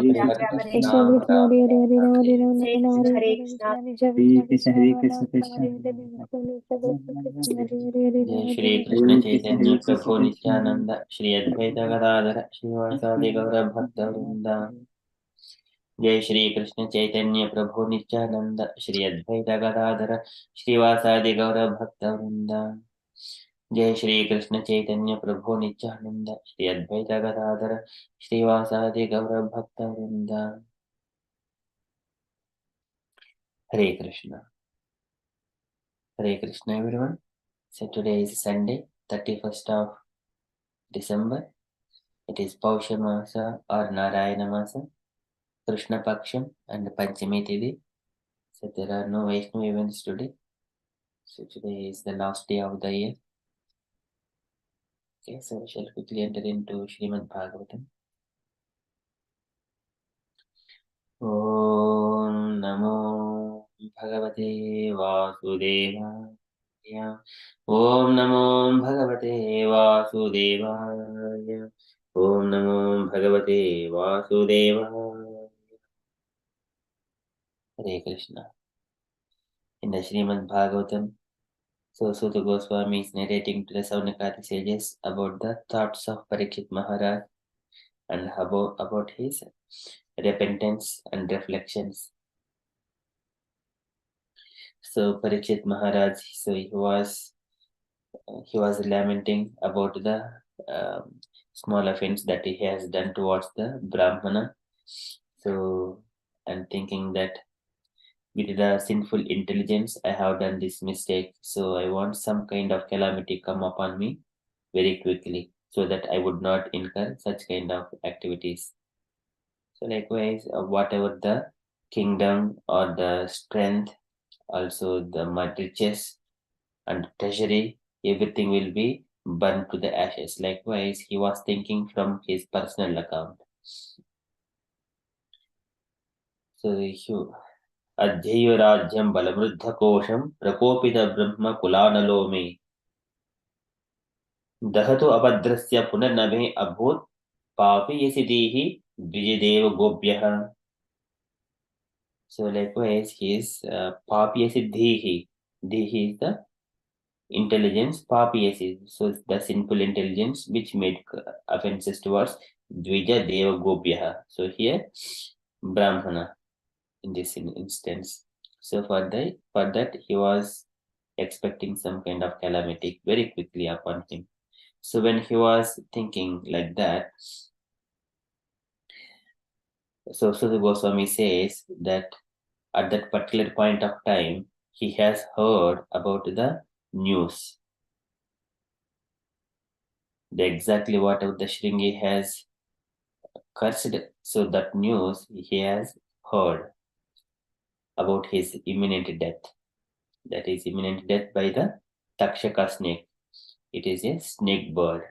Shri Krishna Chaitanya Prabhu Nityananda Shri Advaita Gadadhara Srivasadi Gaura Bhakta Vrinda. Jai Shri Krishna Chaitanya Prabhu Nityananda Shri Advaita Gadadhara Srivasadi Gaura Bhakta Vrinda. Jai Shri Krishna Chaitanya Prabhu Nityananda Shri Advaita Gadadhara Srivasadi Gaura Bhakta Vrinda. Hare Krishna. Hare Krishna everyone. So today is Sunday, 31st of December. It is Pausha Masa or Narayana Masa, Krishna Paksham and Panchami Tithi. So there are no Vaishnav events today. So today is the last day of the year. Okay, so we shall quickly enter into Srimad Bhagavatam. Om Namo Bhagavate Vasudevaya. Om Namo Bhagavate Vasudevaya. Om Namo Bhagavate Vasudevaya. Hare Krishna. In the Srimad Bhagavatam, so Suta Goswami is narrating to the Saunakati sages about the thoughts of Parikshit Maharaj and about his repentance and reflections. So Parikshit Maharaj, so he was lamenting about the small offense that he has done towards the Brahmana. So I'm thinking that with the sinful intelligence, I have done this mistake. So I want some kind of calamity come upon me very quickly so that I would not incur such kind of activities. So likewise, whatever the kingdom or the strength, also the riches and treasury, everything will be burned to the ashes. Likewise, he was thinking from his personal account. So अध्येय राज्यं बलवृद्ध कोशं प्रकोपित ब्रह्म कुलानलो मे दहतो अभद्रस्य पुनर्नभे अभूत् पापयसिदीहि Dwijdev गोप्यः. So likewise his papiyasiddhihi, dhihi is the intelligence, papiyasi, so the sinful intelligence which made offenses towards dvija deva gopyah. So here brahmana in this instance. So for that he was expecting some kind of calamity very quickly upon him. So when he was thinking like that, so Sudha Goswami says that at that particular point of time, he has heard about the news. Exactly whatever the Shringi has cursed, so that news he has heard about his imminent death. That is imminent death by the Takshaka snake. It is a snake bird.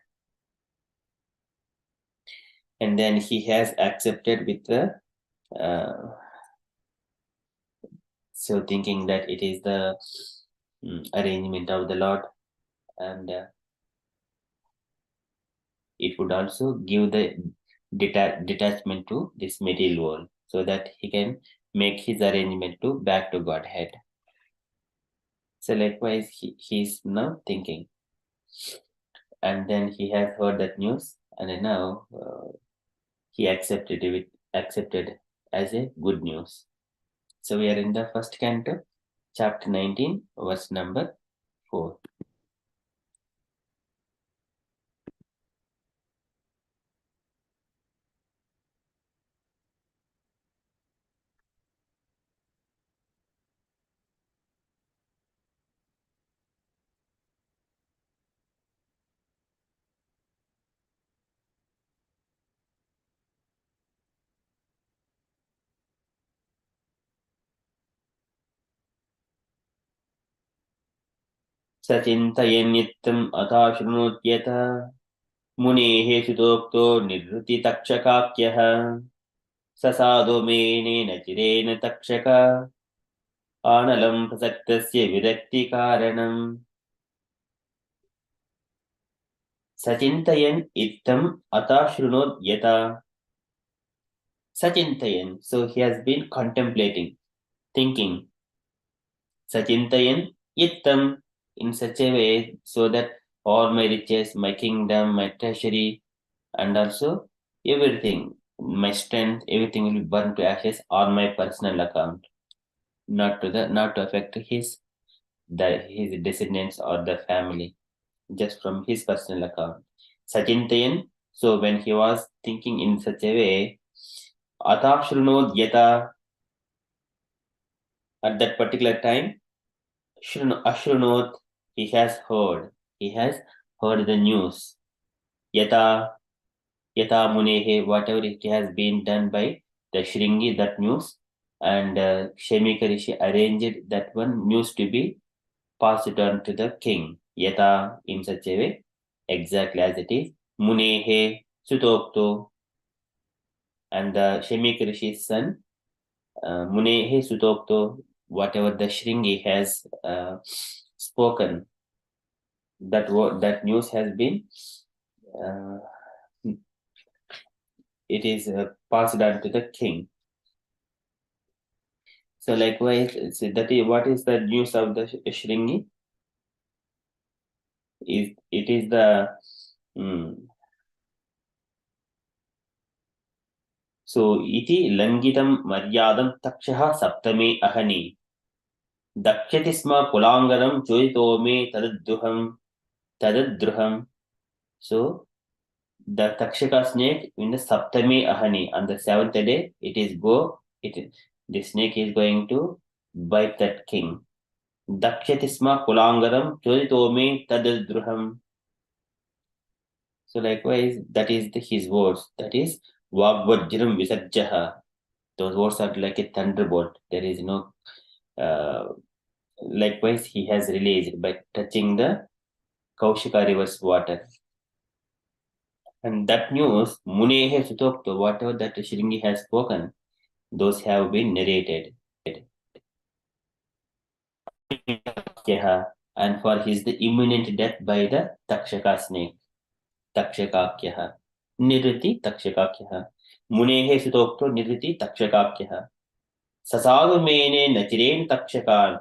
And then he has accepted with the so thinking that it is the arrangement of the Lord, and it would also give the detachment to this material world so that he can make his arrangement to back to Godhead. So likewise he is now thinking, and then he has heard that news, and now he accepted as a good news. So we are in the first canto, chapter 19, verse number 4. सचिन्तयन्नित्यम् अथाशृणोत्यथ मुनेः सुतोक्तो निर्वृतितक्षकाख्यः ससादो मेनेन चिरेण Takshak आनलं प्रसक्तस्य विरक्तिकारणम्. सचिन्तयन् इत्थम् अथाशृणोत् यथा. Sachintayan. So he has been contemplating, thinking. Sachintayan Yittam, in such a way so that all my riches, my kingdom, my treasury, and also everything, my strength, everything will be burned to ashes on my personal account, not to affect his descendants or the family, just from his personal account. Sachintayan. So when he was thinking in such a way, Atashruno Yata, at that particular time, Ashrunot, he has heard the news. Yata, Yata Munehe, whatever it has been done by the Shringi, that news, and Shemika Rishi arranged that one news to be passed on to the king. Yata, in such a way, exactly as it is. Munehe, Sutokto, and the Shemika Rishi's son, Munehe Sutokto, whatever the Shringi has spoken, that news has been uh, it is passed on to the king. So likewise, that is what is the news of the Shringi? It is the so iti langitam maryadam takshaha saptame ahani dakshati sma kulangaram choito me tadadruham. So the Takshaka snake in the Saptami Ahani, on the seventh day, the snake is going to bite that king. Dakshatisma Kulangaram Choditome Tadadruham. So likewise, that is his words. That is Vagvajram Visarjaha. Those words are like a thunderbolt. There is no likewise he has released by touching the Kaushika river's water. And that news, Munehe Sutokto, whatever that Shringi has spoken, those have been narrated. And for his the imminent death by the Takshaka snake. Takshakakyaha. Niriti Takshakakyaha. Munehe Sutokto Niriti Takshakakyaha. Sasadu mene Nachiren Takshakan.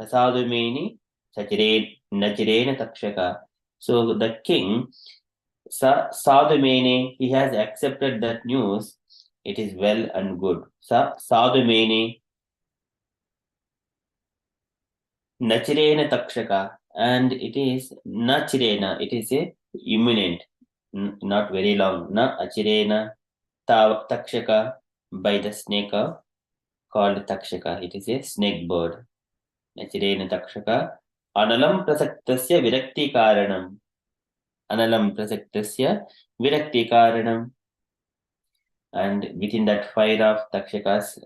Sasadu mene Nachiren Takshaka. So the king, Sadhumene, he has accepted that news. It is well and good. Sadhumene Nachirena Takshaka, and it is Nachirena, it is a imminent, not very long. Na Achirena Takshaka, by the snake called Takshaka. It is a snake bird. Nachirena Takshaka. Analam Prasaktasya Virakti Karanam. Analam Prasaktasya Virakti Karanam. And within that fire of Takshaka's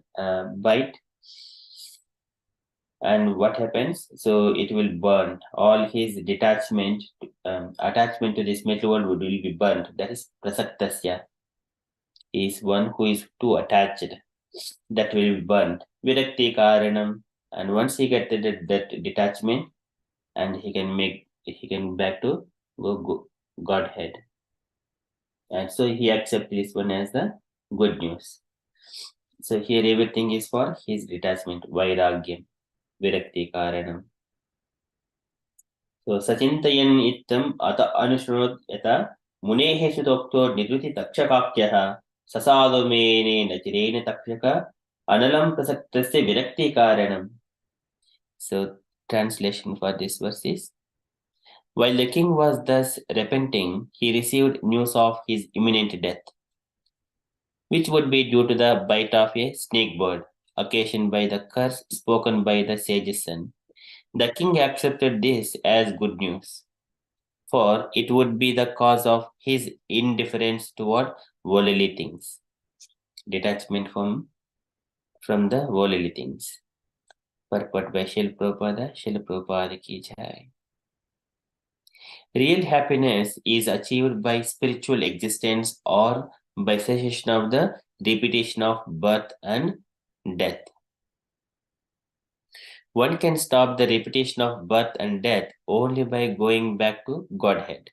bite, and what happens? So it will burn. All his attachment to this material world will be burnt. That is prasaktasya. Is one who is too attached. That will be burnt. Virakti karanam. And once he gets that detachment, and he can back to Godhead. And so he accepts this one as the good news. So here everything is for his detachment, vairagyam, virakti karanam. So Sachintayan ittam ata anushrunut yata munehe sutokto nidruti takshakakyah sasadumene nachirene takshaka analam prasaktasya virakti karanam. So translation for this verse is, while the king was thus repenting, he received news of his imminent death, which would be due to the bite of a snake bird, occasioned by the curse spoken by the sage's son. The king accepted this as good news, for it would be the cause of his indifference toward worldly things, detachment from the worldly things. Purport by Srila Prabhupada ki jai. Real happiness is achieved by spiritual existence or by cessation of the repetition of birth and death. One can stop the repetition of birth and death only by going back to Godhead.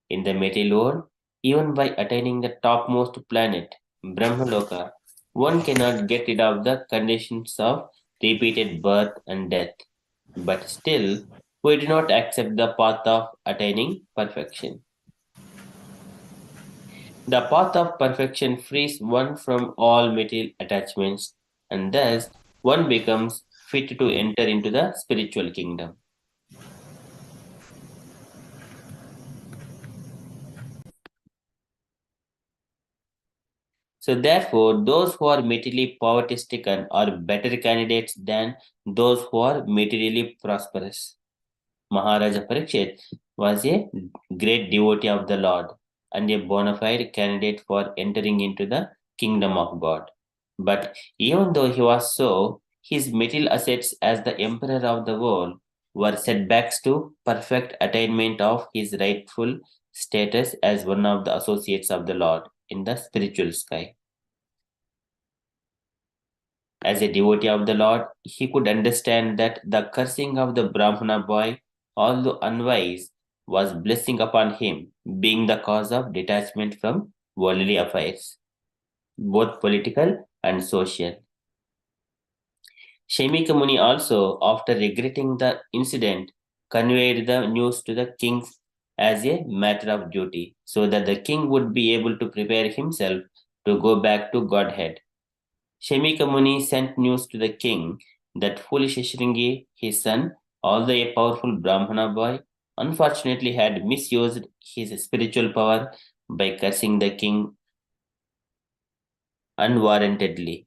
In the material world, even by attaining the topmost planet, Brahmaloka, one cannot get rid of the conditions of repeated birth and death. But still, we do not accept the path of attaining perfection. The path of perfection frees one from all material attachments, and thus one becomes fit to enter into the spiritual kingdom. So, therefore, those who are materially poverty stricken are better candidates than those who are materially prosperous. Maharaja Parikshit was a great devotee of the Lord and a bona fide candidate for entering into the kingdom of God. But even though he was so, his material assets as the emperor of the world were setbacks to perfect attainment of his rightful status as one of the associates of the Lord in the spiritual sky. As a devotee of the Lord, he could understand that the cursing of the Brahmana boy, although unwise, was blessing upon him, being the cause of detachment from worldly affairs, both political and social. Shemika Muni also, after regretting the incident, conveyed the news to the king as a matter of duty, so that the king would be able to prepare himself to go back to Godhead. Shemika Muni sent news to the king that foolish Shringi, his son, although a powerful Brahmana boy, unfortunately had misused his spiritual power by cursing the king unwarrantedly.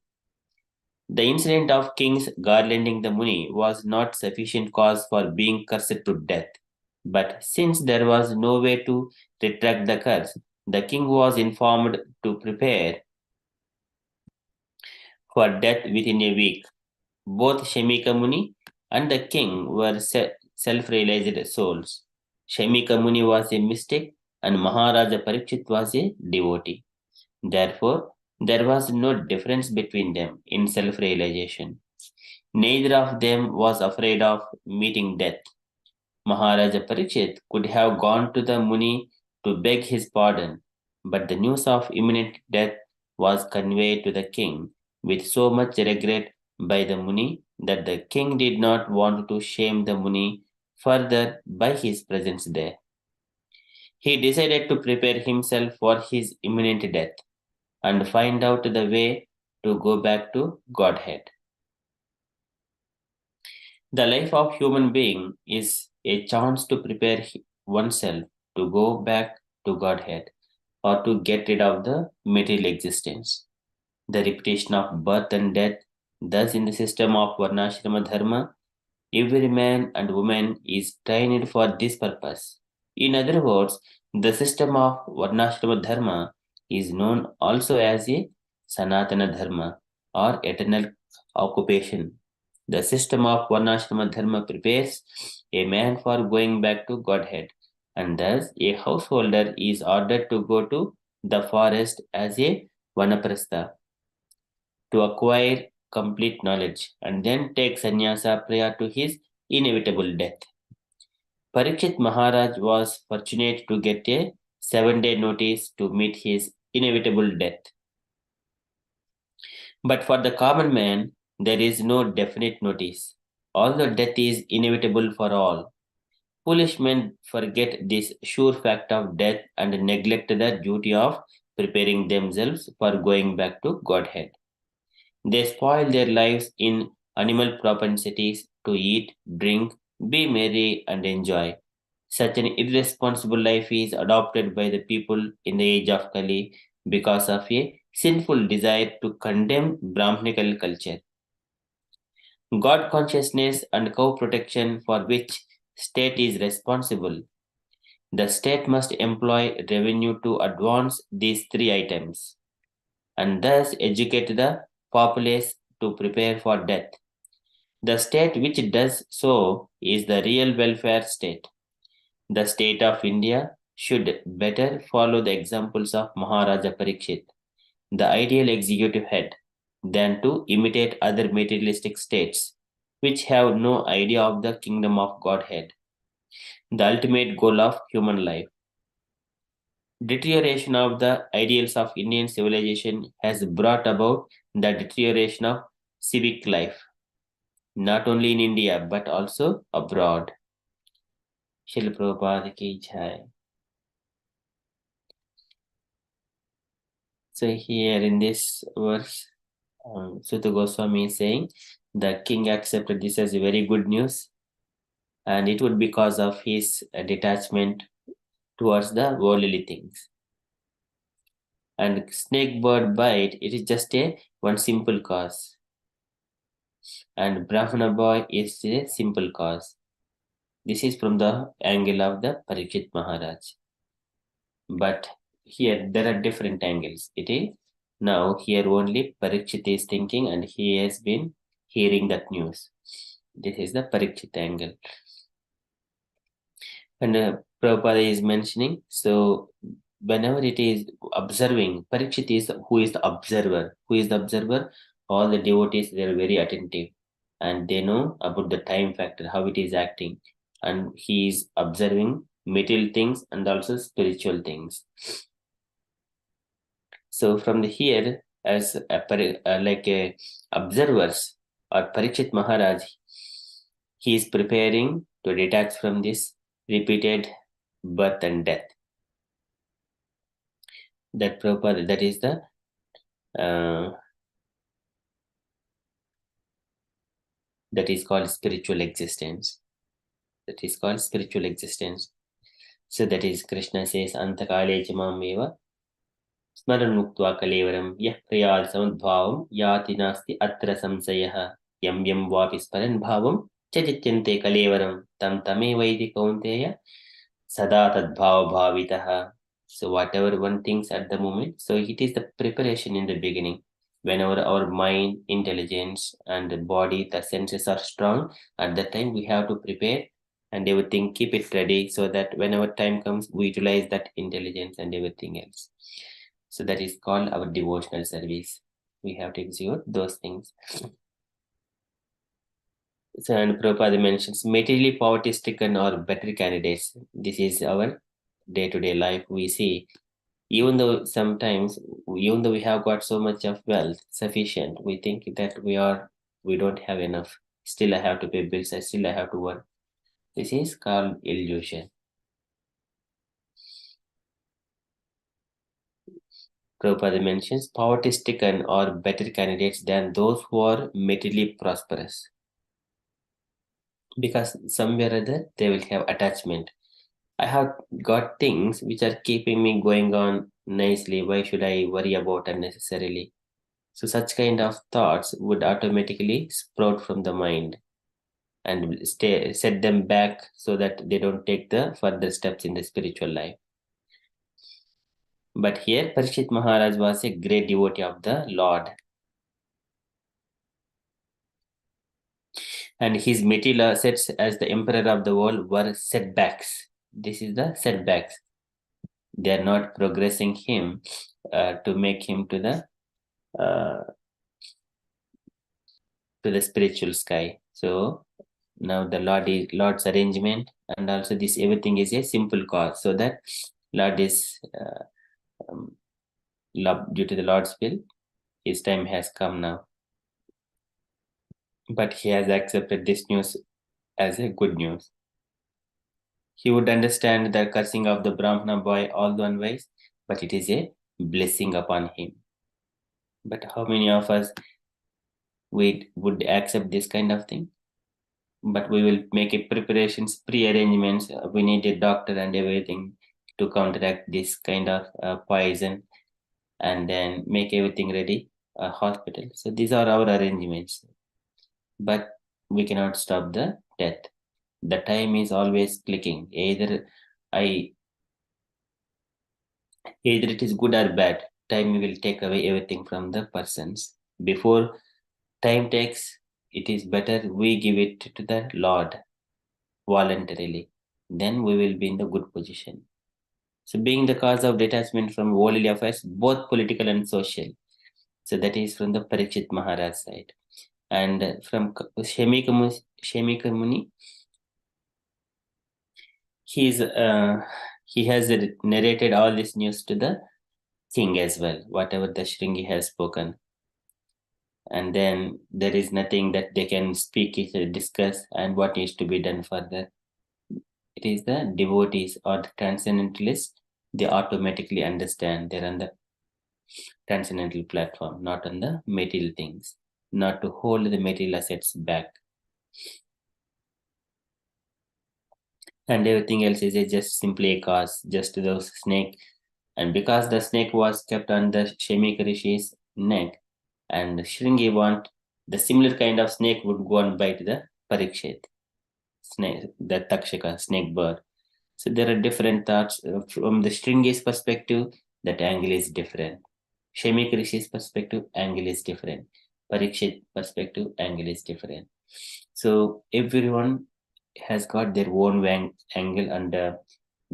The incident of kings garlanding the Muni was not sufficient cause for being cursed to death. But since there was no way to retract the curse, the king was informed to prepare for death within a week. Both Shemika Muni and the king were self realized souls. Shemika Muni was a mystic and Maharaja Parikshit was a devotee. Therefore, there was no difference between them in self realization. Neither of them was afraid of meeting death. Maharaja Parikshit could have gone to the Muni to beg his pardon, but the news of imminent death was conveyed to the king with so much regret by the Muni that the king did not want to shame the Muni further by his presence there. He decided to prepare himself for his imminent death and find out the way to go back to Godhead. The life of human being is a chance to prepare oneself to go back to Godhead or to get rid of the material existence. The repetition of birth and death, thus in the system of Varnashrama Dharma, every man and woman is trained for this purpose. In other words, the system of Varnashrama Dharma is known also as a Sanatana Dharma or eternal occupation. The system of Varnashrama Dharma prepares a man for going back to Godhead, and thus a householder is ordered to go to the forest as a Vanaprastha to acquire complete knowledge and then take sannyasa prior to his inevitable death. Parikshit Maharaj was fortunate to get a 7-day notice to meet his inevitable death. But for the common man, there is no definite notice. Although death is inevitable for all, foolish men forget this sure fact of death and neglect the duty of preparing themselves for going back to Godhead. They spoil their lives in animal propensities to eat, drink, be merry, and enjoy. Such an irresponsible life is adopted by the people in the age of Kali because of a sinful desire to condemn Brahminical culture. God consciousness and cow protection for which state is responsible. The state must employ revenue to advance these three items and thus educate the populace to prepare for death. The state which does so is the real welfare state. The state of India should better follow the examples of Maharaja Parikshit, the ideal executive head, than to imitate other materialistic states which have no idea of the kingdom of Godhead, the ultimate goal of human life. Deterioration of the ideals of Indian civilization has brought about the deterioration of civic life, not only in India but also abroad. Srila Prabhupada ki jai. So here in this verse, Sutta Goswami is saying the king accepted this as very good news, and it would be because of his detachment towards the worldly things. And snake bird bite, it is just a one simple cause. And Brahmana boy is a simple cause. This is from the angle of the Parikshit Maharaj. But here there are different angles. It is now here only Parikshit is thinking and he has been hearing that news. This is the Parikshit angle. And Prabhupada is mentioning, so whenever it is observing, Parikshit is who is the observer. Who is the observer? All the devotees, they are very attentive and they know about the time factor, how it is acting. And he is observing material things and also spiritual things. So from the here, as observers or Parikshit Maharaj, he is preparing to detach from this repeated birth and death. That proper, that is the that is called spiritual existence. That is called spiritual existence. So that is Krishna says, Antakale Jamameva Smaran Muktva Kalevaram Yah Priyal Samudbhavam Yati Nasti Atra Samsayaha Yam Yam Vapis Paran Bhavam Chajityante Kalevaram Tam Tame Vaidi Kaunteya Sada Tadbhava Bhavitaha. So whatever one thinks at the moment, so it is the preparation in the beginning. Whenever our mind, intelligence, and the body, the senses are strong, at that time we have to prepare and everything, keep it ready so that whenever time comes, we utilize that intelligence and everything else. So that is called our devotional service. We have to execute those things. So, and Prabhupada mentions materially poverty stricken or better candidates. This is our day-to-day life. We see, even though sometimes, even though we have got so much of wealth sufficient, we think that we don't have enough. Still I have to pay bills, still I have to work. This is called illusion. Prabhupada mentions poverty stricken or better candidates than those who are materially prosperous. Because somewhere or other they will have attachment. I have got things which are keeping me going on nicely. Why should I worry about unnecessarily? So such kind of thoughts would automatically sprout from the mind and set them back so that they don't take the further steps in the spiritual life. But here Parikshit Maharaj was a great devotee of the Lord. And his material assets as the emperor of the world were setbacks. This is the setbacks. They are not progressing him to make him uh, to the spiritual sky. So now the Lord's arrangement, and also this everything is a simple cause, so that Lord is due to the Lord's will, his time has come now. But he has accepted this news as a good news. He would understand the cursing of the Brahmana boy all one ways, but it is a blessing upon him. But how many of us we would accept this kind of thing? But we will make a preparations, pre-arrangements. We need a doctor and everything to counteract this kind of poison, and then make everything ready, a hospital. So these are our arrangements. But we cannot stop the death. The time is always clicking. I Either it is good or bad. Time will take away everything from the persons. Before time takes, it is better we give it to the Lord voluntarily. Then we will be in the good position. So being the cause of detachment from worldly affairs, both political and social. So that is from the Parikshit Maharaj side. And from Shemika Muni, he is he has narrated all this news to the king as well, whatever the Shringi has spoken. And then there is nothing that they can speak, discuss, and what needs to be done further. It is the devotees or the transcendentalists, they automatically understand they're on the transcendental platform, not on the material things, not to hold the material assets back. And everything else is just simply a cause, just those snake. And because the snake was kept on the Shemik Rishi's neck, and Shringi want the similar kind of snake would go and bite the Parikshit snake, the Takshaka snake bird. So there are different thoughts from the Shringi's perspective. That angle is different. Shemik Rishi's perspective, angle is different. Parikshit perspective, angle is different. So everyone has got their own angle and a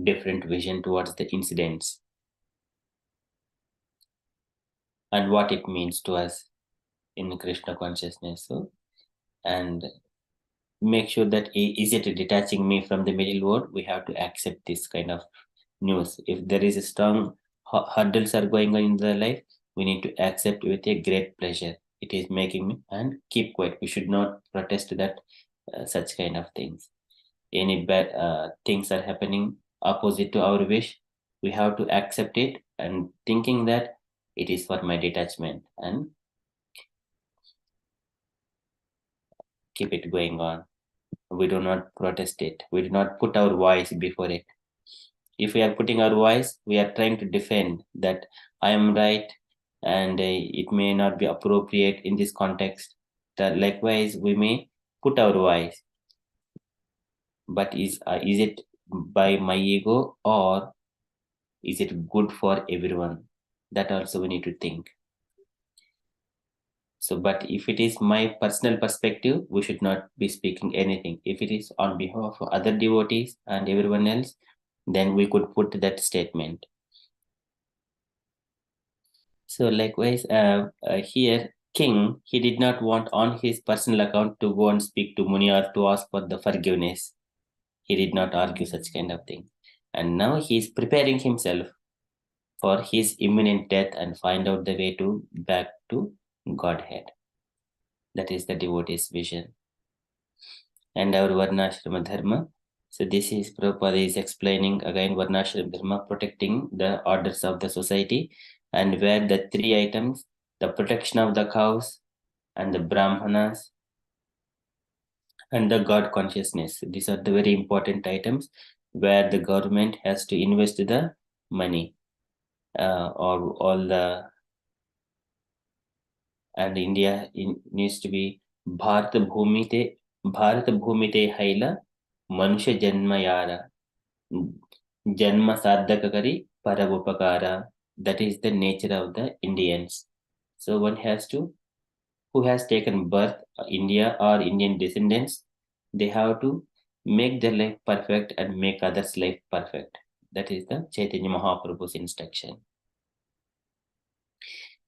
different vision towards the incidents and what it means to us in Krishna consciousness. So, and make sure that is it detaching me from the middle world? We have to accept this kind of news. If there is a strong hurdles are going on in the life, we need to accept with a great pleasure. It is making me and keep quiet. We should not protest that such kind of things. Any bad things are happening opposite to our wish, we have to accept it and thinking that it is for my detachment and keep it going on. We do not protest it. We do not put our voice before it. If we are putting our voice, we are trying to defend that I am right and it may not be appropriate in this context. That likewise, we may put our voice, but is it by my ego or is it good for everyone? That also we need to think. So, but if it is my personal perspective, we should not be speaking anything. If it is on behalf of other devotees and everyone else, then we could put that statement. So, likewise, here, king, he did not want on his personal account to go and speak to Muni or to ask for the forgiveness. He did not argue such kind of thing. And now he is preparing himself for his imminent death and find out the way to back to Godhead. That is the devotee's vision. And our Varnashrama Dharma. So this is Prabhupada is explaining again Varnashrama Dharma, protecting the orders of the society, and where the three items, the protection of the cows and the Brahmanas and the God consciousness. These are the very important items where the government has to invest the money or all the and India needs to be Bharat Bhumite Haila Manusha Janma Yara Janma Sadhaka Kari Parabupakara. That is the nature of the Indians. So one has to, who has taken birth, India or Indian descendants, they have to make their life perfect and make others' life perfect. That is the Chaitanya Mahaprabhu's instruction.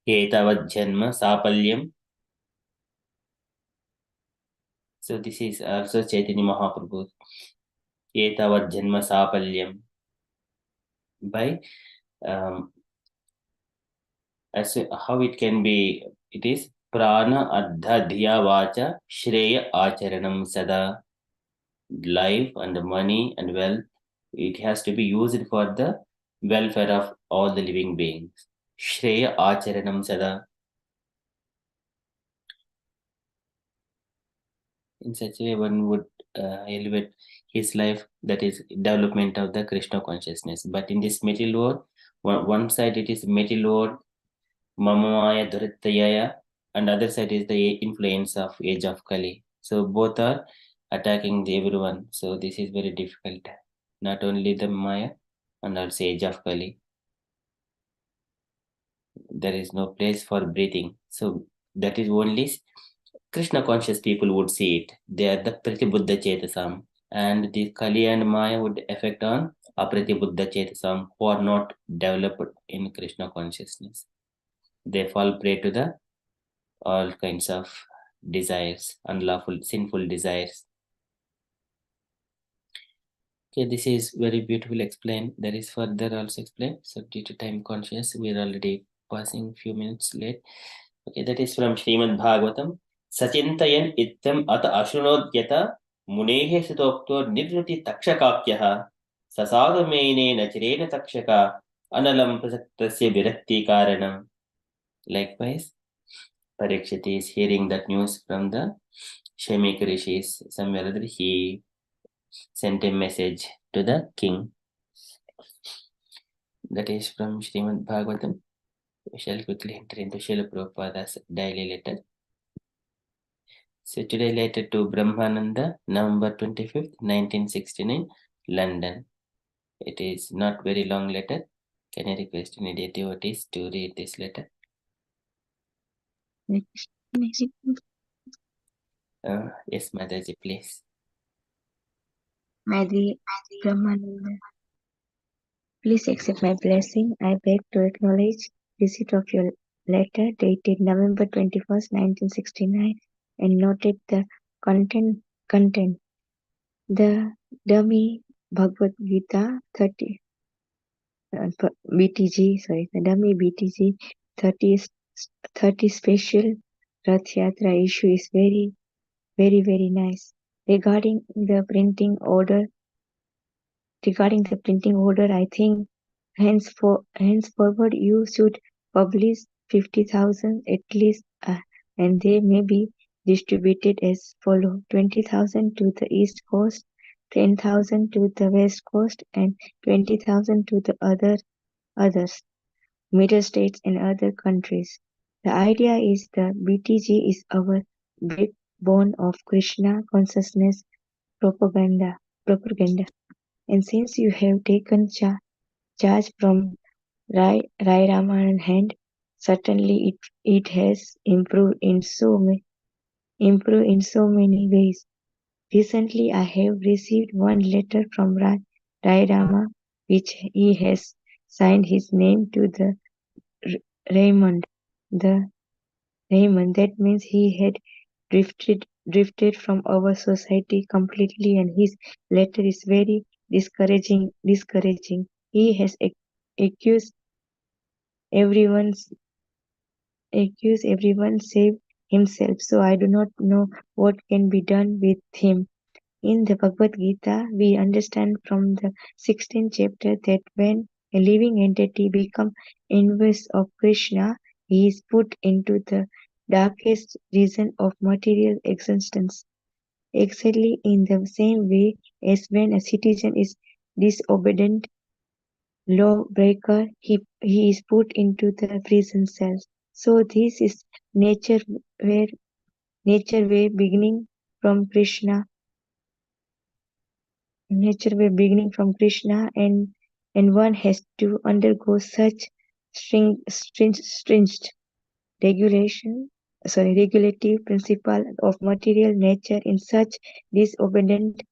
Etavad Janma Sapalyam. So this is also Chaitanya Mahaprabhu. Etavad Janma Sapalyam. By as how it can be, it is Prana Adha Dhiya Vacha Shreya Acharanam Sada. Life and the money and wealth, it has to be used for the welfare of all the living beings. Shreya Acharanam Sada. In such a way, one would elevate his life, that is development of the Krishna consciousness. But in this material world, one side it is material world, Mamamaya Dhurittayaya, and other side is the influence of age of Kali. So both are attacking everyone. So this is very difficult. Not only the Maya and also age of Kali. There is no place for breathing. So that is only Krishna conscious people would see it. They are the Pratibuddha Chetasam. And the Kali and Maya would affect on Apratibuddha Chetasam who are not developed in Krishna consciousness. They fall prey to the all kinds of desires, unlawful, sinful desires. Okay, this is very beautifully explained. There is further also explained. So due to time conscious, we are already passing few minutes late. Okay, that is from Srimad Bhagavatam. Sachintayan ittam ata ashrunodyata munehe sutokto nirruti takshakakyah sasadumene nachirena takshaka analam prasaktasya virakti karanam. Likewise, Parikshit is hearing that news from the Shamik Rishis. Somewhere or other he sent a message to the king. That is from Srimad Bhagavatam. We shall quickly enter into Srila Prabhupada's daily letter. So today letter to Brahmananda, November 25th, 1969, London. It is not very long letter. Can I request any devotees to read this letter? Yes, Mataji, please. My dear Brahmananda, please accept my blessing. I beg to acknowledge receipt of your letter dated November 21st, 1969 and noted the content. The dummy Bhagavad Gita 30 the dummy BTG 30 special Rath Yatra issue is very, very, very nice. Regarding the printing order, I think henceforward you should publish 50,000 at least, and they may be distributed as follows: 20,000 to the East Coast, 10,000 to the West Coast, and 20,000 to the others, Middle States and other countries. The idea is the BTG is our backbone of Krishna consciousness propaganda. And since you have taken charge from Rai Raman's hand, certainly it has improved in so many ways. Recently I have received one letter from Rai Rama which he has signed his name to the Raymond. The Raymond, that means he had drifted from our society completely, and his letter is very discouraging. He has accused everyone save himself, so I do not know what can be done with him. In the Bhagavad Gita, we understand from the 16th chapter that when a living entity becomes envious of Krishna, he is put into the darkest region of material existence. Exactly in the same way as when a citizen is disobedient lawbreaker, he is put into the prison cells. So this is nature where beginning from Krishna and one has to undergo such stringent regulation regulative principle of material nature in such disobedient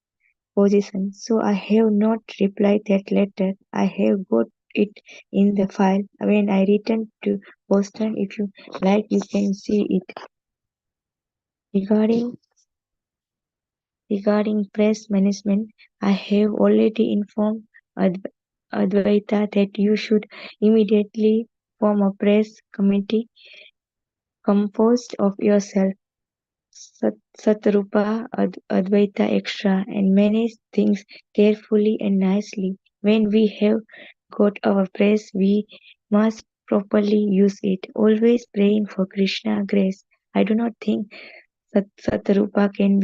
position. So I have not replied that letter. I have got it in the file. When I return to Boston, if you like, you can see it. Regarding press management, I have already informed Advaita that you should immediately form a press committee composed of yourself, Satrupa, Advaita Extra, and manage things carefully and nicely. When we have got our press, we must properly use it, always praying for Krishna grace. I do not think Satrupa can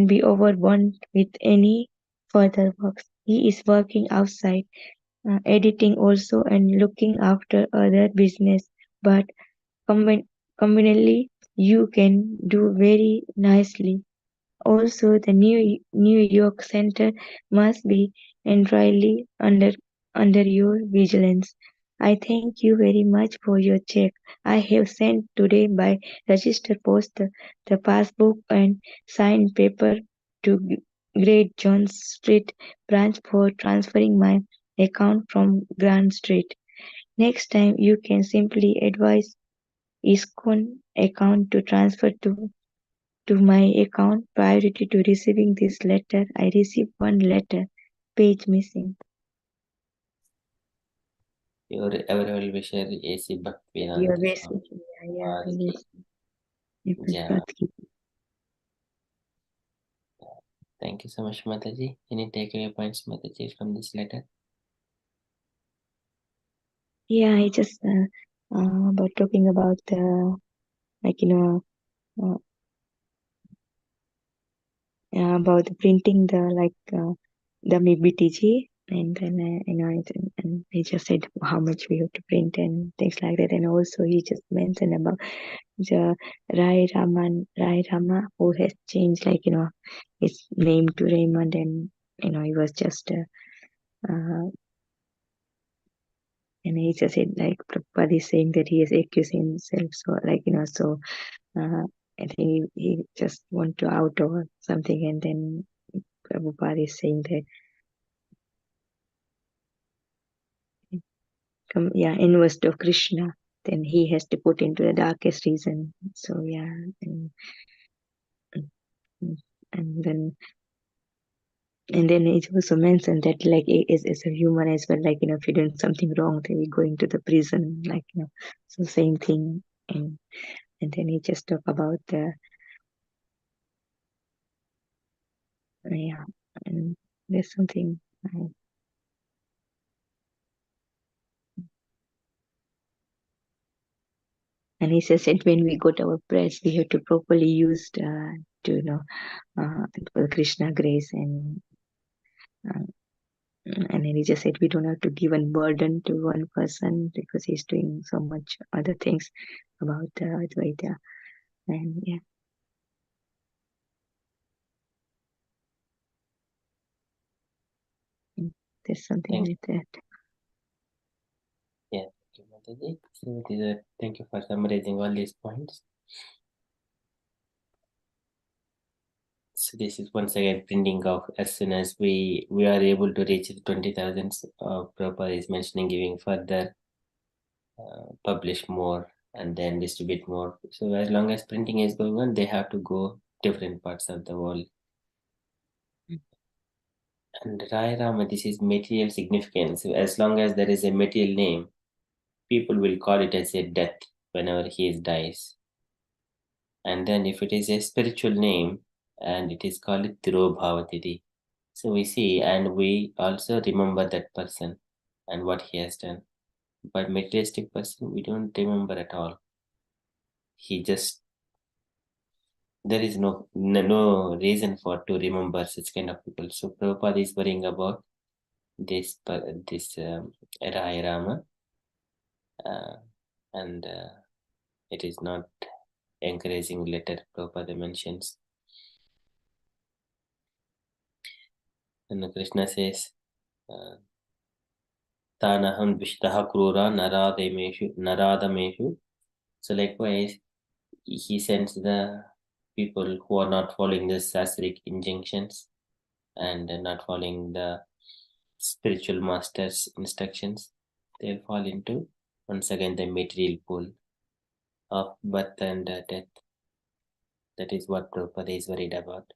be overwhelmed with any further works. He is working outside, editing also and looking after other business, but combinedly you can do very nicely. Also, the New York Center must be entirely under your vigilance. I thank you very much for your check. I have sent today by register post the passbook and signed paper to Great Jones Street branch for transferring my account from Grand Street. Next time you can simply advise ISKCON account to transfer to to my account priority to receiving this letter. I received one letter, page missing. Your ever wisher AC Bhaktivedanta Your Swami. message, yes. Yeah. Thank you so much, Mataji. Any takeaway points, Mataji, from this letter? Yeah, I just about talking about like about printing the BTG, and then and he just said how much we have to print and things like that, and also he just mentioned about the Rai Rama, who has changed his name to Raymond, and he was just and he just said Prabhupada is saying that he is accusing himself, so I think he just want to out or something, and then Prabhupada is saying that inverse of Krishna, then he has to put into the darkest reason. So and then it also mentioned that as a human as well, if you do something wrong, then we go into the prison, so same thing. And then he just talk about the and there's something. And he says that when we got our prayers, we have to properly use for Krishna grace, and then he just said we don't have to give a burden to one person because he's doing so much other things about Advaita, and there's something like that. Yeah, thank you, Mataji. So thank you for summarizing all these points. So this is once again printing of as soon as we are able to reach the 20,000. Prabhupada is mentioning giving further, publish more, and then distribute more. So as long as printing is going on, they have to go different parts of the world. And Rai Rama, this is material significance. As long as there is a material name, people will call it as a death whenever he dies. And then if it is a spiritual name, and it is called Tirobhavatiti. So we see and we also remember that person and what he has done. But materialistic person, we don't remember at all. He just, there is no reason for to remember such kind of people. So Prabhupada is worrying about this Rai Rama, and it is not encouraging letter Prabhupada mentions. And Krishna says, Tanaham Vishtaha Krura Naradameshu. So likewise, he sends the people who are not following the sastric injunctions and not following the spiritual master's instructions. They'll fall into once again the material pool of birth and death. That is what Prabhupada is worried about.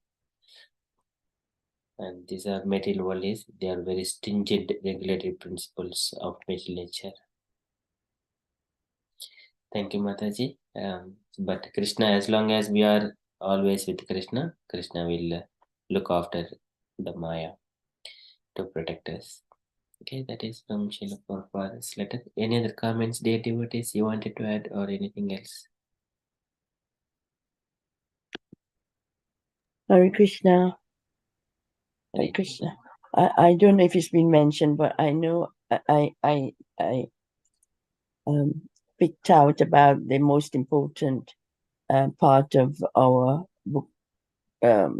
And these are material worlds, they are very stringent regulatory principles of material nature. Thank you, Mataji. But Krishna, as long as we are always with Krishna, Krishna will look after the Maya to protect us. Okay, that is from Srila Prabhupada's letter. Any other comments, dear devotees, you wanted to add or anything else? Hare Krishna. Hare Krishna. I don't know if it's been mentioned, but I know I picked out about the most important part of our book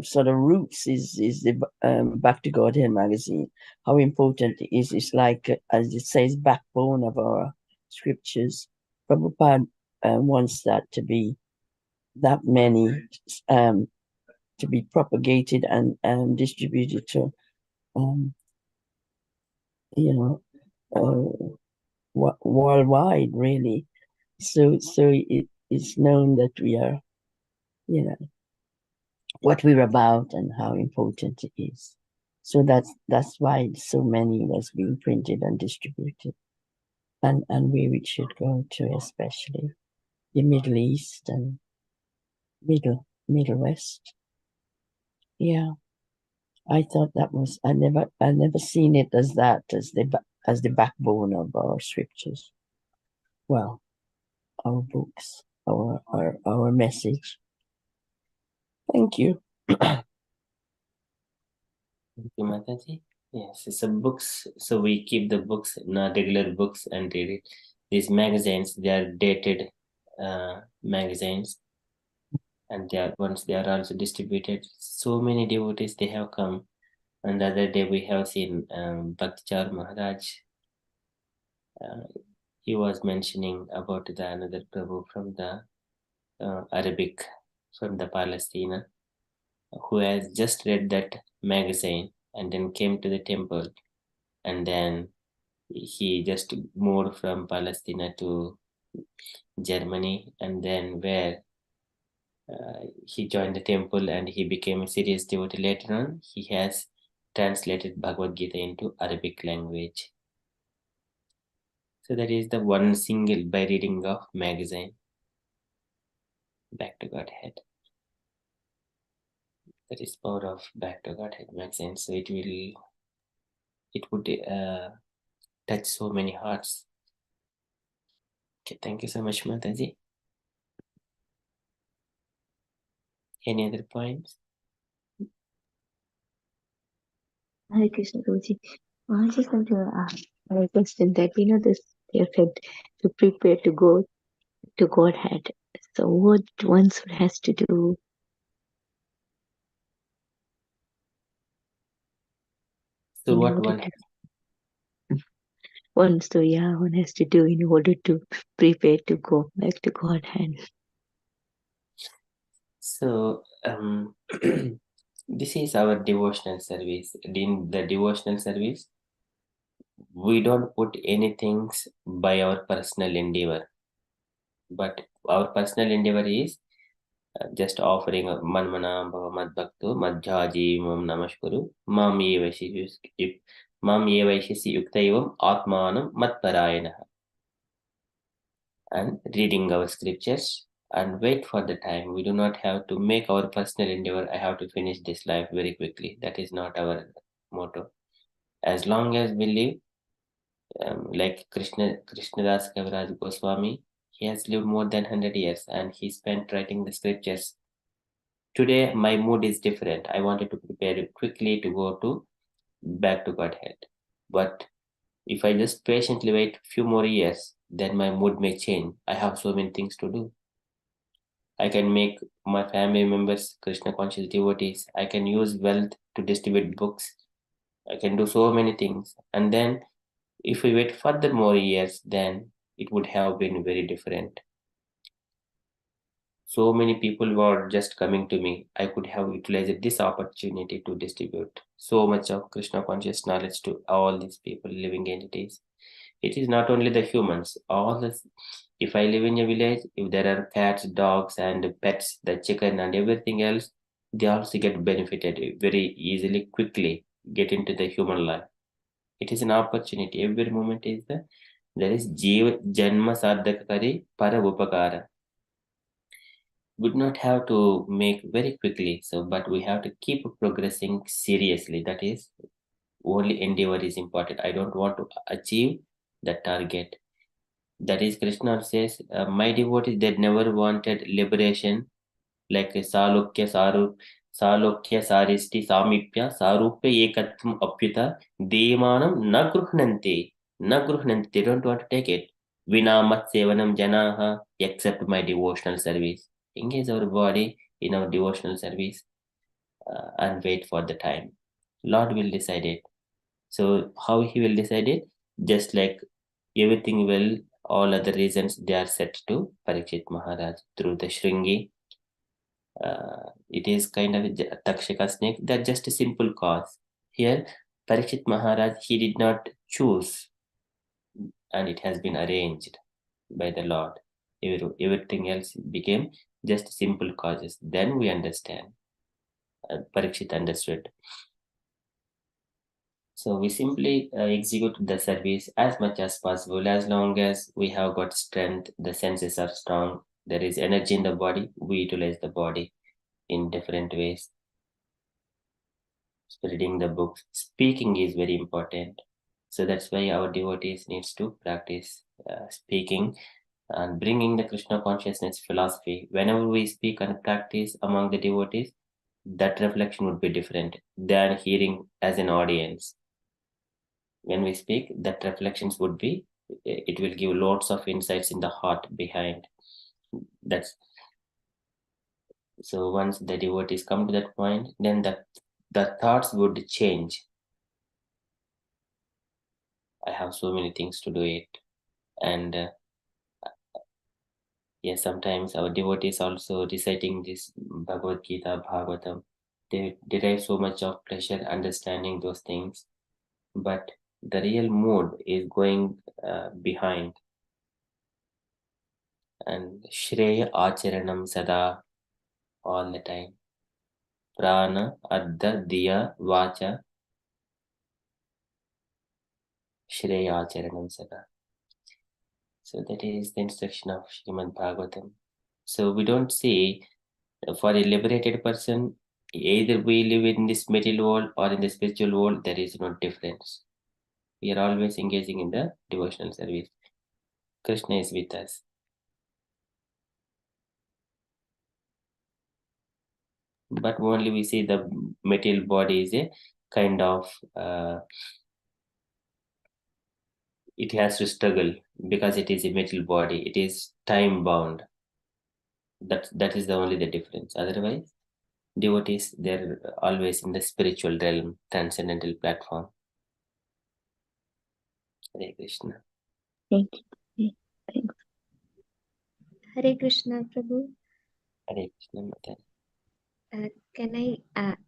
sort of roots is the Back to Godhead magazine. How important it is. It's like, as it says, backbone of our scriptures. Prabhupada wants that to be that many to be propagated and distributed to worldwide, really. So it is known that we are, what we're about and how important it is. So that's why so many that's being printed and distributed, and where it should go to, especially the Middle East and Middle West. Yeah, I thought that was I never seen it as that as the backbone of our scriptures. Well, our books, our message. Thank you. Thank you, Mataji. Yes, so books. So we keep the books, not regular books, and read it. These magazines, they are dated magazines, and they are also distributed. So many devotees they have come. And the other day we have seen Bhaktichar Maharaj. He was mentioning about the another Prabhu from the Arabic, from the Palestine, who has just read that magazine and then came to the temple, and then he just moved from Palestine to Germany, and then where he joined the temple and he became a serious devotee. Later on, he has translated Bhagavad Gita into Arabic language. So that is the one single by reading of magazine. Back to Godhead. That is power of Back to Godhead magazine. So it would touch so many hearts. Okay, thank you so much, Mataji. Any other points? Hare Krishna, Guruji. I just want to ask a question that this they said to prepare to go to Godhead. So what one has to do? So what one one has to do in order to prepare to go back to Godhead. So this is our devotional service. In the devotional service, we don't put anything by our personal endeavor, but our personal endeavor is just offering a manmana bhava madbhakto madhyaji mam namaskuru mam ye vaishisi yuktaivam atmanam matparayana, and reading our scriptures and wait for the time. We do not have to make our personal endeavor. I have to finish this life very quickly. That is not our motto. As long as we live, like Krishnadas Kaviraj Goswami, he has lived more than 100 years and he spent writing the scriptures. Today, my mood is different. I wanted to prepare quickly to go to back to Godhead. But if I just patiently wait few more years, then my mood may change. I have so many things to do. I can make my family members Krishna conscious devotees. I can use wealth to distribute books. I can do so many things. And then if we wait further more years, then it would have been very different. So many people were just coming to me. I could have utilized this opportunity to distribute so much of Krishna conscious knowledge to all these people, living entities. It is not only the humans, all this. If I live in a village, if there are cats, dogs, and pets, the chicken and everything else, they also get benefited very easily, quickly, get into the human life. It is an opportunity. Every moment is there is Jiva Janma Sadhaka Para Upakara. Would not have to make very quickly, so but we have to keep progressing seriously. That is, only endeavor is important. I don't want to achieve the target. That is, Krishna says, my devotees, they never wanted liberation, like Salokya Saru, Salokya Saristi Samipya, Sarupya Ekatvam Apyuta, Demanam Nagruhnante, they don't want to take it. Vinamat Sevanam Janaha, accept my devotional service. Engage our body in our devotional service and wait for the time. Lord will decide it. So, how He will decide it? Just like everything will, all other reasons they are set to Parikshit Maharaj through the Shringi. It is kind of a Takshaka snake. That's just a simple cause. Here, Parikshit Maharaj, he did not choose, and it has been arranged by the Lord. Everything else became just simple causes. Then we understand. Parikshit understood. So we simply execute the service as much as possible. As long as we have got strength, the senses are strong, there is energy in the body, we utilize the body in different ways. Reading the books, speaking is very important. So that's why our devotees needs to practice speaking and bringing the Krishna consciousness philosophy. Whenever we speak and practice among the devotees, that reflection would be different than hearing as an audience. When we speak, that reflections would be, it will give lots of insights in the heart behind. That's so once the devotees come to that point, then the thoughts would change. I have so many things to do it, and yes, sometimes our devotees also reciting this Bhagavad Gita, Bhagavatam, they derive so much of pleasure understanding those things, but the real mood is going behind. And Shreya Acharanam Sada, all the time. Prana Adda Diya Vacha Shreya Acharanam Sada. So that is the instruction of Srimad Bhagavatam. So we don't see for a liberated person, either we live in this material world or in the spiritual world, there is no difference. We are always engaging in the devotional service. Krishna is with us. But only we see the material body is a kind of, it has to struggle because it is a material body. It is time bound. That is the only the difference. Otherwise, devotees, they're always in the spiritual realm, transcendental platform. Hare Krishna. Thank you. Thanks. Hare Krishna, Prabhu. Hare Krishna, Mata. Can I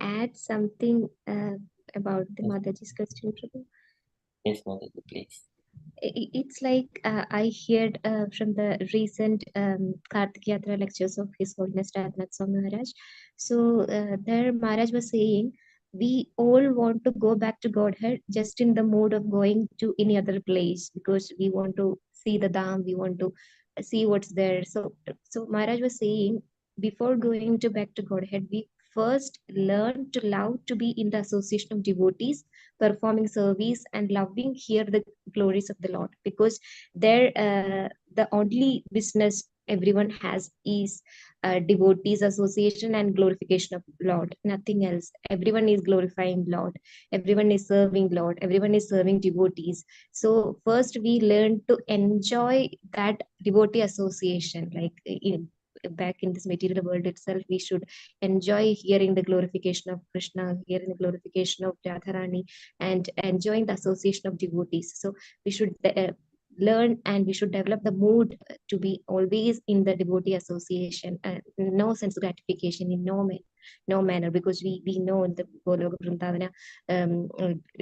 add something about the Yes. Mataji's question, Prabhu? Yes, Mataji, please. It's like I heard from the recent Kartik Yatra lectures of His Holiness Raghunath Swami Maharaj. So there Maharaj was saying, we all want to go back to Godhead just in the mode of going to any other place because we want to see the Dham, we want to see what's there. So Maharaj was saying, before going to back to Godhead, we first learn to love to be in the association of devotees, performing service and loving here the glories of the Lord, because there the only business everyone has is devotees association and glorification of Lord, nothing else. Everyone is glorifying Lord, everyone is serving Lord, everyone is serving devotees. So first we learn to enjoy that devotee association, like back in this material world itself, we should enjoy hearing the glorification of Krishna, hearing the glorification of Radharani, and enjoying the association of devotees. So we should learn and we should develop the mood to be always in the devotee association, no sense gratification in no manner, because we know in the Goloka Vrindavana,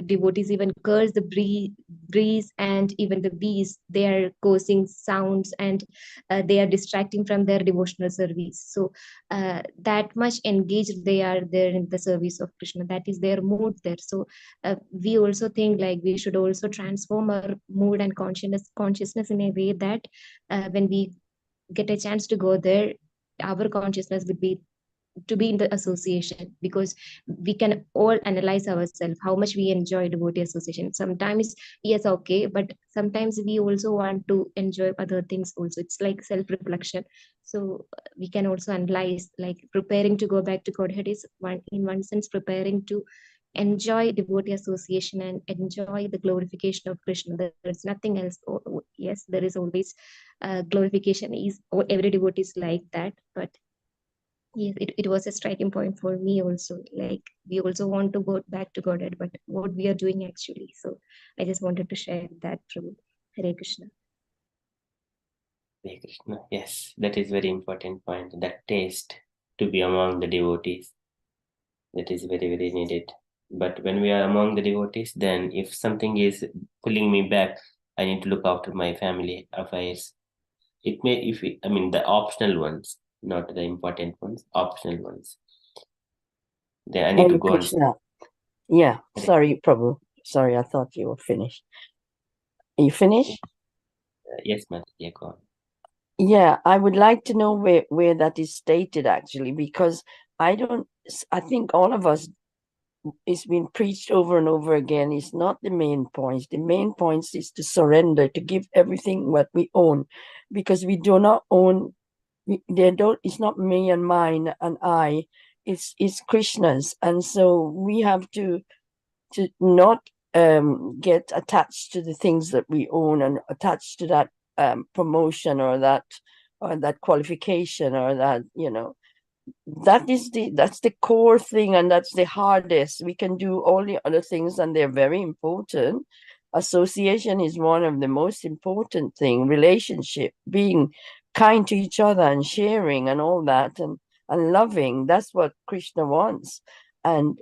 devotees even curse the breeze and even the bees. They are causing sounds and they are distracting from their devotional service. So that much engaged they are there in the service of Krishna. That is their mood there. So we also think like we should also transform our mood and consciousness in a way that when we get a chance to go there, our consciousness would be to be in the association, because we can all analyze ourselves how much we enjoy devotee association. Sometimes yes, okay, but sometimes we also want to enjoy other things also. It's like self-reflection. So we can also analyze, like preparing to go back to Godhead is one, in one sense, preparing to enjoy devotee association and enjoy the glorification of Krishna. There's nothing else. Yes, there is always glorification is, every devotee is like that, but yes, it was a striking point for me also. Like we also want to go back to Godhead, but what we are doing actually. So I just wanted to share that from Hare Krishna. Hare Krishna. Yes, that is very important point. That taste to be among the devotees, that is very, very needed. But when we are among the devotees, then if something is pulling me back, I need to look after my family affairs. It may, if it, I mean, the optional ones, not the important ones, optional ones. Then I need to Hare go on. Krishna. Yeah, Hare- sorry, Prabhu. Sorry, I thought you were finished. Are you finished? Yes, Mataji, yeah, go on. Yeah, I would like to know where that is stated actually, because I think all of us, it's been preached over and over again. It's not the main points. The main points is to surrender, to give everything what we own, because we do not own. It's not me and mine and I. It's Krishna's, and so we have to not get attached to the things that we own and attached to that promotion or that qualification or that, that's the core thing, and that's the hardest. We can do all the other things and they're very important. Association is one of the most important thing. Relationship, being kind to each other and sharing and all that, and loving, that's what Krishna wants. And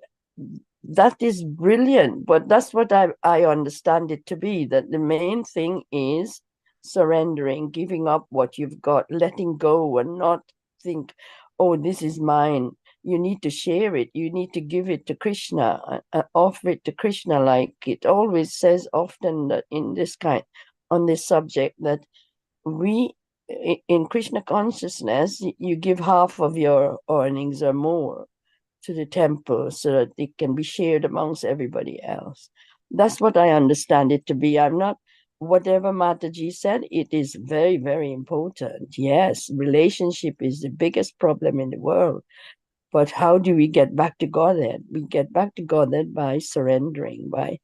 that is brilliant, but that's what I understand it to be, that the main thing is surrendering, giving up what you've got, letting go, and not think, oh, this is mine. You need to share it. You need to give it to Krishna, offer it to Krishna. Like it always says often that in this kind, on this subject, that we, in Krishna consciousness, you give half of your earnings or more to the temple so that it can be shared amongst everybody else. That's what I understand it to be. I'm not, whatever Mataji said, it is very, very important. Yes, relationship is the biggest problem in the world. But how do we get back to Godhead? We get back to Godhead by surrendering, by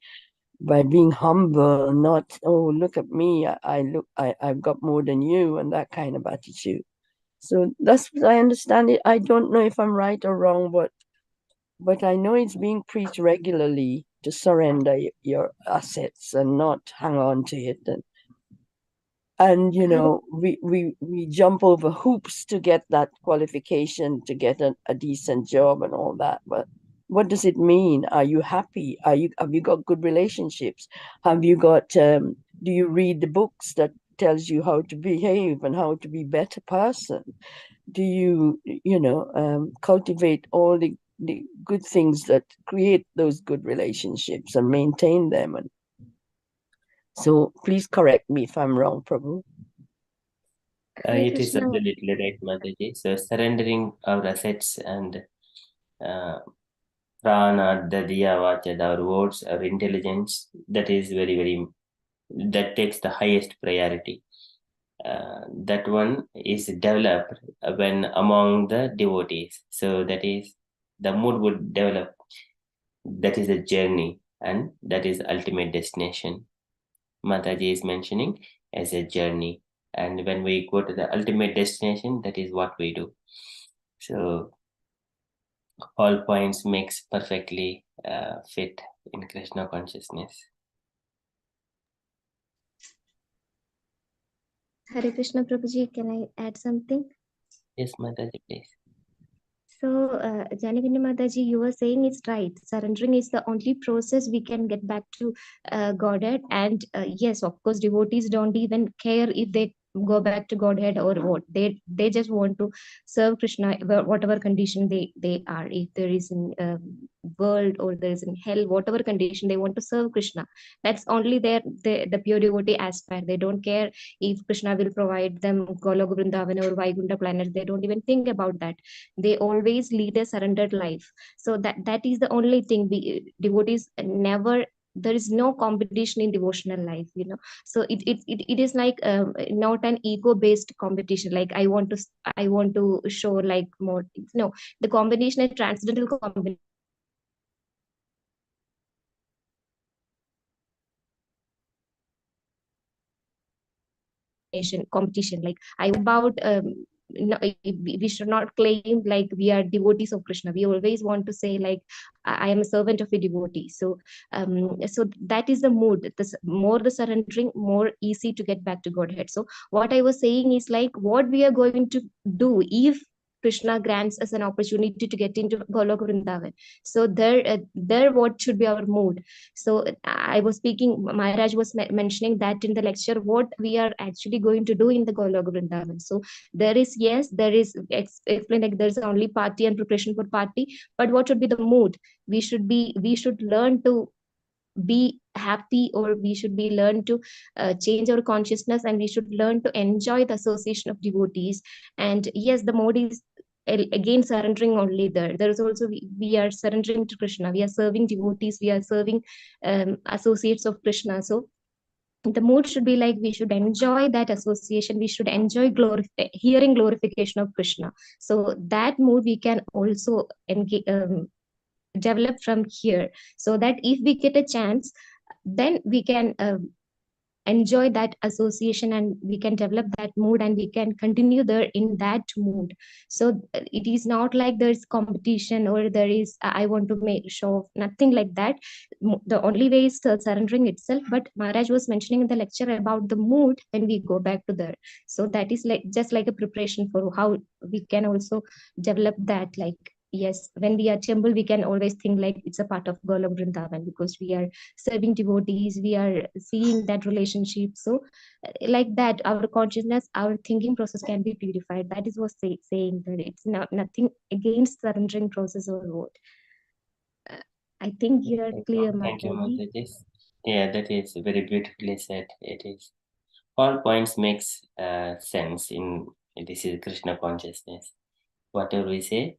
being humble, not, oh, look at me, I've got more than you, and that kind of attitude. So that's what I understand it. I don't know if I'm right or wrong, but I know it's being preached regularly to surrender your assets and not hang on to it. And we jump over hoops to get that qualification, to get a decent job and all that. But what does it mean? Are you happy? Have you got good relationships? Have you got do you read the books that tells you how to behave and how to be a better person? Do you cultivate all the good things that create those good relationships and maintain them? And so please correct me if I'm wrong, Prabhu. Hare It is Krishna. absolutely right, Mataji. So surrendering our assets and prana, dadiya, vacha, our words, our intelligence, that is very, very, that takes the highest priority. That one is developed when among the devotees. So that is, the mood would develop. That is a journey, and that is ultimate destination. Mataji is mentioning as a journey. And when we go to the ultimate destination, that is what we do. So all points makes perfectly fit in Krishna consciousness. Hare Krishna Prabhuji, can I add something? Yes, Mataji, please. So, Janagini Mataji, you were saying it's right. Surrendering is the only process we can get back to Godhead. And yes, of course, devotees don't even care if they go back to Godhead or what. They just want to serve Krishna, whatever condition they are. If there is in world or there is in hell, whatever condition they want to serve Krishna. That's only the pure devotee aspire. They don't care if Krishna will provide them Goloka Vrindavan or Vaikuntha planet. They don't even think about that. They always lead a surrendered life. So that is the only thing. Devotees never, there is no competition in devotional life, so it is like not an ego based competition, like I want to show like more. No, the combination, a transcendental combination, competition. Like I about no, we should not claim like we are devotees of Krishna. We always want to say like I am a servant of a devotee. So that is the mood. More the surrendering, more easy to get back to Godhead. So what I was saying is like what we are going to do if Krishna grants us an opportunity to get into Golok Vrindavan. So there what should be our mood? So I was speaking, Maharaj was mentioning that in the lecture, what we are actually going to do in the Golok Vrindavan. So there is, yes, there is explained like there's only party and preparation for party, but what should be the mood? We should learn to be happy, or we should be learn to change our consciousness, and we should learn to enjoy the association of devotees. And yes, the mode is again surrendering only. There is also, we are surrendering to Krishna, we are serving devotees, we are serving associates of Krishna. So the mood should be like we should enjoy that association, we should enjoy hearing glorification of Krishna. So that mood we can also develop from here, so that if we get a chance, then we can enjoy that association, and we can develop that mood, and we can continue there in that mood. So it is not like there's competition, or there is I want to make show, nothing like that. The only way is surrendering itself. But Maharaj was mentioning in the lecture about the mood when we go back to there. So that is like just like a preparation for how we can also develop that. Like, yes, when we are temple, we can always think like it's a part of Golok Vrindavan, because we are serving devotees, we are seeing that relationship. So like that, our consciousness, our thinking process can be purified. That is what saying that it's not nothing against surrendering process or what. I think you are clear, Thank you, Mataji. Mataji. Yeah, that is very beautifully said. It is. All points makes sense in this is Krishna consciousness. Whatever we say,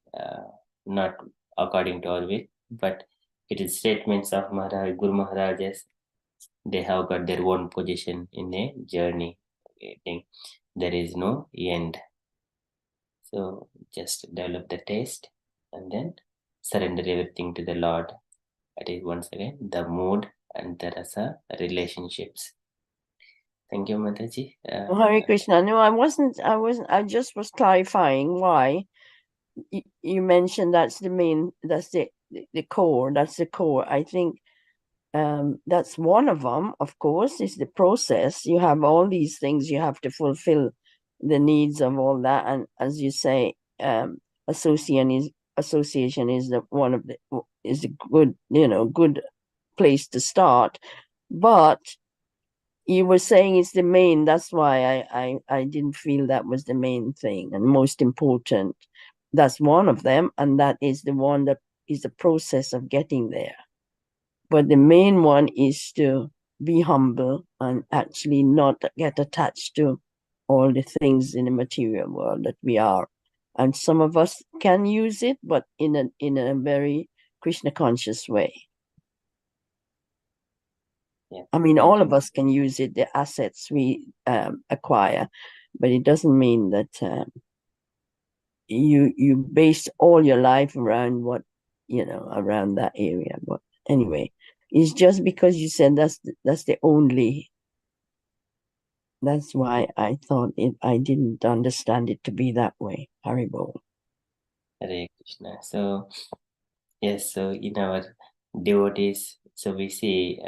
not according to our will, but it is statements of Maharaj, Guru Maharajas. They have got their own position in a journey. I think there is no end. So just develop the taste and then surrender everything to the Lord. That is once again the mood and the rasa relationships. Thank you, Mataji. Hare Krishna. No, I wasn't. I just was clarifying why you mentioned that's the main. That's the core. That's the core. I think that's one of them. Of course, is the process. You have all these things you have to fulfill the needs of all that, and as you say, association is the one of the is a good good place to start, but you were saying it's the main. That's why I didn't feel that was the main thing and most important. That's one of them, and that is the one that is the process of getting there. But the main one is to be humble and actually not get attached to all the things in the material world that we are. And some of us can use it, but in a very Krishna conscious way. Yeah. I mean, all of us can use it, the assets we acquire, but it doesn't mean that you base all your life around what, around that area. But anyway, it's just because you said that's the only. That's why I thought I didn't understand it to be that way. Haribol. Hare Krishna. So yes, so in our devotees, so we see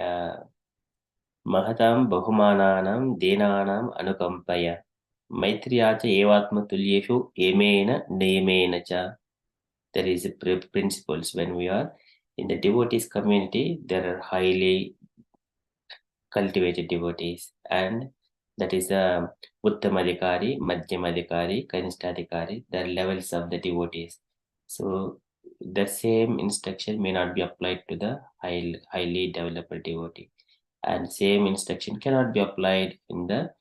Mahatam Bahumananam Denanam Anukampaya Maitriyacha Evatma Tulyeshu Emena Nemena Cha. There is a principles when we are in the devotees community, there are highly cultivated devotees, and that is the Uttamadikari, Madhyamadikari, Kanistadikari, the levels of the devotees. So the same instruction may not be applied to the highly developed devotee, and same instruction cannot be applied in the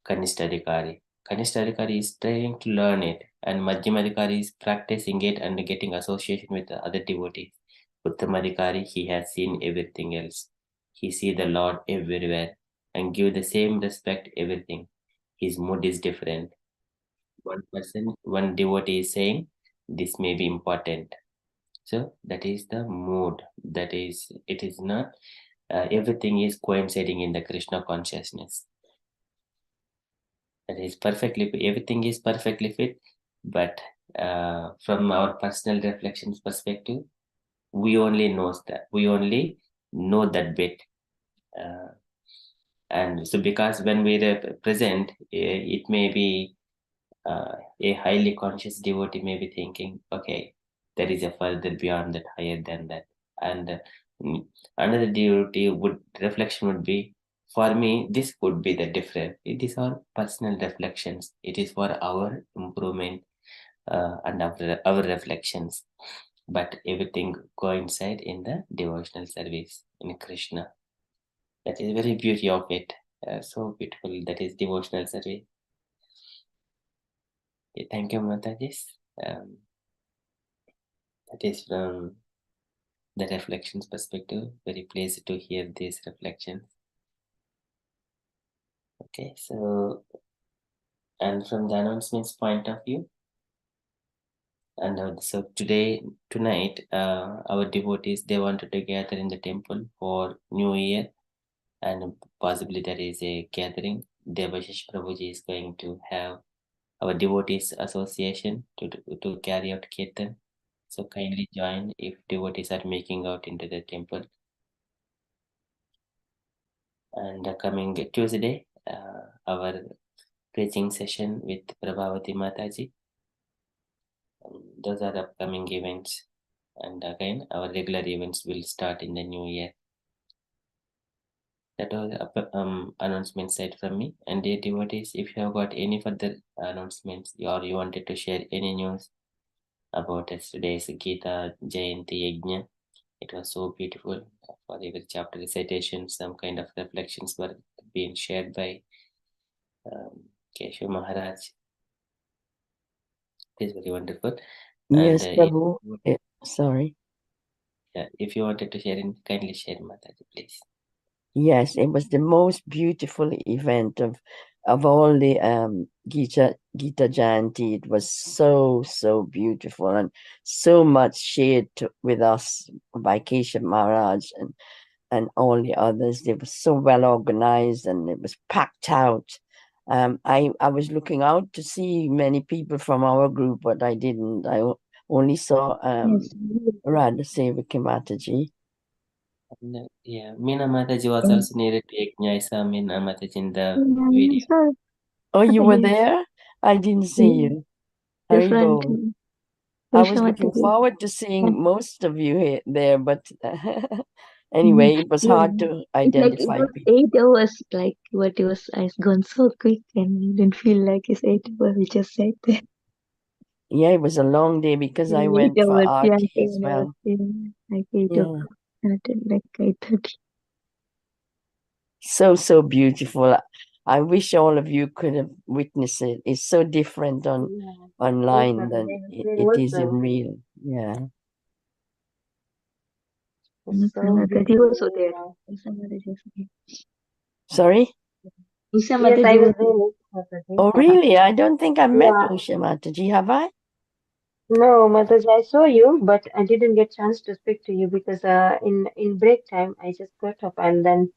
Kanistadikari. Kanistadikari is trying to learn it, and Madhyamadikari is practicing it and getting association with the other devotees. Uttamadikari, he has seen everything else. He see the Lord everywhere and give the same respect everything. His mood is different. One person, one devotee is saying, this may be important. So that is the mood. That is, it is not, everything is coinciding in the Krishna consciousness. That is everything is perfectly fit, but from our personal reflections perspective, we only know that bit. And so because when we present, it may be a highly conscious devotee may be thinking, okay, there is a further beyond that, higher than that. And another devotee reflection would be, for me, this could be the different. It is our personal reflections. It is for our improvement and our reflections. But everything coincide in the devotional service in Krishna. That is very beauty of it. So beautiful. That is devotional service. Okay, thank you, Mataji. That is from the reflections perspective. Very pleased to hear these reflections. Okay, so and from the announcements point of view, and so tonight, our devotees, they wanted to gather in the temple for New Year, and possibly there is a gathering. Devashish Prabhuji is going to have our devotees association to carry out kirtan. So kindly join if devotees are making out into the temple. And coming Tuesday, our preaching session with Prabhavati Mataji. Those are the upcoming events. And again, our regular events will start in the new year. That was the announcement side from me. And dear devotees, if you have got any further announcements or you wanted to share any news about yesterday's Gita Jayanti Yajna, it was so beautiful. For every chapter recitation, some kind of reflections were being shared by Keshav Maharaj. It is very wonderful. Yes, And Prabhu. Sorry. if you wanted to share it, kindly share, Mataji, please. Yes, it was the most beautiful event of all the Gita Jayanti. It was so beautiful and so much shared with us by Keshav Maharaj and all the others. They were so well organized and it was packed out. I was looking out to see many people from our group, but I didn't. I only saw Yes. Radha Sevaki Mataji. Yeah, Meena Mataji was Yeah. also needed to Yajna. I saw Meena Mataji in the Yeah, video. so Oh, you were yes, there? I didn't see you. different. Haribo. I was looking Mataji. forward to seeing most of you there, but anyway, it was Yeah. hard to It's like it identify was people. 8 hours, like what it was, it's gone so quick and you didn't feel like it's 8 hours. We just sat there. Yeah, it was a long day because I Eight went for hours, yeah, Aarti as 7 hours, well. yeah, like 8 Yeah. o'clock, started like 8:30. So beautiful. I wish all of you could have witnessed it. It's so different online than it is in real. Yeah. Nisa So Mataji beautiful. also there. Yeah. Nisa Mataji also there. Sorry? Nisa Yes, I Mataji was was there, Mataji. Oh, really? I don't think I met Yeah. Usha Mataji, have I? No, Mataji, I saw you, but I didn't get chance to speak to you because in break time I just got up and then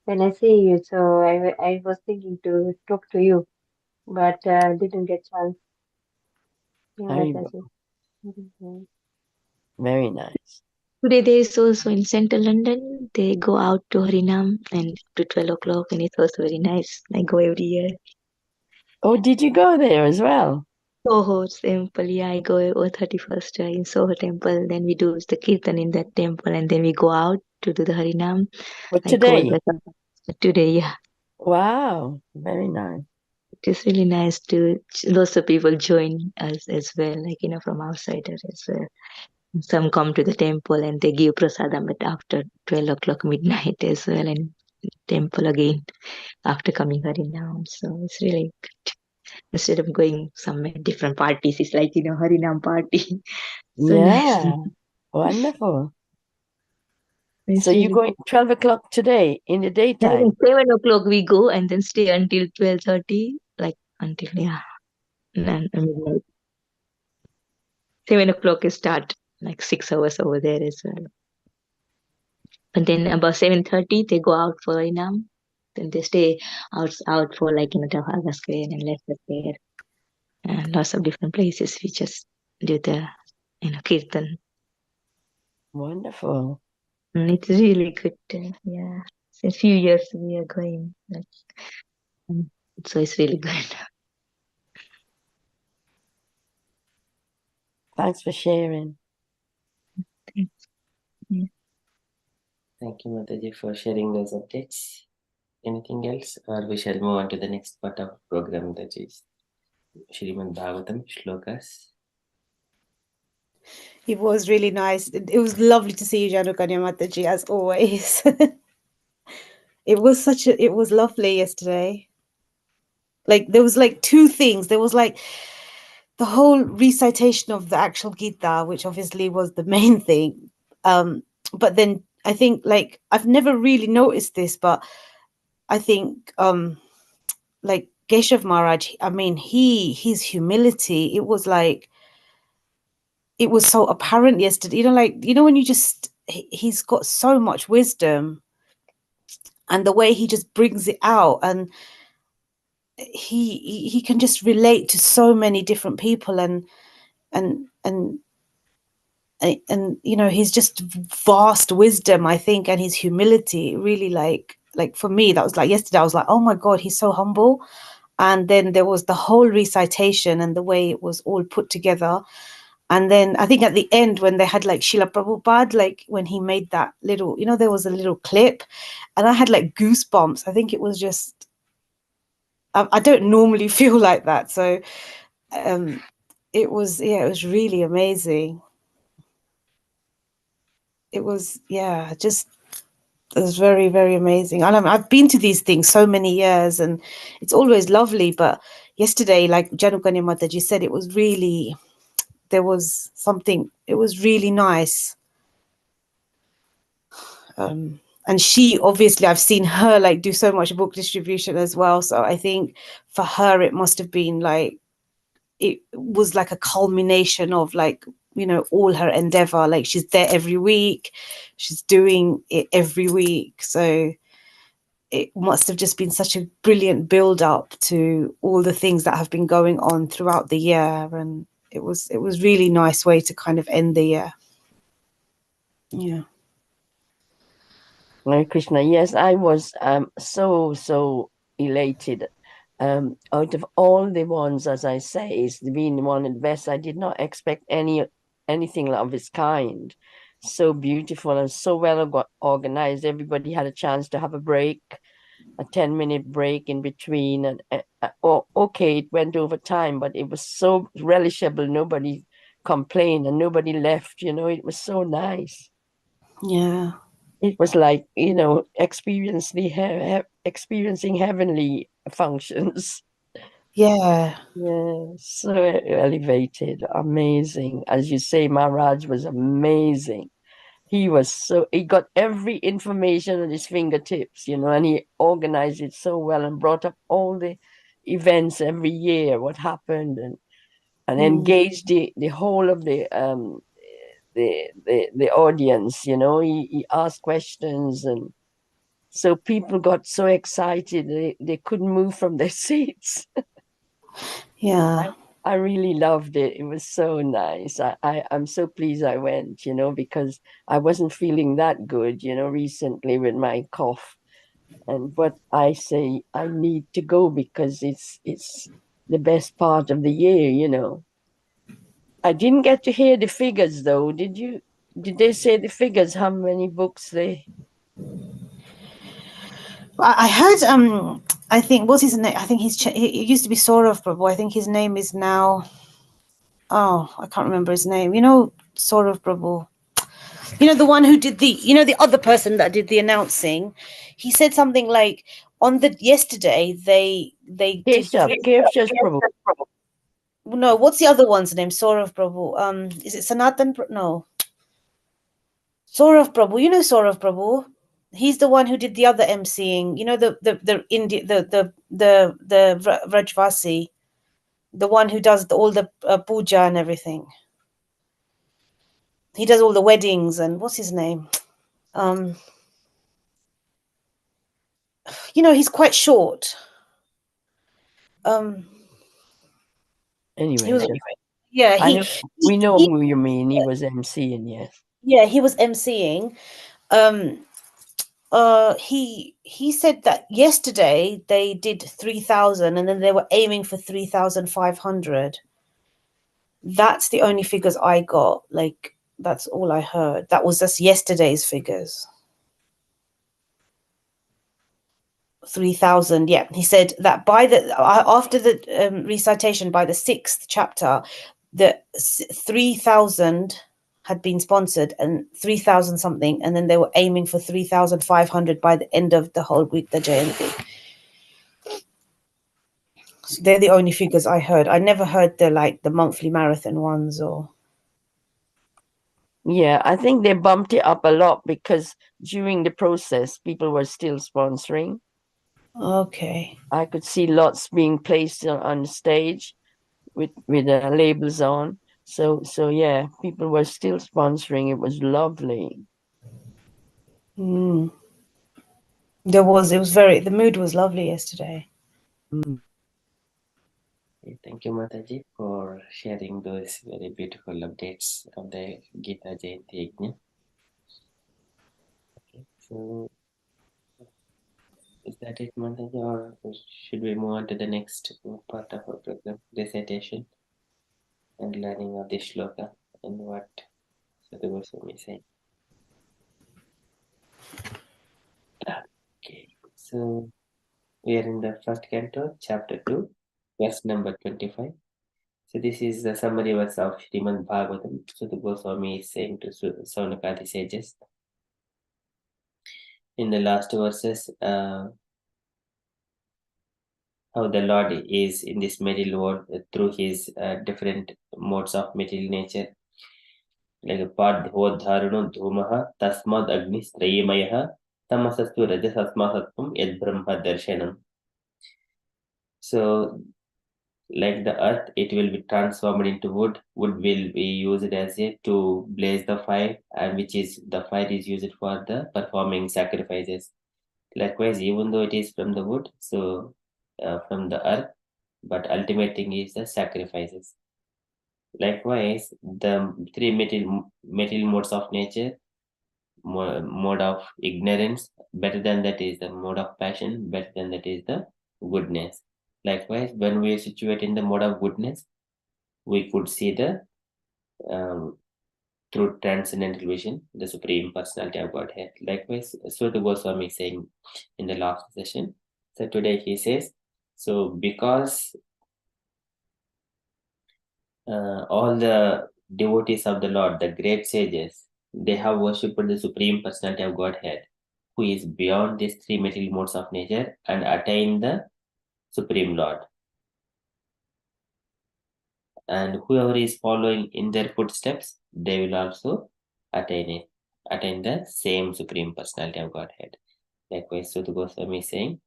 when I see you, so I was thinking to talk to you, but didn't get chance. Yeah, Haribo. Mataji. Mhm. Very nice. today. There is also in central London. They go out to Harinam and to 12 o'clock, and it's also very nice. I go every year. Oh, did you go there as well? Soho temple, yeah, I go over 31st in Soho temple. Then we do the kirtan in that temple, and then we go out to do the Harinam. But I go with today? today, yeah. Wow, very nice. It is really nice to lots of people join us as well, like from outsiders as well. Some come to the temple and they give prasadam but after 12 o'clock midnight as well, and temple again after coming Harinam. So it's really good. Instead of going somewhere different parties, it's like Harinam party. So nice. Yeah, wonderful. It's So you're really going 12 o'clock today in the daytime? 7 o'clock we go and then stay until 12:30, like until and midnight. 7 o'clock is start, like 6 hours over there as well. And then about 7:30 they go out for Inam. Then they stay out for like Tahaga Square and Leicester Square and lots of different places. We just do the kirtan. Wonderful. And it's really good. Yeah, since few years we are going. So it's really good. Thanks for sharing. Thank you, Mataji, for sharing those updates. Anything else, or we shall move on to the next part of program, that is Srimad Bhagavatam Shlokas. It was really nice. It was lovely to see you, Janukanya Mataji, as always. It was lovely yesterday. Like there was like two things. There was like the whole recitation of the actual Gita, which obviously was the main thing. But then I think like I've never really noticed this, but I think like Keshav Maharaj, I mean, his humility, it was so apparent yesterday. You know when you just he's got so much wisdom, and the way he just brings it out, and he can just relate to so many different people, and you know, he's just vast wisdom, I think, and his humility really like for me, that was like yesterday, I was like, oh my God, he's so humble. And then there was the whole recitation and the way it was all put together. And then I think at the end, when they had like Srila Prabhupada, like when he made that little, you know, there was a little clip, and I had like goosebumps. I think it was just, I don't normally feel like that. So it was really amazing. It was, it was very, very amazing. I've been to these things so many years, and it's always lovely. But yesterday, like Janukanya Mataji said, it was really, there was something, it was really nice. And she, obviously, I've seen her like do so much book distribution as well. So I think for her, it must have been like, it was like a culmination of like, you know, all her endeavor. Like she's there every week, she's doing it every week. So it must have just been such a brilliant build up to all the things that have been going on throughout the year. And it was really nice way to kind of end the year. Yeah. Hare Krishna. Yes, I was so elated. Out of all the ones, as I say, it's been one of the best. I did not expect anything of its kind. So beautiful and so well organized. Everybody had a chance to have a break, a 10-minute break in between. And okay, it went over time, but it was so relishable. Nobody complained and nobody left. You know, it was so nice. Yeah. It was like, you know, experiencing heavenly functions. Yeah. Yeah, so elevated, amazing. As you say, Maharaj was amazing. He got every information at his fingertips, you know, and he organized it so well and brought up all the events every year, what happened, and engaged the whole of the audience, you know. He asked questions, and so people got so excited they couldn't move from their seats. Yeah. I really loved it. It was so nice. I'm so pleased I went, you know, because I wasn't feeling that good, you know, recently with my cough. But I say I need to go because it's the best part of the year, you know. I didn't get to hear the figures though. Did you? Did they say the figures? How many books they? I heard, I think, what's his name? I think he used to be Saurav Prabhu. I think his name is now, oh, I can't remember his name. You know, Saurav Prabhu. You know, the one who did the other person that did the announcing. He said something like, on the yesterday, they did. Keshav Prabhu. No, what's the other one's name? Saurav Prabhu. Is it Sanatan? No. Saurav Prabhu. You know Saurav Prabhu. He's the one who did the other emceeing. You know, the India, the Vrajvasi, the one who does all the puja and everything. He does all the weddings, and what's his name? You know, he's quite short. Anyway, he was, yeah, we know who you mean. He was emceeing, yes. Yeah, he was emceeing. He said that yesterday they did 3,000, and then they were aiming for 3,500. That's the only figures I got. Like, that's all I heard. That was just yesterday's figures. 3,000. Yeah, he said that by the after the recitation by the 6th chapter, the 3,000 had been sponsored and 3,000 something, and then they were aiming for 3,500 by the end of the whole week, the Jayanti. So they're the only figures I heard. I never heard the monthly marathon ones or. Yeah, I think they bumped it up a lot because during the process, people were still sponsoring. Okay. I could see lots being placed on stage with labels on. So yeah, people were still sponsoring. It was lovely. Mm. The mood was lovely yesterday. Mm. Thank you, Mataji, for sharing those very beautiful updates of the Gita Jayanti Yajna. Okay, so is that it, Mataji, or should we move on to the next part of our program, recitation and learning of the shloka and what Sadhu Goswami is saying? Okay, so we are in the first canto, chapter 2, verse number 25. So this is the summary verse of Srimad Bhagavatam. So the Goswami is saying to Saunakadi sages. In the last verses, how the Lord is in this material world through his different modes of material nature. Like Padhodharuno Dhumaha Tasmad Agni Strayamayaha Tamasastu Rajasasmasatvam Yad Brahma Darshanam. So like the earth, it will be transformed into wood. Wood will be used as to blaze the fire, and which is the fire is used for the performing sacrifices. Likewise, even though it is from the wood, so from the earth, but ultimate thing is the sacrifices. Likewise, the three material modes of nature, mode of ignorance, better than that is the mode of passion, better than that is the goodness. Likewise, when we are situated in the mode of goodness, we could see the through transcendental vision, the Supreme Personality of Godhead. Likewise, Sweta Goswami is saying in the last session. So today he says, so because all the devotees of the Lord, the great sages, they have worshipped the Supreme Personality of Godhead, who is beyond these three material modes of nature and attained the Supreme Lord. And whoever is following in their footsteps, they will also attain the same Supreme Personality of Godhead. Likewise, Sudha Goswami is saying,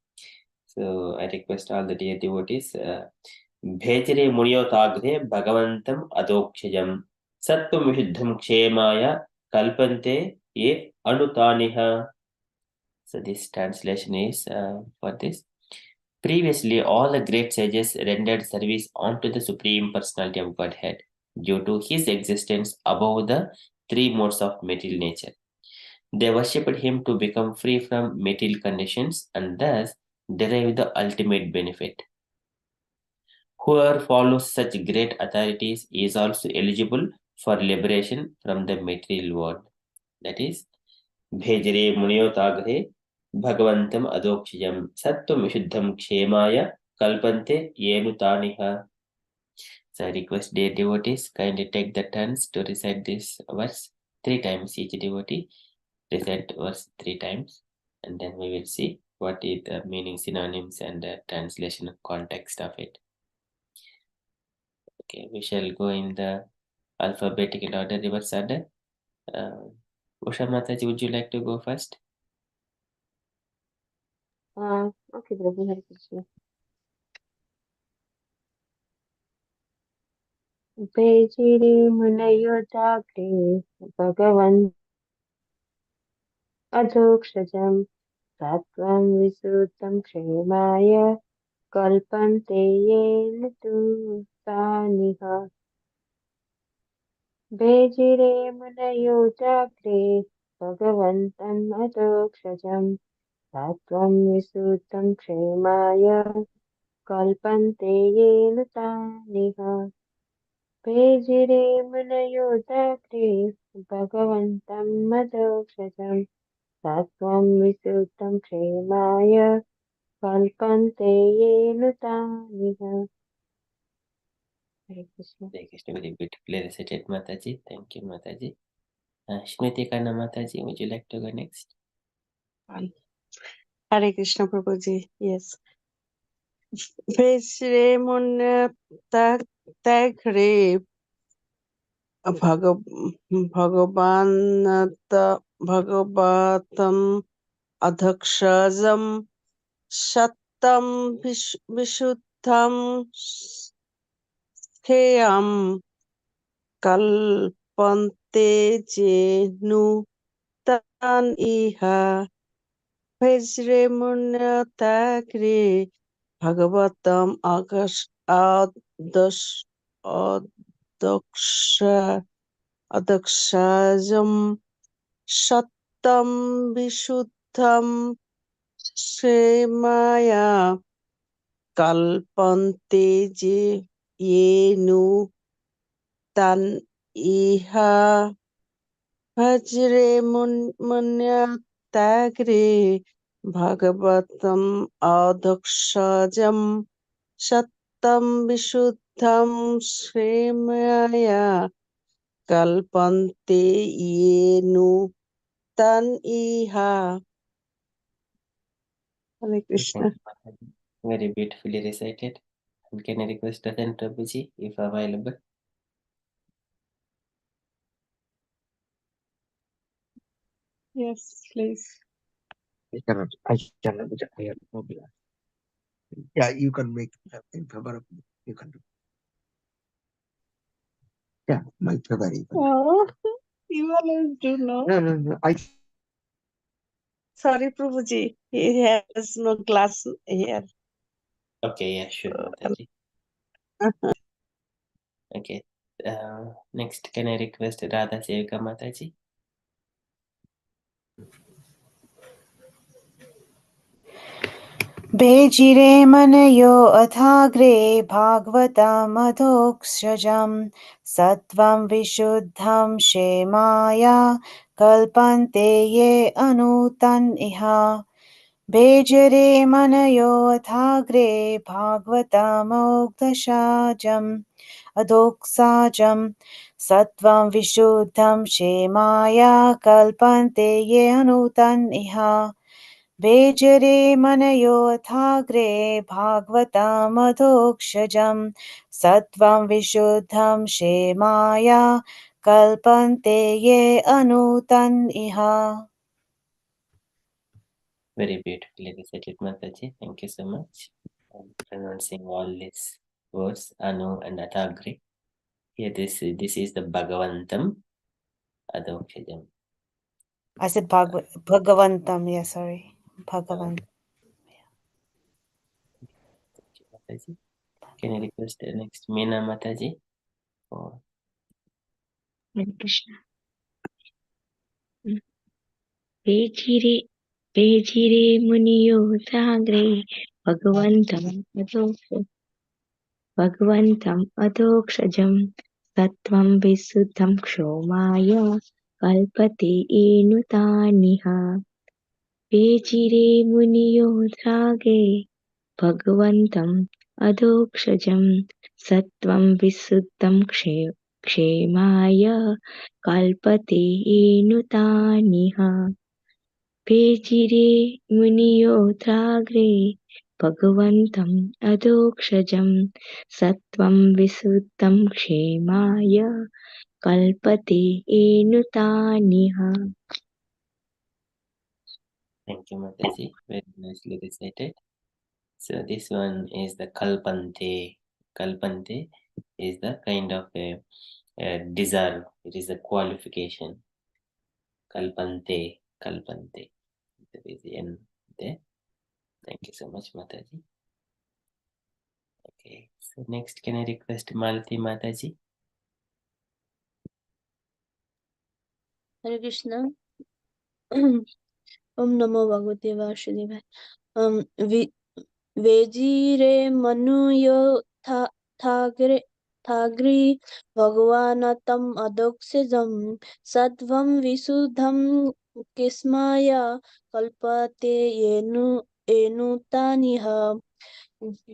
so I request all the dear devotees, Bhejare Munyotagre Bhagavantam Adokshajam Sattvam Vishuddham Kshemaya Kalpante Ye Anutaniha. So this translation is for this. Previously, all the great sages rendered service unto the Supreme Personality of Godhead due to his existence above the three modes of material nature. They worshipped him to become free from material conditions and thus derive the ultimate benefit. Whoever follows such great authorities is also eligible for liberation from the material world. That is, Bhejare Munyotagre Bhagavantam Adokshiyam Sattvam Vishuddham Kshemaya Kalpante Yenutaniha. So I request dear devotees, kindly take the turns to recite this verse 3 times. Each devotee recite verse 3 times, and then we will see what is the meaning, synonyms, and the translation context of it. Okay, we shall go in the alphabetical order, reverse order. Usha Mataji, would you like to go first? Okay, Prabhu, Hare Krishna. Bejire Munayodagre Bhagavan Adokshajam Sattvam Visuddham Kshemaya Kalpante Yen Tu Taniha. Bejire Munayodagre Bhagavantam Adokshajam Sattvam Visuddham Kshemaya Kalpante Yen Taniha. पेजिरे मुनयोदाग्रे भगवन्तं मदोक्षजं सत्त्वं विसुद्धं क्षेमाय कल्पन्ते येन तानिह. Hare Krishna. Hare Krishna, very beautifully recited, Mataji. Thank you, Mataji. Shmiti Kanna Mataji, would you like to go next? Hare Krishna Prabhuji. Yes. Veshre mun tagre Bhagavatam adhakshajam Shattam Vishuddham Kheyam Kalpante Jenu Tan Iha Vajre Munyatagre Bhagavatam Adakshajam Shattam Vishuddham Shemaya Kalpante Yenu Tan Iha Vajre Munyatagre Bhagavatam Adakshajam Shattam Vishuddham Shemaya Kalpante Yenu Tan Iha. Hare Krishna. Thank you, Mataji. Very beautifully recited. And can I request Ratan Prabhuji, if available? Yes, please. I cannot, I have no plan. Yeah, you can make in favor of me. You can do. Yeah, my favor. Oh, you always do not. No. Sorry, Prabhuji. He has no glass here. Okay, yeah, sure, Mataji. Okay. Next, can I request Radha Sevika Mataji? Bejire manayo athagre bhagavatamadhokshajam sattvam vishuddham shemaya kalpante ye anutan iha. Bejire manayo athagre bhagavatamokdashajam adhoksajam sattvam vishuddham shemaya kalpante ye anutan iha. Bejare manayo athagre bhagavatamadhokshajam sattvam vishuddham shemaya kalpante ye anutan iha. Very beautifully recited, Mataji. Thank you so much. I'm pronouncing all these words, Anu and Athagre. Here, this is the Bhagavantam Adokshajam. I said Bhagavantam, yeah, sorry. Bhagavantam. Thank you, Mataji. Can I request the next Meena Mataji? Or Hare Krishna. Pejire muniyo sagre Bhagwantam adokshajam sattvam visuddham kshomaya kalpate enutaniha. Pejire muniyo sagre Bhagwantam adokshajam sattvam visuddham kshemaya kalpate enutaniha. Pejire muniyodhagre Bhagwantam adokshajam sattvam visuddham kshemaya kalpate enutaniha. thank you, Mataji. Very nicely recited. So this one is the Kalpante. Kalpante is the kind of a deserve. It is a qualification. Kalpante. There is N there. Thank you so much, Mataji. Okay. So next, can I request Malati Mataji? Hare Krishna. Om Namo Bhagavate Vasudevaya. Vejire Manuyo Thagre यथाग्रे भगवानतम् अदोक्षजम् सत्वं विशुद्धं किस्माय कल्पते येनुतानिह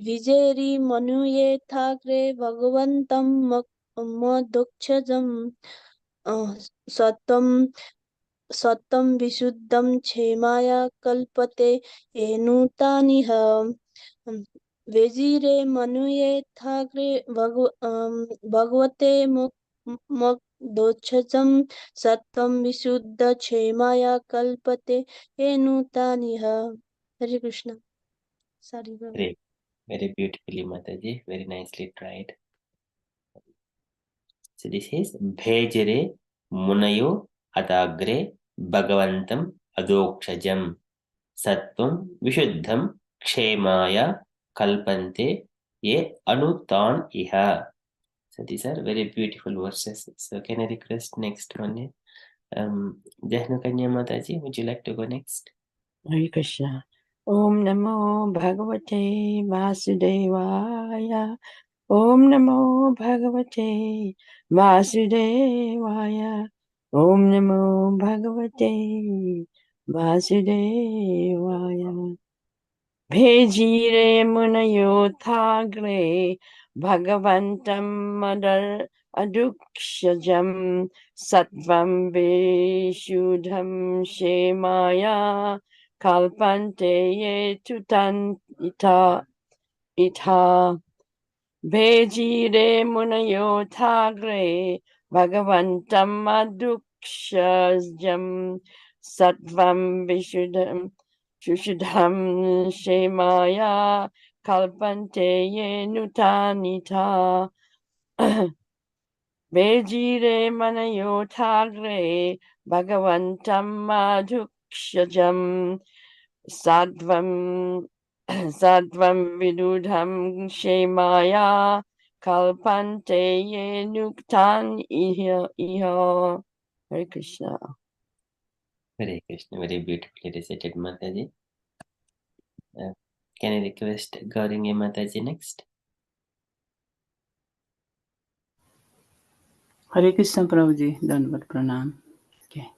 विजेरि मनुयेथाग्रे भगवन्तं मदोक्षजम् सत्तं विशुद्धं क्षेमाय कल्पते येनुतानिह वेजिरे मनुयेथाग्रे भगवते मोक्षं सत्वं विशुद्ध क्षेमाय कल्पते येनुतानिह हरे Krishna Sorry, Very, very beautifully, Mataji. Very nicely tried. So this is Bhejare Munayo Adagre Bhagavantam Adokshajam Sattvam Vishuddham Kshemaya Kalpante Ye Anutan Iha. So these are very beautiful verses. So can I request next one? Jahnukanya Mataji, would you like to go next? Hare Krishna. Om Namo Bhagavate Vasudevaya. Om Namo Bhagavate Vasudevaya. Om Namo Bhagavate Vasudevaya. Bhejire Munayotagre Bhagavantam Madar Adukshajam Sattvam Vishudham Shemaya Kalpante Yetutan Ita Bhejire Munayotagre Bhagavantam Adukshajam Sattvam Vishudham Shemaya Kalpante Yenutanita Bhejire Manayotagre Bhagavantam Adukshajam Sattvam Vidudham Shemaya Kalpante Yenuktan Iha. Hare Krishna. Hare Krishna, very beautifully recited, Mataji. Can I request Gaurinya Mataji next? Hare Krishna Prabhuji, Dandavat Pranam. Okay.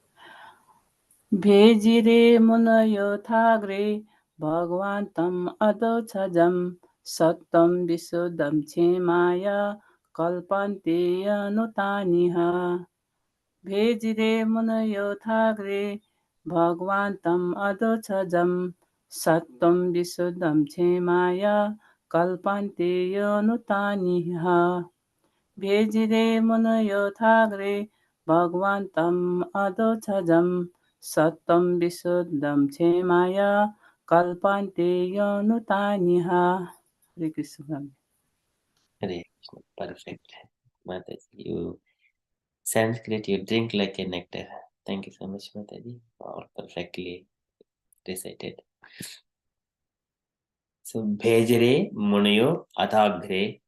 Bhejire Munayotagre Bhagwantam Adochajam Sattam Visuddham Chemaya Kalpante Anutaniha Bhejire Munayotagre Bhagwantam Adochajam Sattam Visuddham Chemaya Kalpante Anutaniha Bhejire Munayotagre Bhagwantam Adochajam Sattam Visuddham Chemaya Kalpante Yanutaniha. Hare Krishna. Hare Krishna, perfect. Mataji, you Sanskrit, you drink like a nectar. Thank you so much, Mataji. All perfectly recited. So, Bhejare Munayo Adagre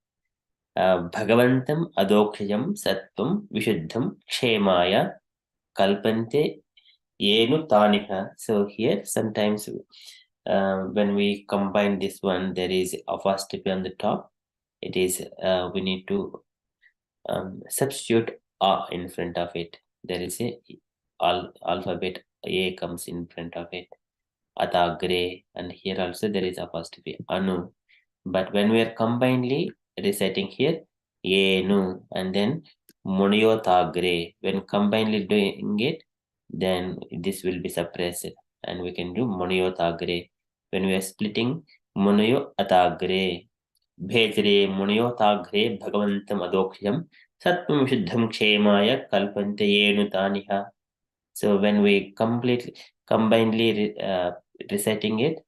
Bhagavantam Adokshayam Sattvam Vishuddham Kshemaya Kalpante Yenu Taniha. So here sometimes when we combine this one, there is apostrophe on the top. It is we need to substitute A in front of it. There is a alphabet A comes in front of it. Atagre, and here also there is apostrophe Anu. But when we are combinedly reciting here, Yenu and then Muniyotagre, when combinedly doing it, then this will be suppressed and we can do Muniyotagre. When we are splitting Muniyo Atagre, Bhejre Muniyotagre Bhagavantam Adoksham Sattvam Shuddham Kshemaya Kalpante Yenu Taniha. So when we combinedly reciting it,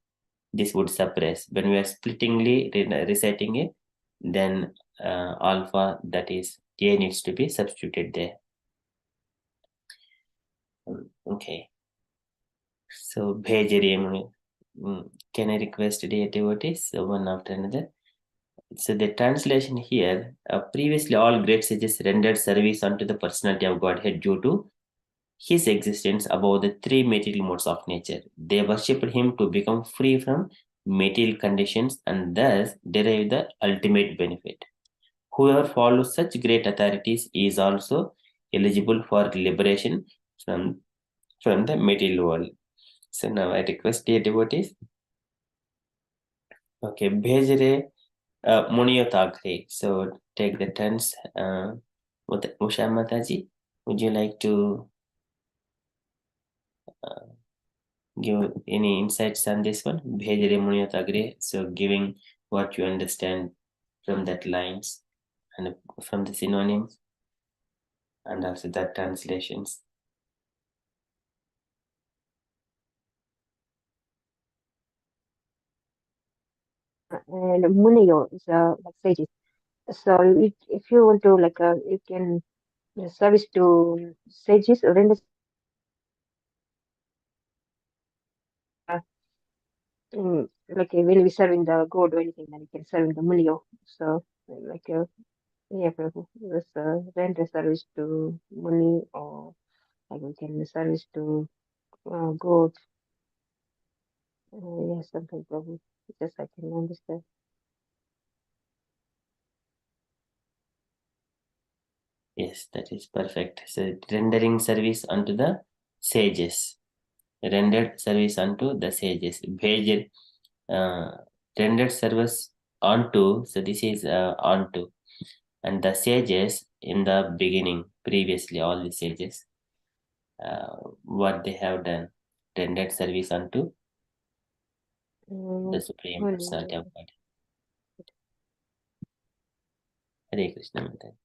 this would suppress. When we are splittingly reciting it, then alpha, that is A, needs to be substituted there. Okay. So Bhejari, can I request the devotees one after another? So the translation here, previously all great sages rendered service unto the personality of Godhead due to his existence above the three material modes of nature. They worshipped him to become free from material conditions and thus derive the ultimate benefit. Whoever follows such great authorities is also eligible for liberation from the material world. So now I request dear devotees. Okay, Bhejre Muniyotagre. So take the turns. Usha Mataji, would you like to give any insights on this one? Bhejre Muniyotagre. So giving what you understand from that lines and from the synonyms and also the translations. And Muniyo is like sages. So if you want to like you can service to sages, render like when we serving the god or anything, then you can serve in the Muniyo. So like yeah, Prabhu, this render service to Muni or like we can service to god. Yes, something Prabhu. Just I can understand. Yes, that is perfect. So rendering service unto the sages. Rendered service unto the sages. Bhejir, rendered service onto. So this is onto. And the sages in the beginning, previously, all the sages, what they have done, rendered service unto the Supreme Personality of God. Hare Krishna Mataji.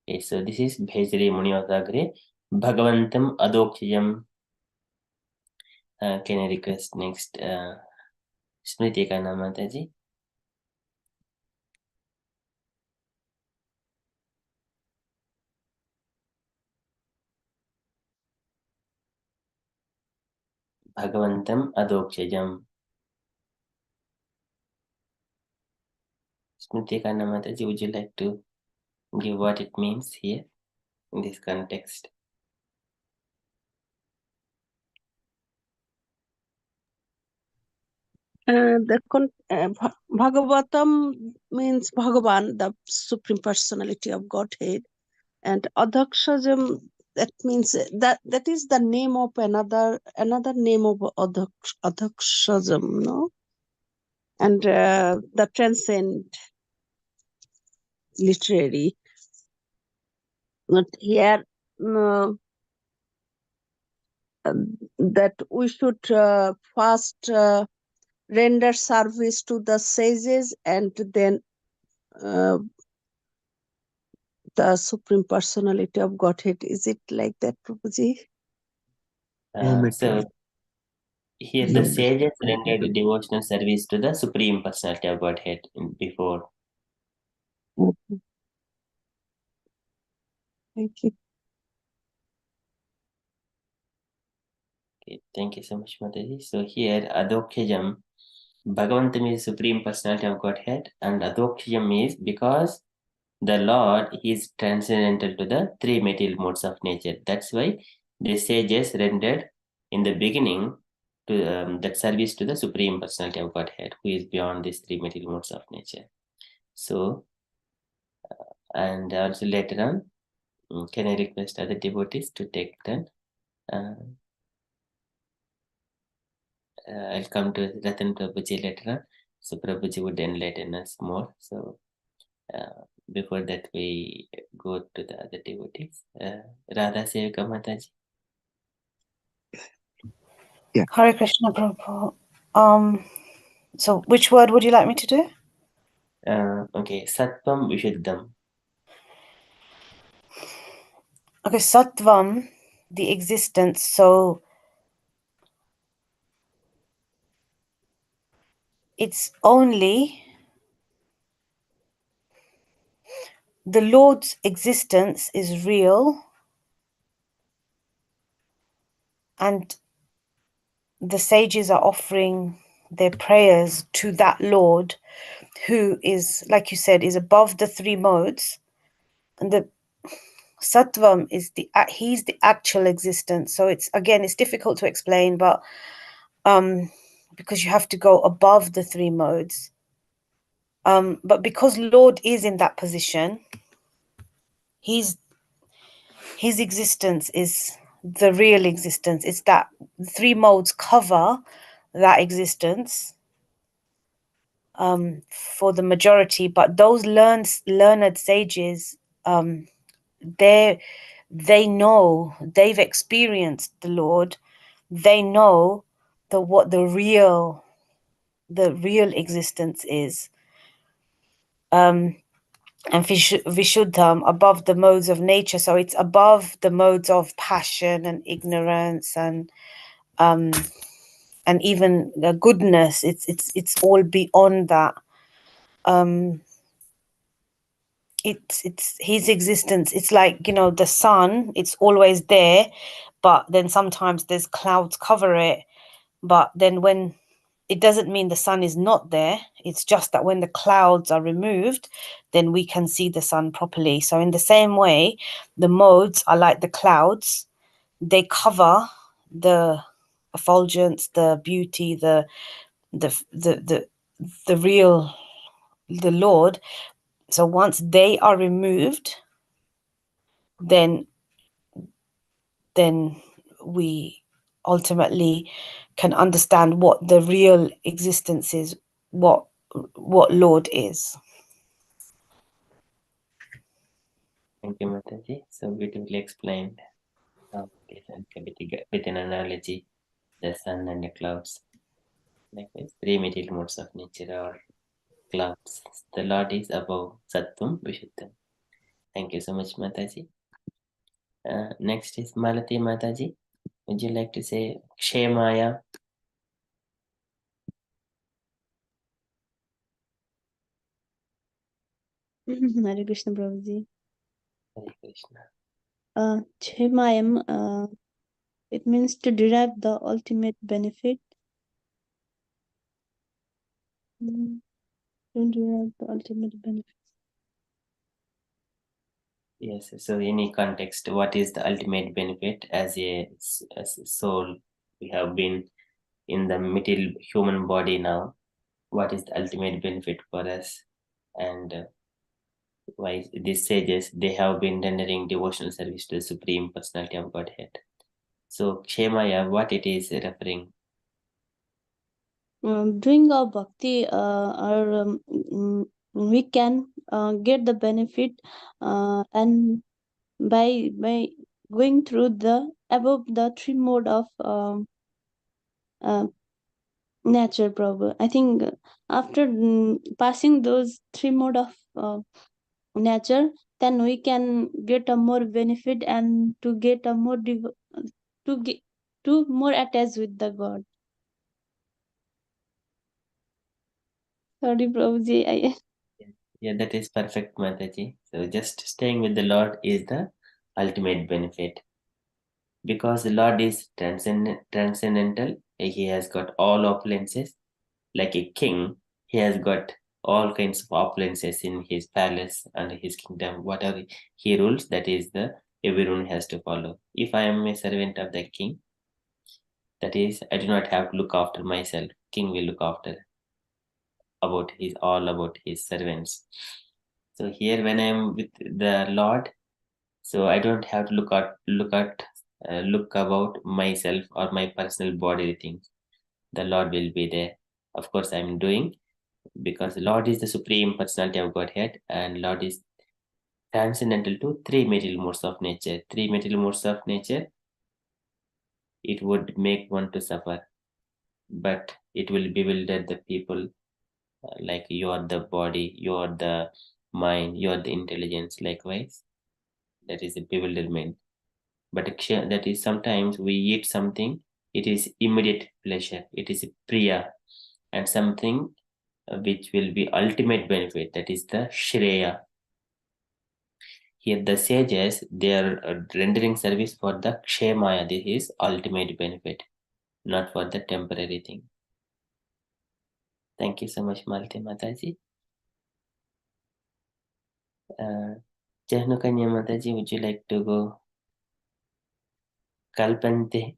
Okay, so this is Bhejri Muniyotagre Bhagavantam Adokshayam. Can I request next Smriti Kana Mataji? Bhagavantam Adokshayam. Smriti Kana Mataji, would you like to give what it means here in this context? Bhagavatam means Bhagavan, the Supreme Personality of Godhead, and Adhakshajam, that means that is the name of another name of Adhakshajam, no? And the transcend literary. But here that we should first render service to the sages and then the Supreme Personality of Godhead. Is it like that, Prabhuji? So here the sages rendered devotional service to the Supreme Personality of Godhead before. Okay. Thank you. Okay, thank you so much, Mataji. So here Adokshayam, Bhagavantam is Supreme Personality of Godhead, and Adokshayam is because the Lord is transcendental to the three material modes of nature. That's why the sages rendered in the beginning to that service to the Supreme Personality of Godhead, who is beyond these three material modes of nature. So, and also later on, can I request other devotees to take turn? I'll come to Ratan Prabhuji later on. So Prabhuji would enlighten us more. So before that, we go to the other devotees. Radha Sevika Mataji. Yeah. Hare Krishna Prabhu. So which word would you like me to do? Okay, Sattvam Vishuddham. Okay, Sattvam, the existence. So it's only the Lord's existence is real, and the sages are offering their prayers to that Lord who is, like you said, is above the three modes. And Sattvam is he's the actual existence. So it's difficult to explain, but because you have to go above the three modes. But because Lord is in that position, his existence is the real existence. It's that three modes cover that existence for the majority, but those learned sages, they know, they've experienced the Lord, they know what the real existence is. And Vishuddham, above the modes of nature, so it's above the modes of passion and ignorance and even the goodness. It's all beyond that. It's his existence. It's like, the sun, it's always there, but then sometimes there's clouds cover it. But then when it doesn't mean the sun is not there, it's just that when the clouds are removed, then we can see the sun properly. So in the same way, the modes are like the clouds. They cover the effulgence, the beauty, the real, the Lord. So once they are removed, then we ultimately can understand what the real existence is, what Lord is. Thank you, Mataji. So beautifully explained how it is, and with an analogy, the sun and the clouds. Likewise, three material modes of nature are clouds. The Lord is above Sattvam Vishuddham. Thank you so much, Mataji. Next is Malati Mataji. Would you like to say Kshemaya? Hare Krishna, Prabhuji. Hare Krishna. Chhemayam, it means to derive the ultimate benefit. To derive the ultimate benefit. Yes, so any context, what is the ultimate benefit as a soul? We have been in the material human body now. What is the ultimate benefit for us? And why these sages, they have been rendering devotional service to the Supreme Personality of Godhead. So Kshemaya, what it is referring? Doing our bhakti, we can get the benefit, and by going through the above the three mode of nature, Prabhu. I think after passing those three mode of nature, then we can get a more benefit and to get a more to more attached with the God. Sorry, Prabhuji. Yeah, that is perfect, Mataji. So just staying with the Lord is the ultimate benefit. Because the Lord is transcendental, he has got all opulences. Like a king, he has got all kinds of opulences in his palace and his kingdom. Whatever he rules, that is the everyone has to follow. If I am a servant of the king, that is, I do not have to look after myself. King will look after about his servants. So here, when I am with the Lord, so I don't have to look about myself or my personal bodily things. The Lord will be there. Of course, I'm doing, because Lord is the Supreme Personality of Godhead, and Lord is transcendental to three material modes of nature. Three material modes of nature, it would make one to suffer, but it will bewilder the people. Like you are the body, you are the mind, you are the intelligence. Likewise, that is a bewilderment. But that is, sometimes we eat something, it is immediate pleasure, it is priya, and something which will be ultimate benefit, that is the shreya. Here the sages, they are rendering service for the kshemaya. This is ultimate benefit, not for the temporary thing. Thank you so much, Malti Mataji. Jahnukanya Mataji, would you like to go? Kalpante.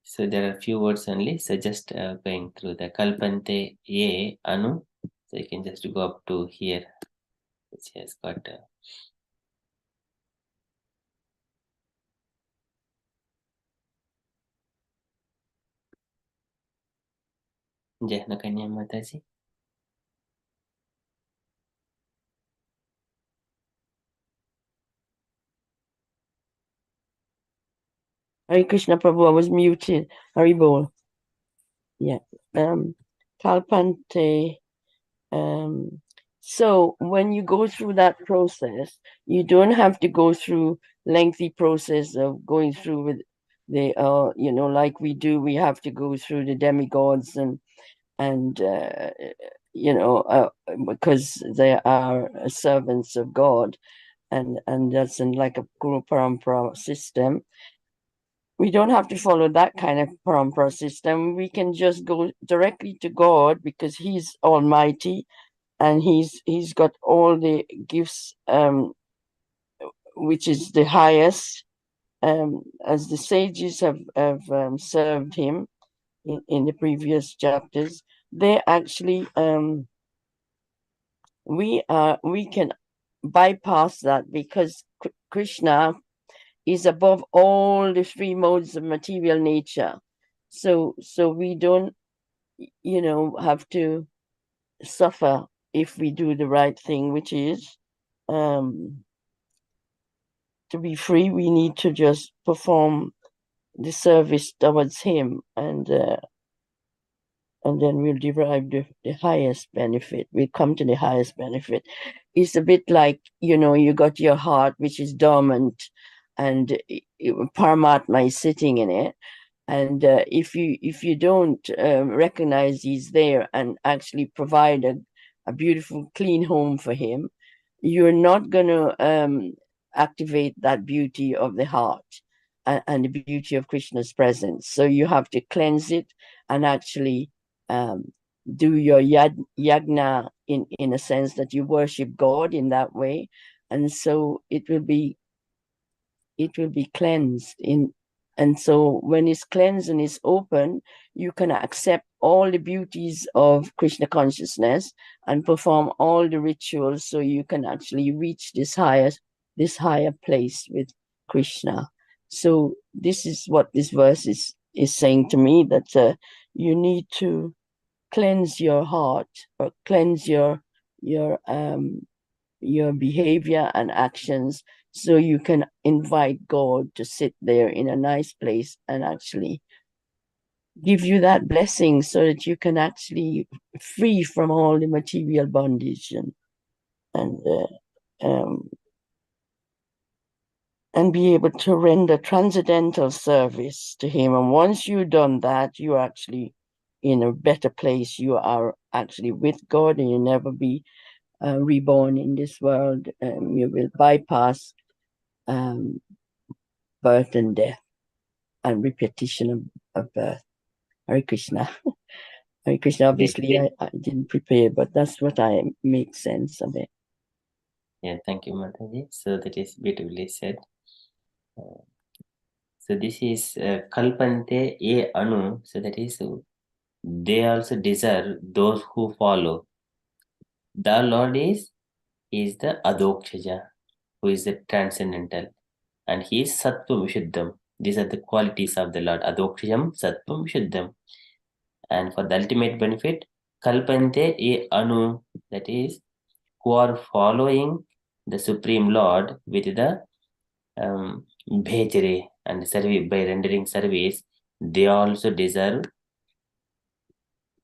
So there are few words only. So just going through the Kalpante Ye Anu. So you can just go up to here, which has got Jahnukanya Mataji. Hare Krishna Prabhu, I was muted. Haribol. Yeah. Kalpante. So when you go through that process, you don't have to go through lengthy process of going through with the like we do. We have to go through the demigods and because they are servants of God, and that's in like a Guru Parampara system. We don't have to follow that kind of parampara system. We can just go directly to God because He's Almighty, and He's got all the gifts, which is the highest. As the sages have served Him in the previous chapters, they actually we can bypass that because Krishna is above all the three modes of material nature. So we don't, have to suffer if we do the right thing, which is to be free. We need to just perform the service towards Him, and then we'll derive the highest benefit. We'll come to the highest benefit. It's a bit like, you got your heart, which is dormant, and Paramatma is sitting in it. And if you don't recognize He's there and actually provide a beautiful, clean home for Him, you're not going to activate that beauty of the heart and the beauty of Krishna's presence. So you have to cleanse it and actually do your yagna in a sense that you worship God in that way, and so it will be cleansed in. And so when it's cleansed and it's open, you can accept all the beauties of Krishna consciousness and perform all the rituals, so you can actually reach this higher place with Krishna. So this is what this verse is saying to me, that you need to cleanse your heart, or cleanse your behavior and actions, so you can invite God to sit there in a nice place and actually give you that blessing, so that you can actually free from all the material bondage and be able to render transcendental service to Him. And once you've done that, you're actually in a better place. You are actually with God, and you'll never be reborn in this world. You will bypass birth and death and repetition of birth. Hare Krishna. Hare Krishna. Obviously, I didn't prepare, but that's what I make sense of it. Yeah, thank you, Mataji. So that is beautifully said. So this is Kalpante Ye Anu. So that is, they also deserve those who follow. The Lord is the Adokshaja, who is the transcendental, and he is Sattva Vishuddham. These are the qualities of the Lord. Adokshayam Sattva Vishuddham. And for the ultimate benefit, Kalpante Ye Anu, that is, who are following the Supreme Lord with the Bhejare and by rendering service, they also deserve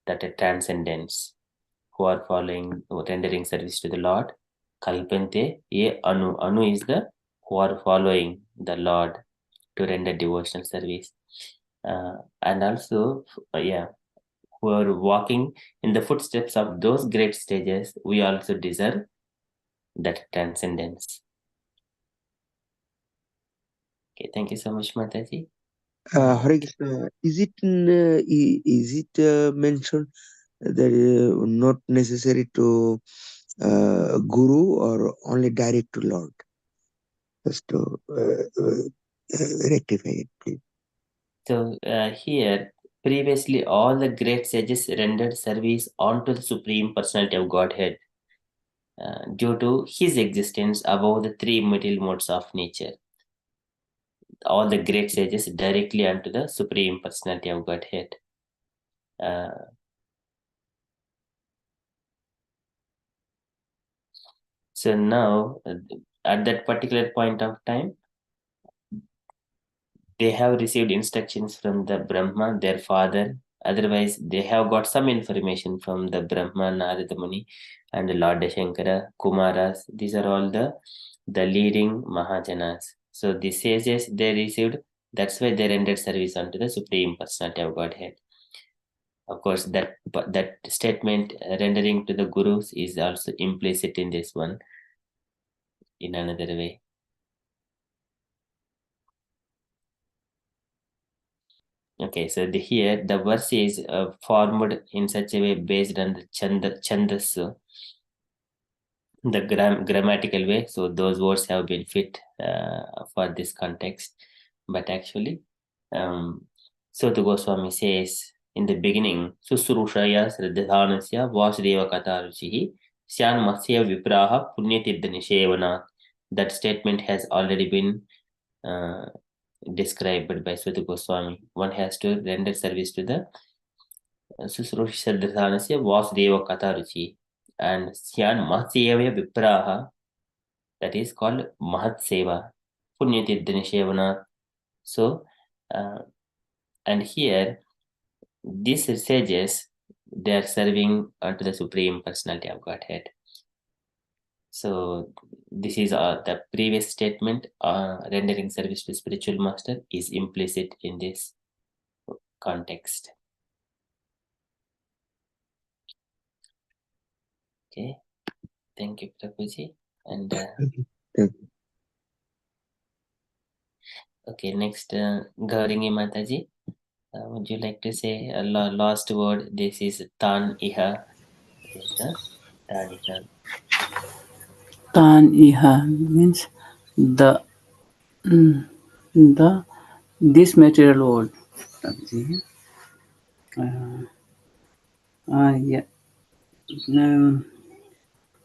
that transcendence. Who are following, rendering service to the Lord. Kalpante Ye Anu. Anu is the who are following the Lord to render devotional service. And also, who are walking in the footsteps of those great stages, we also deserve that transcendence. Okay, thank you so much, Mataji. Hare Krishna, is it mentioned that not necessary to Guru or only direct to Lord? Just to rectify it, please. So here, previously all the great sages rendered service unto the Supreme Personality of Godhead due to his existence above the three material modes of nature. All the great sages directly unto the Supreme Personality of Godhead. So now, at that particular point of time, they have received instructions from the Brahma, their father. Otherwise, they have got some information from the Brahma, Narada Muni, and Lord Shankara, Kumaras. These are all the leading Mahajanas. So the sages they received, that's why they rendered service unto the Supreme Personality of Godhead. Of course, that statement rendering to the Gurus is also implicit in this one in another way. Okay, so here the verse is formed in such a way based on the chandas, the grammatical way. So those words have been fit for this context. But actually, so the Goswami says in the beginning, Susrushaya Sraddhanasya Vasudeva Kataruchihi Syan Masya Vipraha Punyatidda Nishevana. That statement has already been described by Swati Goswami. One has to render service to the Susrushadhanasya Vasudeva Kataruchi and Syan Mahatsevaya Vipraha, that is called Mahat Seva, Punyatidhanishevana. So, and here, these sages, they are serving unto the Supreme Personality of Godhead. So, this is the previous statement, rendering service to spiritual master is implicit in this context. Okay, thank you, Prabhuji. And Thank you. okay, next, Gauringi Mataji, would you like to say a last word? This is Tan Iha. This is the Tan Iha. Tan Iha means the this material world. Yeah.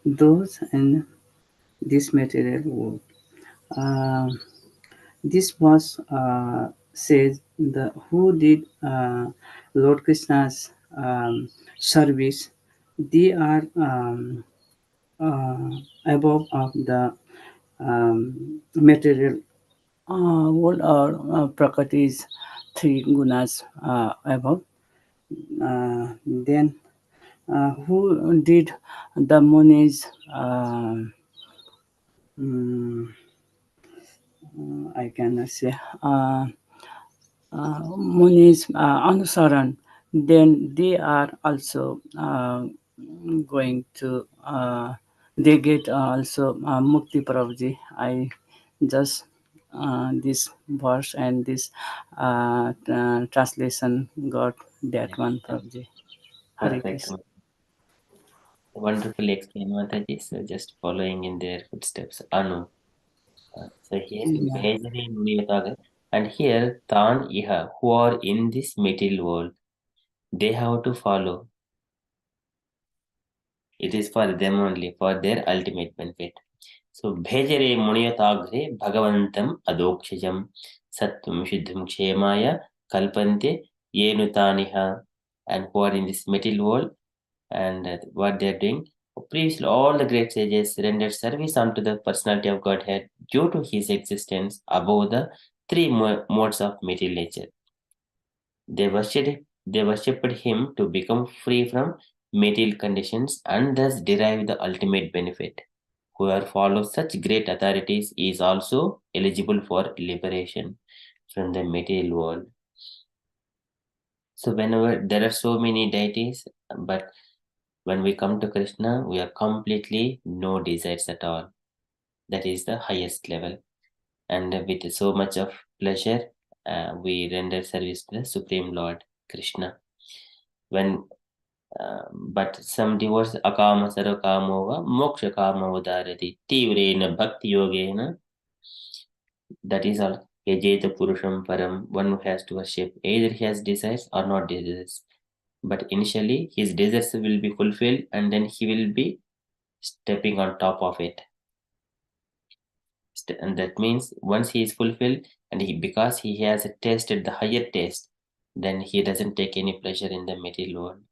Those and this material world. This was says the who did Lord Krishna's service. They are above of the material world or Prakati's three gunas above. Then who did the Muni's I cannot say Muni's Anusaran, then they are also going to they get also Mukti Prabhuji. I just this verse and this translation got that one Prabhuji. Hare Perfect. Krishna. Wonderfully explained, Mataji. So just following in their footsteps. Anu. So here, Yeah. Bhejani Muniyataga. And here, Tan Iha, who are in this material world, they have to follow. It is for them only, for their ultimate benefit. So, Bhejare Muniyatagre Bhagavantam Adokshajam Sattvam Shuddham Kshemaya Kalpante Yenutaniha. And who are in this material world and what they are doing. Previously, all the great sages rendered service unto the personality of Godhead due to his existence above the three modes of material nature. They worshipped him to become free from material conditions and thus derive the ultimate benefit. Whoever follows such great authorities is also eligible for liberation from the material world. So whenever there are so many deities, but when we come to Krishna, we are completely no desires at all. That is the highest level. And with so much of pleasure, we render service to the Supreme Lord Krishna. When But some divorce akama sarvakamo moksha kama udarati tivrena bhakti yogena. That is all. Yajeta purusham param. One who has to worship. Either he has desires or not desires. But initially his desires will be fulfilled and then he will be stepping on top of it. And that means once he is fulfilled and because he has tasted the higher taste, then he doesn't take any pleasure in the material world.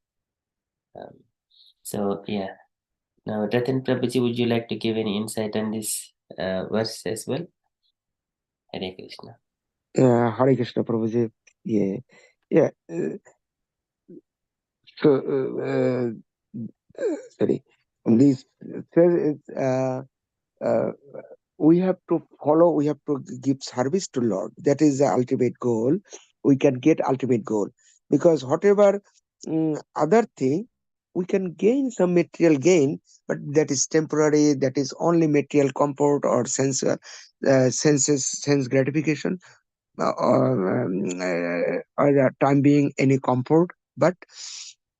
So yeah. Now Ratan Prabhuji, would you like to give any insight on this verse as well? Hare Krishna. Hare Krishna, Prabhuji. Yeah, yeah. Sorry. This says we have to follow. We have to give service to Lord. That is the ultimate goal. We can get ultimate goal because whatever other thing we can gain some material gain, but that is temporary. That is only material comfort or sense gratification. Or the time being any comfort, but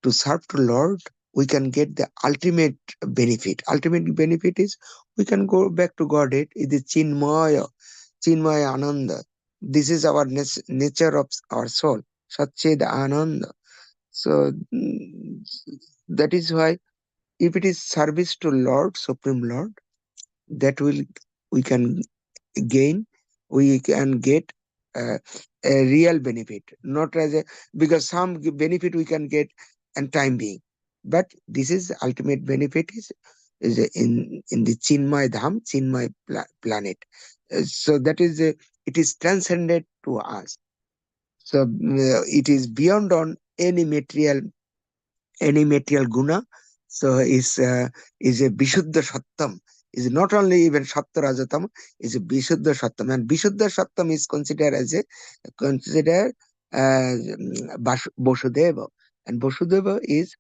to serve to Lord, we can get the ultimate benefit. Ultimate benefit is we can go back to Godhead. It is Chinmaya Ananda. This is our nature of our soul. Satched Ananda. So that is why if it is service to Lord, Supreme Lord, that will we can gain, we can get a real benefit, not as a because some benefit we can get and time being, but this is the ultimate benefit is in the Chinmay Dham, Chinmay planet. So that is it is transcended to us. So it is beyond on any material guna. So is a Vishuddha Sattam. Is not only even Sattva Rajatam, is a Vishuddha Sattam. And Vishuddha Sattam is considered as Vasudeva. And Vasudeva is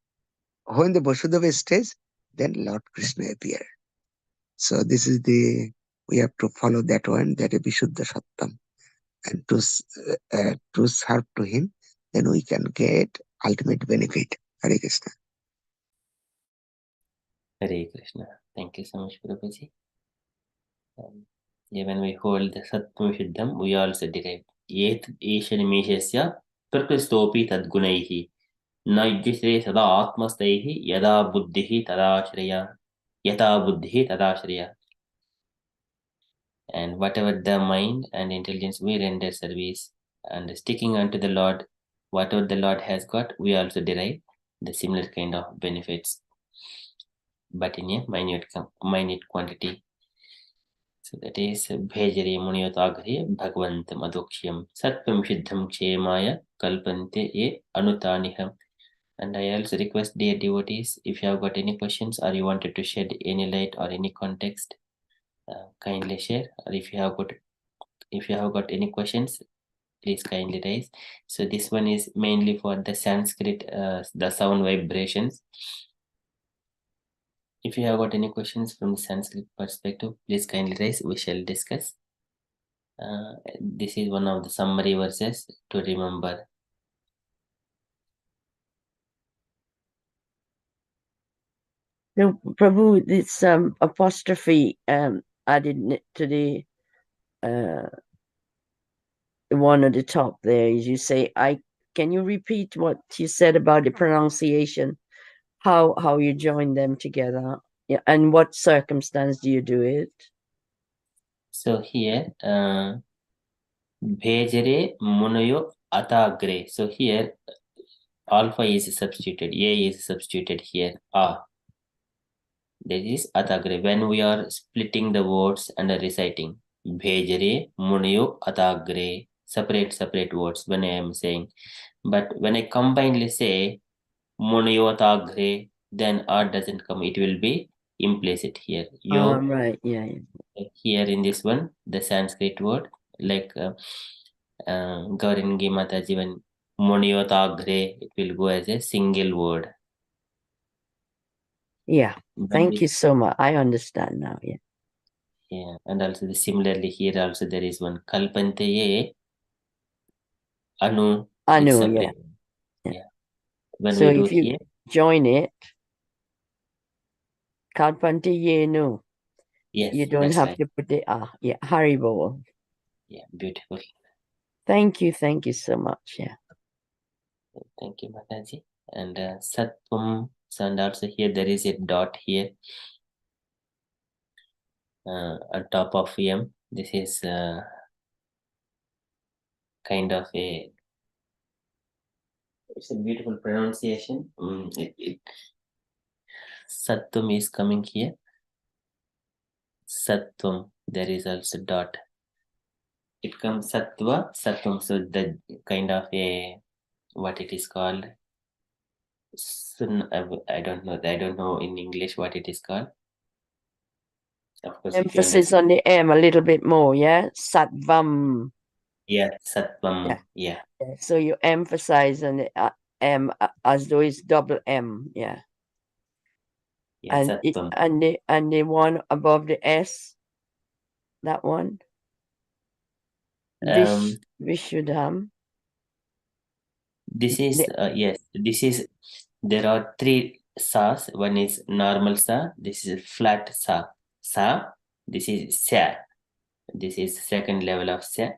when the Vasudeva stays, then Lord Krishna appear. So this is we have to follow that one, that is Vishuddha Sattam. And to serve to him, then we can get ultimate benefit. Hare Krishna. Hare Krishna. Thank you so much, Prabhuji. When we hold the Sattvam Shuddham, we also derive Yet Eshanimeshasya Prakristopi Tadgunaihi Naijyasre Sada Atmastaihi Yada Buddhihi Tadashraya Yata Buddhihi Tadashraya. And whatever the mind and intelligence we render service and sticking unto the Lord, whatever the Lord has got, we also derive the similar kind of benefits, but in a minute quantity. So that is Bhejare Muniyotagre Bhagwantam Adoksham Sattvam Shuddham Kshemaya Kalpante E Anutaniham. And I also request, dear devotees, if you have got any questions or you wanted to shed any light or any context, kindly share. Or if you have got any questions, please kindly raise. So this one is mainly for the Sanskrit, the sound vibrations. If you have got any questions from the Sanskrit perspective, please kindly raise. We shall discuss. This is one of the summary verses to remember. So, Prabhu, this apostrophe added to the one at the top there, as you say, can you repeat what you said about the pronunciation? How you join them together? Yeah, and what circumstance do you do it? So here, Bhejare Munayo Atagre. So here, alpha is substituted, A is substituted here, A. That is Atagre. When we are splitting the words and reciting, Bhejare Munayo Atagre. Separate words when I am saying. But when I combinedly say Munayo Atagre, then A doesn't come. It will be implicit here. Right, yeah. Here in this one, the Sanskrit word, like Gauringi Mataji, when Muniyotagre, it will go as a single word. Yeah, thank you so much. I understand now, yeah. Yeah, and also similarly here also there is one Kalpanteye Anu. Anu, yeah. Yeah. When So we do if you here, join it. Kalpanti yenu. Yes, You don't that's have right. to put the yeah, Haribol. Yeah, beautiful. Thank you so much. Yeah. Thank you, Mataji. And Sattvam, and also here there is a dot here on top of M. This is kind of it's a beautiful pronunciation. Sattvam is coming here. Sattvam, there is also dot. It comes Sattva, Sattvam, so the kind of what it is called. I don't know in English what it is called. Of course, if you Emphasis understand. on the M a little bit more, yeah? Sattvam. Yeah, Sattvam, yeah. So you emphasize on the M as though it's double M, yeah. Yeah, Sattvam. And the one above the S, that one? Vishuddham. This is yes, this is there are three sas. One is normal sa, this is flat sa. Sa, this is sa. This is second level of sa.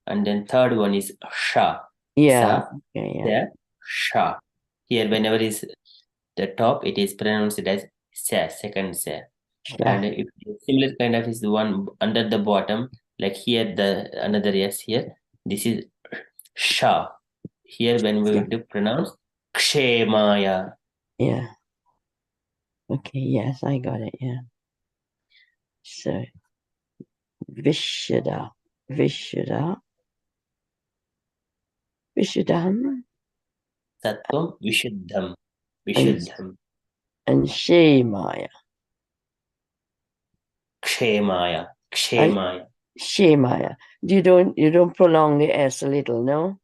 And then third one is sha. Yeah. Sa, sa, sha. Here whenever is the top, it is pronounced as sa, second sa. And if similar kind of is the one under the bottom, like here the another yes here, this is sha. Here when we will pronounce kshemaya. Yeah. Okay, yes, I got it, yeah. So Vishuddha. Vishuddham. Sattvam Vishuddham. Vishuddham. And Shemaya. Kshemaya. Kshemaya. Shemaya. You don't prolong the S a little, no?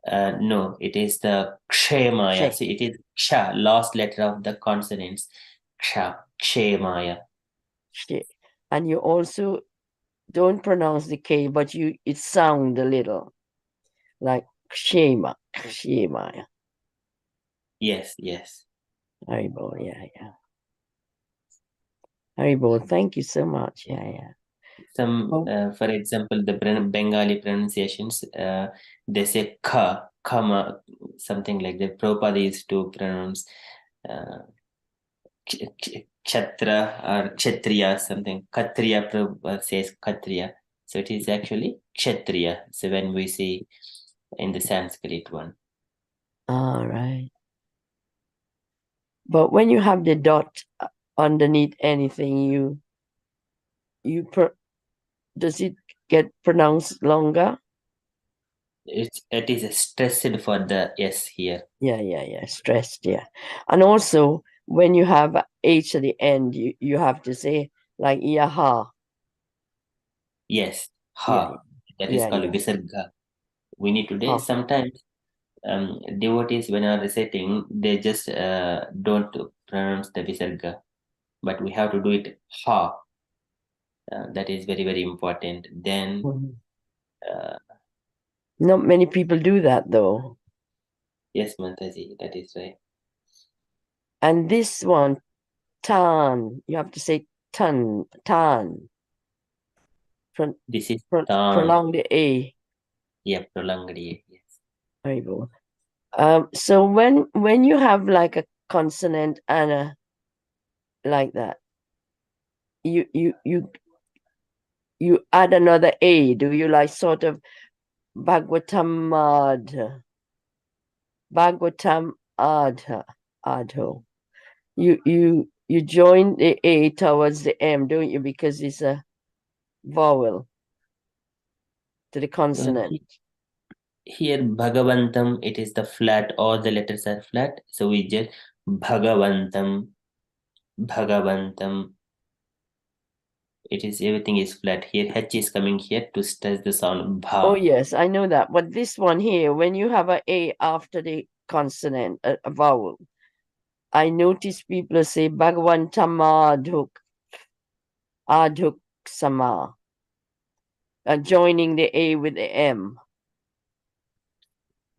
No, it is the kshemaya. So it is ksha, last letter of the consonants. Ksha, kshemaya. And you also don't pronounce the K, but it sound a little like kshema, kshemaya. Yes, yes. Haribol, yeah. Haribol, thank you so much. Yeah. Some, for example, the Bengali pronunciations, they say ka, kama, something like that. Prabhupada used to pronounce Chatra or Kshatriya, something. Kshatriya, Prabhupada says Kshatriya. So it is actually Kshatriya. So when we see in the Sanskrit one. All right. But when you have the dot underneath anything, does it get pronounced longer? It is stressed for the S here. Yeah. Stressed, yeah. And also when you have H at the end, you have to say like yaha. Yes, ha. That is called visarga. We need to do sometimes devotees when are reciting, they just don't pronounce the visarga. But we have to do it ha. That is very, very important. Then not many people do that though. Yes, Mataji, that is right. And this one, tan, you have to say tan. This is prolong the A. Yeah, prolong the A, yes. Very good. So when you have like a consonant and a like that, you add another A. Do you like sort of Bhagavatam adho? You join the A towards the M, don't you? Because it's a vowel to the consonant. Here Bhagavantam, it is the flat, all the letters are flat. So we just Bhagavantam. It is everything is flat. Here H is coming here to stress the sound bha. Oh yes, I know that. But this one here, when you have an A after the consonant, a vowel, I notice people say Bhagavantam adhuk sama, joining the A with the M.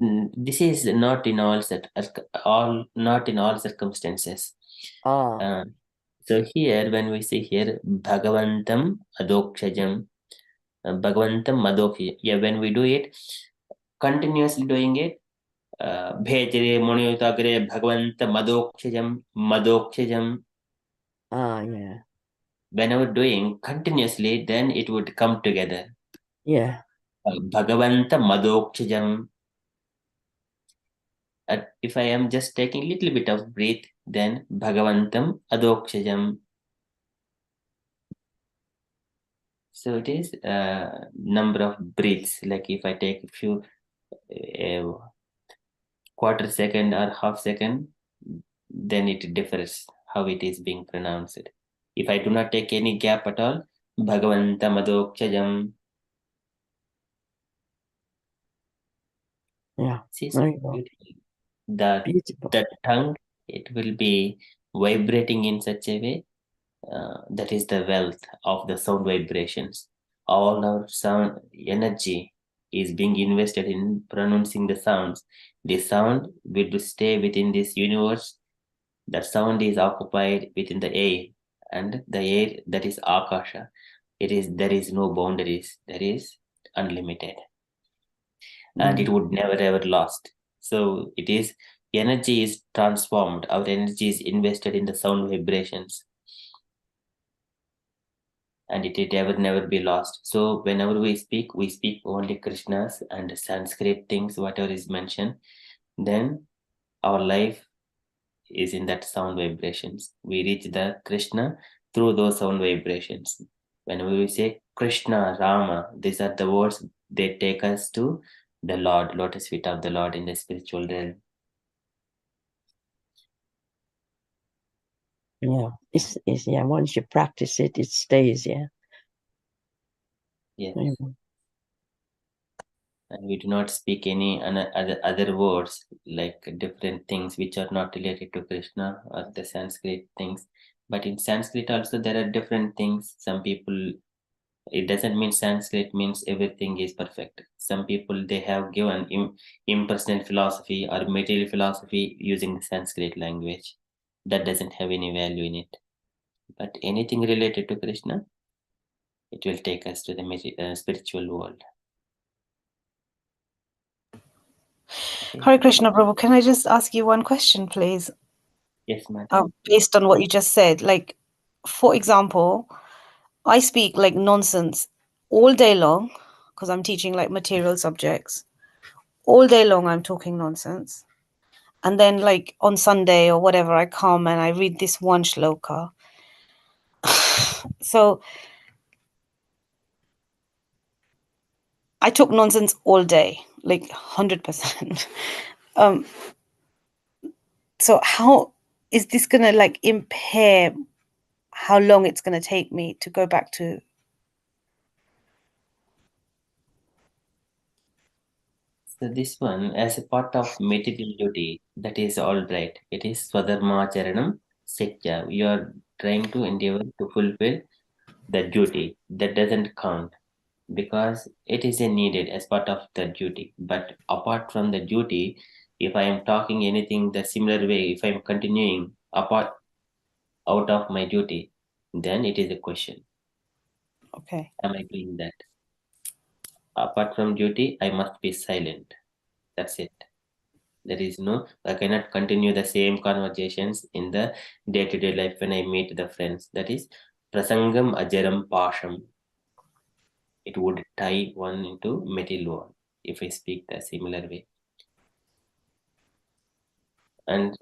This is not in all circumstances. So here, when we say here, Bhagavantam Adokshajam, Bhagavantam Madokshajam, yeah, when we do it, continuously doing it, Bhejre Moniyotagre Bhagavanta Madokshajam. Yeah. Whenever doing continuously, then it would come together. Yeah. Bhagavanta Madokshajam. If I am just taking little bit of breath, then Bhagavantam Adokshajam. So it is number of breaths. Like if I take a few quarter second or half second, then it differs how it is being pronounced. If I do not take any gap at all, Bhagavanta Madokshajam. Yeah. See, There you go. Beautiful. The tongue, it will be vibrating in such a way. That is the wealth of the sound vibrations. All our sound energy is being invested in pronouncing the sounds. The sound will stay within this universe. That sound is occupied within the air, and the air, that is Akasha. There is no boundaries. There is unlimited, and it would never ever lost. So it is, energy is transformed. Our energy is invested in the sound vibrations, and it will never be lost. So whenever we speak only Krishna's and Sanskrit things, whatever is mentioned, then our life is in that sound vibrations. We reach the Krishna through those sound vibrations. Whenever we say Krishna, Rama, these are the words, they take us to the Lord, lotus feet of the Lord in the spiritual realm. Yeah, it's yeah. Once you practice it, it stays. Yeah. Yes. And we do not speak any other words, like different things which are not related to Krishna or the Sanskrit things. But in Sanskrit also there are different things. Some people, it doesn't mean Sanskrit means everything is perfect. Some people, they have given impersonal philosophy or material philosophy using the Sanskrit language. That doesn't have any value in it. But anything related to Krishna, it will take us to the spiritual world. Hare Krishna, Prabhu. Can I just ask you one question, please? Yes, madam. Based on what you just said, like, for example, I speak like nonsense all day long because I'm teaching like material subjects. All day long, I'm talking nonsense. And then, like, on Sunday or whatever, I come and I read this one shloka. So I talk nonsense all day, like 100%. So how is this going to like impair how long it's going to take me to go back to? So this one, as a part of material duty, that is all right. It is Swadharma Charanam Satya. You are trying to endeavor to fulfill the duty. That doesn't count because it is a needed as part of the duty. But apart from the duty, if I am talking anything the similar way, if I am continuing apart out of my duty, then it is a question. Okay. Am I doing that? Apart from duty, I must be silent. That's it. There is no, I cannot continue the same conversations in the day-to-day life when I meet the friends. That is prasangam ajaram pasham. It would tie one into material world if I speak the similar way. And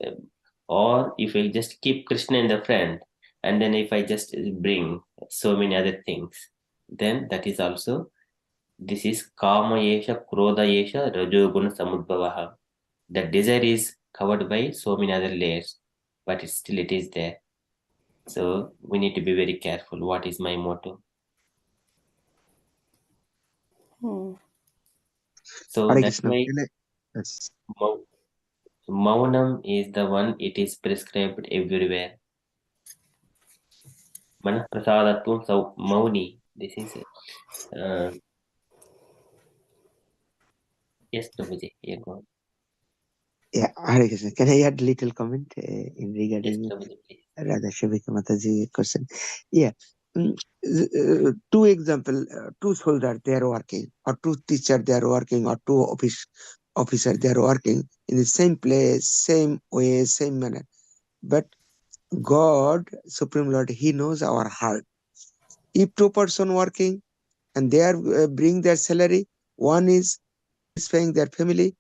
or if I just keep Krishna in the front, and then if I just bring so many other things, then that is also, this is kama yesha krodha yesha rajoguna samudbhavaha. The desire is covered by so many other layers, but it is there. So we need to be very careful. What is my motto? So Hare that's Krishna. why Yes. Maunam is the one, it is prescribed everywhere. Manas prasadatvam sau mauni. This is Yes, Prabhuji, you go. Yeah, Hare Krishna. Can I add little comment in Yes, regarding Prabhuji, please. Radha Shavika Mataji question? Yeah. Two example, two soldiers they are working, or two teacher they are working, or two officer they are working in the same place, same way, same manner. But God, Supreme Lord, He knows our heart. If two person working and they are bring their salary, one is paying their family,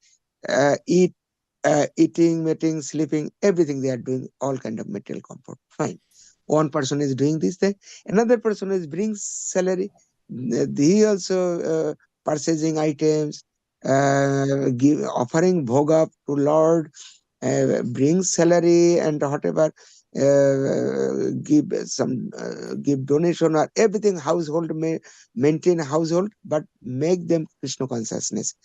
eating, mating, sleeping, everything they are doing, all kind of material comfort. Fine. One person is doing this thing, another person is bring salary. He also purchasing items, offering bhoga to Lord, bring salary and whatever, give donation or everything, household maintain household, but make them Krishna consciousness.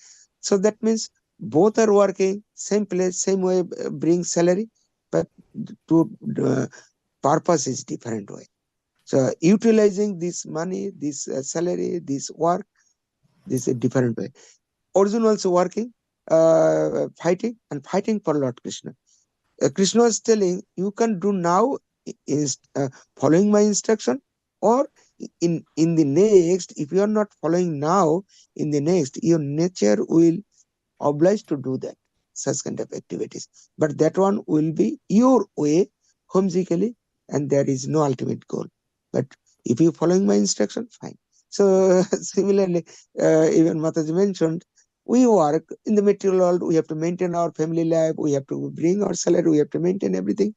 So that means both are working same place, same way, bring salary, but to purpose is different way. So utilizing this money, this salary, this work, this is a different way. Arjun also working, fighting and fighting for Lord Krishna. Krishna is telling you can do now, is following my instruction, or in the next, if you are not following now, in the next your nature will obliged to do that, such kind of activities. But that one will be your way, whimsically, and there is no ultimate goal. But if you following my instruction, fine. So similarly, even Mataji mentioned, we work in the material world, we have to maintain our family life, we have to bring our salary, we have to maintain everything,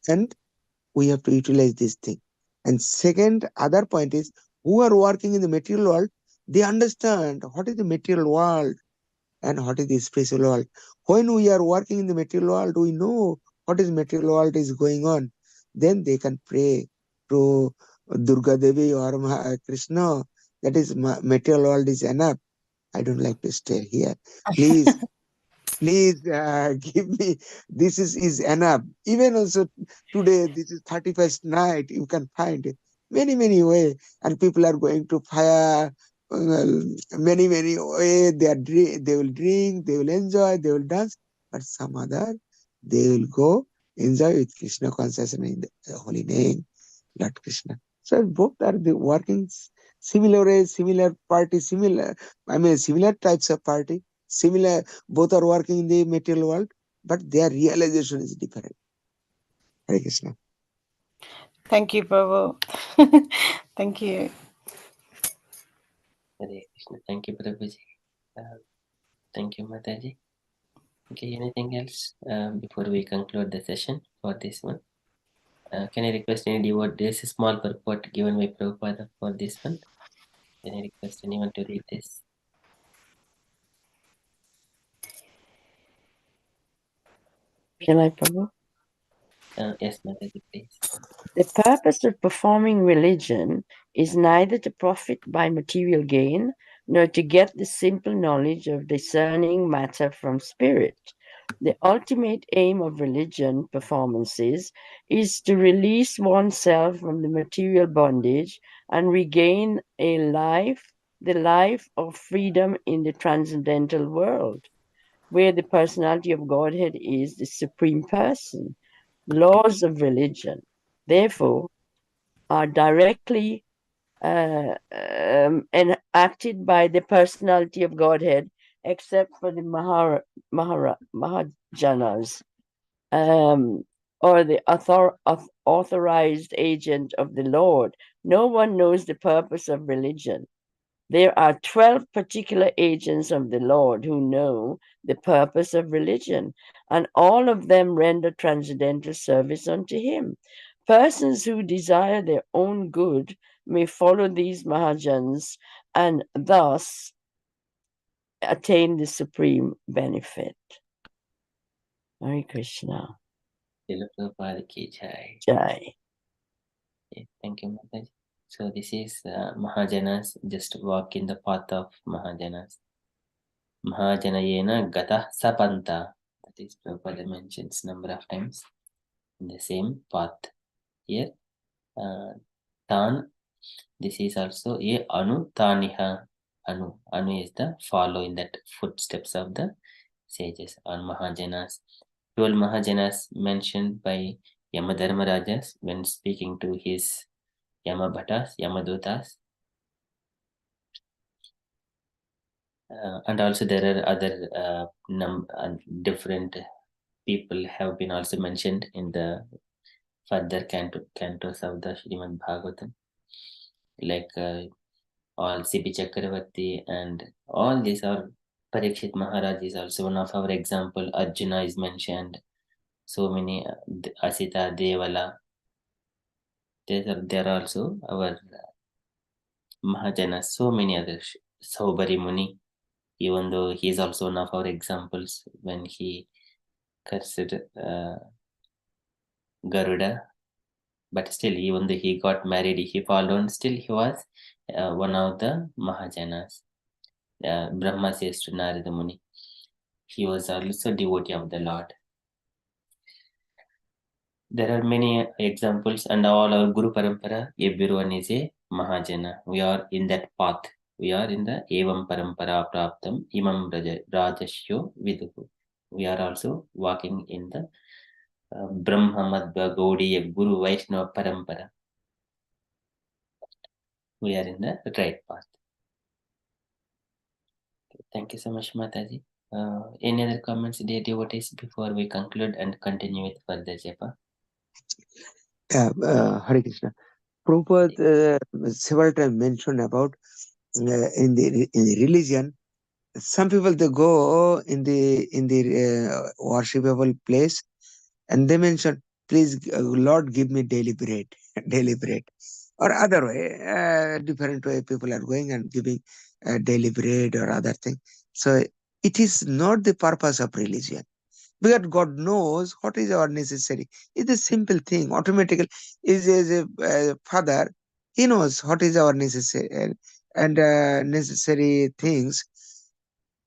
and we have to utilize this thing. And second, other point is, who are working in the material world, they understand what is the material world and what is the spiritual world. When we are working in the material world, we know what is material world is going on. Then they can pray to Durga Devi or Krishna. That is, material world is enough. I don't like to stay here. Please, please give me, this is enough. Even also today, this is 31st night, you can find many way, and people are going to fire, many way. They will drink, they will enjoy, they will dance, but some other, they will go enjoy with Krishna consciousness in the holy name, Lord Krishna. So both are the working similar ways, similar party, similar types of party, similar, both are working in the material world, but their realization is different. Hare Krishna. Thank you, Prabhu. Thank you. Hare Krishna. Thank you, Prabhuji. Thank you, Mataji. Okay, anything else before we conclude the session for this one? Can I request any devotee? There is a small purport given by Prabhupada for this one. Can I request anyone to read this? Shall I, Prabhu? Yes, Mataji, please. The purpose of performing religion is neither to profit by material gain, nor to get the simple knowledge of discerning matter from spirit. The ultimate aim of religion performances is to release oneself from the material bondage and regain a life, the life of freedom in the transcendental world, where the personality of Godhead is the supreme person. Laws of religion, therefore, are directly enacted by the personality of Godhead, except for the Mahajanas, or the authorized agent of the Lord. No one knows the purpose of religion. There are 12 particular agents of the Lord who know the purpose of religion, and all of them render transcendental service unto him. Persons who desire their own good may follow these Mahajans and thus attain the supreme benefit. Hare Krishna. Srila Prabhupada ki jai. Jai. Okay, thank you, Mataji. So this is Mahajanas, just walk in the path of Mahajanas. Mahajanayena Gata Sapanta. That is Prabhupada mentions number of times in the same path. Here, Tan, this is also a Anu Taniha. Anu. Anu is the follow in that footsteps of the sages or Mahajanas. 12 Mahajanas mentioned by Yamadharmarajas when speaking to his Yamabhatas, Yamadutas. And also there are other different people have been also mentioned in the further cantos of the Srimad Bhagavatam, like all C.P. Chakravarti and all these are. Parikshit Maharaj is also one of our example. Arjuna is mentioned. So many Asita, Devala. There are also our Mahajanas. So many others. Saubari Muni, even though he is also one of our examples when he cursed Garuda, but still, even though he got married, he followed. Still, he was one of the Mahajanas. Brahma says to Narada Muni, he was also devotee of the Lord. There are many examples, and all our Guru Parampara, everyone is a Mahajana. We are in that path. We are in the Evam Parampara Praptam Imam Rajashyo Viduhu. We are also walking in the Brahma Madhva Gaudiya Guru Vaishnava Parampara. We are in the right path. Thank you so much, Mataji. Any other comments, dear devotees, before we conclude and continue with further japa? Hare Krishna. Prabhupada several times mentioned about in the religion. Some people they go in the worshipable place, and they mention, "Please, Lord, give me daily bread, daily bread," or other way, different way. People are going and giving daily bread or other thing. So it is not the purpose of religion. Because God knows what is our necessary. It's a simple thing. Automatically, is a father. He knows what is our necessary and necessary things.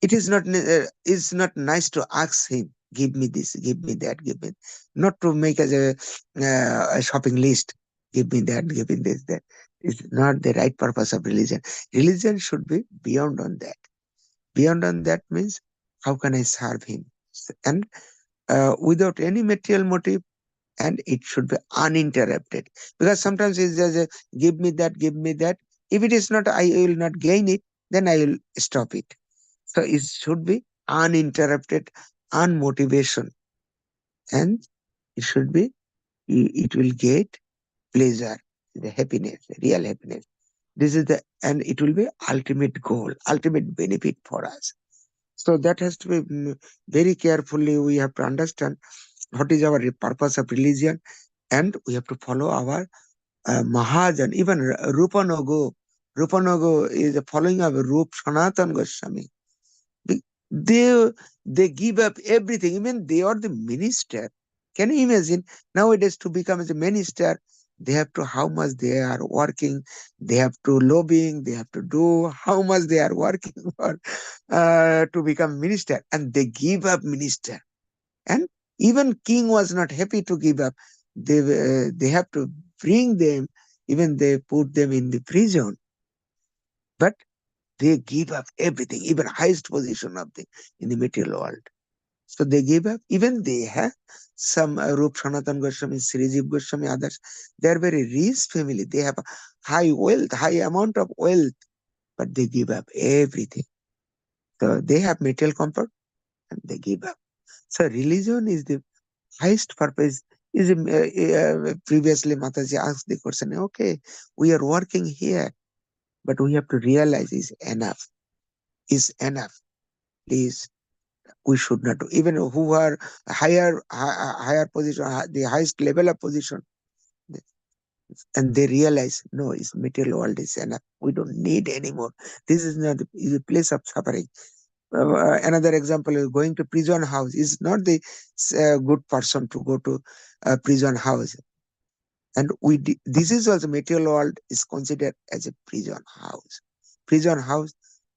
It is not it's not nice to ask him, give me this, give me that, give me, not to make as a shopping list, give me that, give me this, that. It's not the right purpose of religion. Religion should be beyond on that. Beyond on that means, how can I serve him? And without any material motive, and it should be uninterrupted. Because sometimes it's just give me that, give me that. If it is not, I will not gain it, then I will stop it. So it should be uninterrupted, unmotivation, and it should be, it will get pleasure, the happiness, the real happiness. This is and it will be ultimate goal, ultimate benefit for us. So that has to be very carefully, we have to understand what is our purpose of religion, and we have to follow our Mahajan. Even Rupanogo. Rupanogo is the following of Rup Sanatan Goswami. They they give up everything. Even they are the minister. Can you imagine nowadays to become as a minister? They have to, how much they are working. They have to lobbying. They have to do how much they are working for to become minister, and they give up minister. And even king was not happy to give up. They have to bring them. Even they put them in the prison. But they give up everything, even highest position of the in the material world. So they gave up. Even they have some Rup Sanatan Goswami, Srijiv Goswami, others. They are very rich family. They have high wealth, high amount of wealth, but they give up everything. So they have material comfort and they give up. So religion is the highest purpose. Is previously Mataji asked the question, okay, we are working here, but we have to realize is enough. Is enough. Please, we should not do. Even who are higher position, the highest level of position, and they realize, no, it's material world is enough. We don't need anymore. This is not is a place of suffering. Another example is going to prison house. Is not the good person to go to a prison house. And this is also material world is considered as a prison house. Prison house,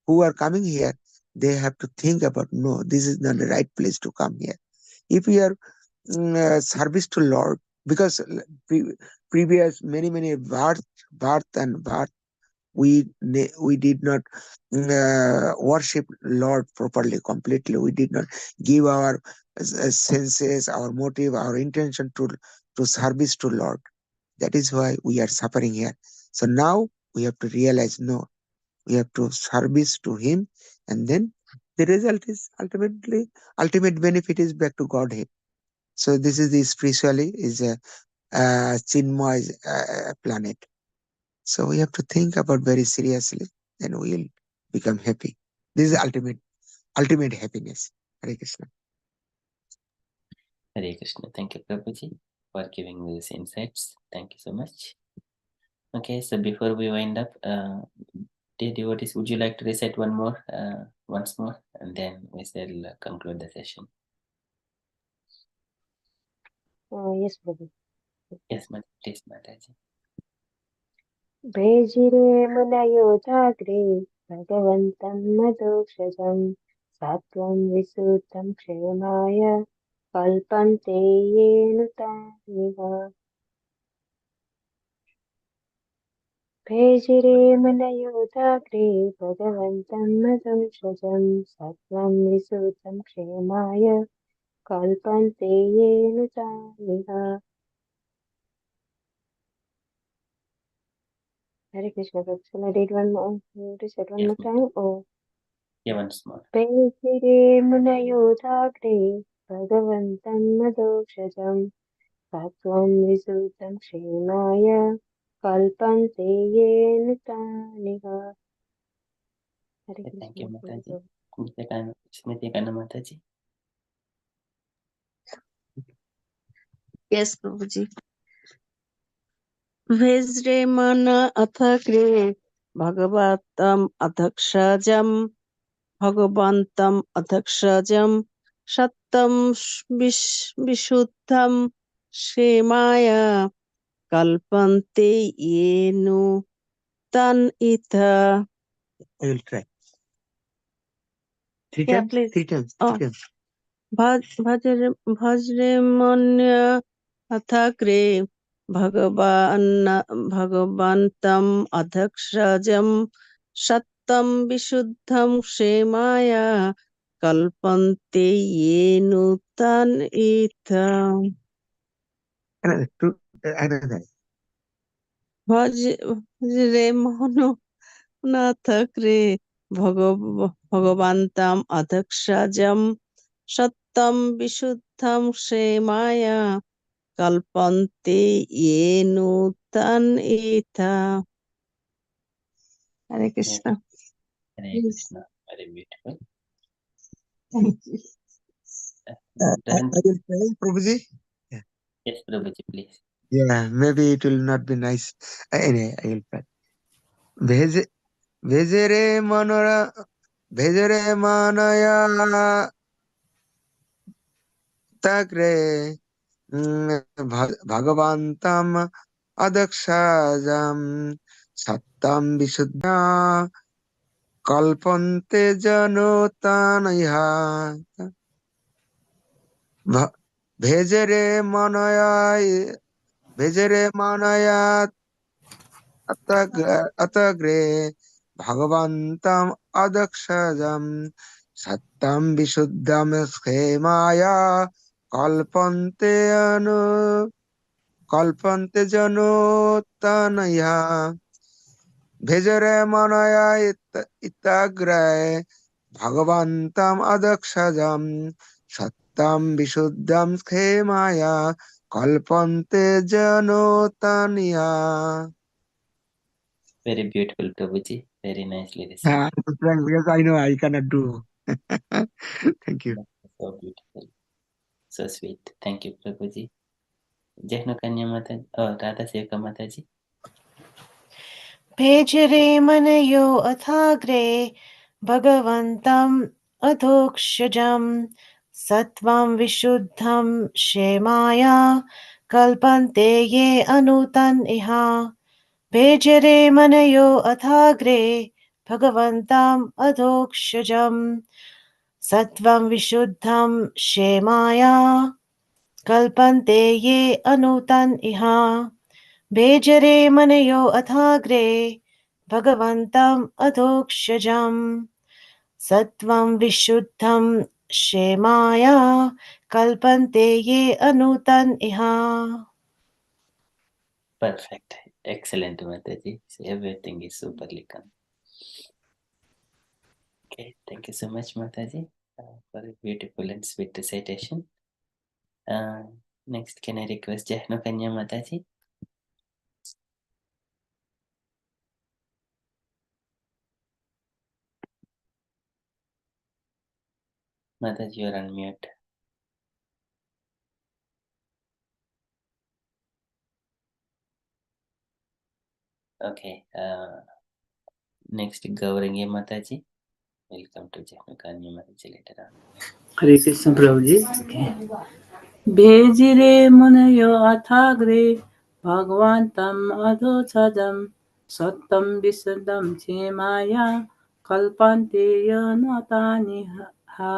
who are coming here, they have to think about, no, this is not the right place to come here. If we are service to Lord, because previous many birth and birth, we did not worship Lord properly, completely. We did not give our senses, our motive, our intention to service to Lord. That is why we are suffering here. So now we have to realize, no, we have to service to Him, and then the result is ultimate benefit is back to Godhead. So this is the spiritually is a Chinmay planet. So we have to think about very seriously, then we will become happy. This is ultimate happiness. Hare Krishna. Hare Krishna. Thank you, Prabhuji, for giving these insights. Thank you so much. Okay, so before we wind up, dear devotees, would you like to recite once more, and then we shall conclude the session? Yes, Prabhu. Yes, please, Mataji. Brejire Munayodhagre Bhagavantam Madhokshajam Sattvam Visuddham Kshemaya Kalpante Yenutaniva. Brejire Munayodhagre Bhagavantam Madhokshajam Sattvam Visuddham Kshemaya Kalpante Yenutaniva. Hare Krishna. Shall I read one more? Recite one more time? Or Yeah, once more. Pejire Munayodhagre Bhagavantam Madhokshajam Sattvam Visuddham Kshemaya Kalpante Yenutaniva. Hare Thank you, Krishna. Mataji. Smritikana Mataji. Yes, Prabhuji. Vajre mana athakre Bhagavatam adhakshajam Bhagavantam adhakshajam Shattam Vishuddham Shemaya Kalpante Yenu Tan Itha. I will try. Three Yeah, times? please. Three times. Oh. Bhajre manya athakre Bhagavantam adhakshajam Shattam Vishuddham Kshemaya Kalpante Yenu Tan Itha. Another. Bhajre mano nathakre Bhagavantam adhakshajam Shattam Vishuddham Kshemaya Kalpante Yenu Tan Itha. Hare Krishna. Hare Krishna. Very beautiful. Thank you. I will try, Prabhuji. Yeah. Yes, Prabhuji, please. Yeah, maybe it will not be nice. Anyway, I will try. Vejere manaya tagre Bhagavantam adakshajam sattam visuddha kalpante janotanaya Vejere manaya atagre Bhagavantam adakshajam sattam visuddham schemaya kalpante janotanaya Bhejere manaya itagre Bhagavantam adakshajam sattam visuddham schemaya kalpante janotaniya. Very beautiful, Prabhuji. Very nicely received. Because I know I cannot do. Thank you. So beautiful. So sweet. Thank you, Prabhuji. Jehnu Kanya Mataji. Oh, Radha Seka Mataji. भेजरे मनयो अथाग्रे भगवन्तम् अधोक्षजम् सत्त्वं विशुद्धं क्षेमाया कल्पन्ते ये अनूतन् इह भेजरे मनयो अथाग्रे भगवन्तम् अधोक्षजम् सत्त्वं विशुद्धं क्षेमाया कल्पन्ते ये अनूतन् इह भेजरे मनयो अथाग्रे भगवन्तम् अधोक्षजम् सत्वं विशुद्धं क्षेमाया कल्पन्ते ये अनूतन इह. Perfect. Excellent, Mataji. So everything is superly come. Okay, thank you so much, Mataji, for a beautiful and sweet recitation. Next, can I request Jahno Kanya Mataji? Mataji, you're on mute. Okay. Next, Gaurangi Mataji. Welcome to Jahno Kanya Mataji later on. Hare Krishna Prabhuji. Okay. Bhejire munayo athagre bhagwantam adhochadam sattam visudam chemaya kalpante yanatani ha.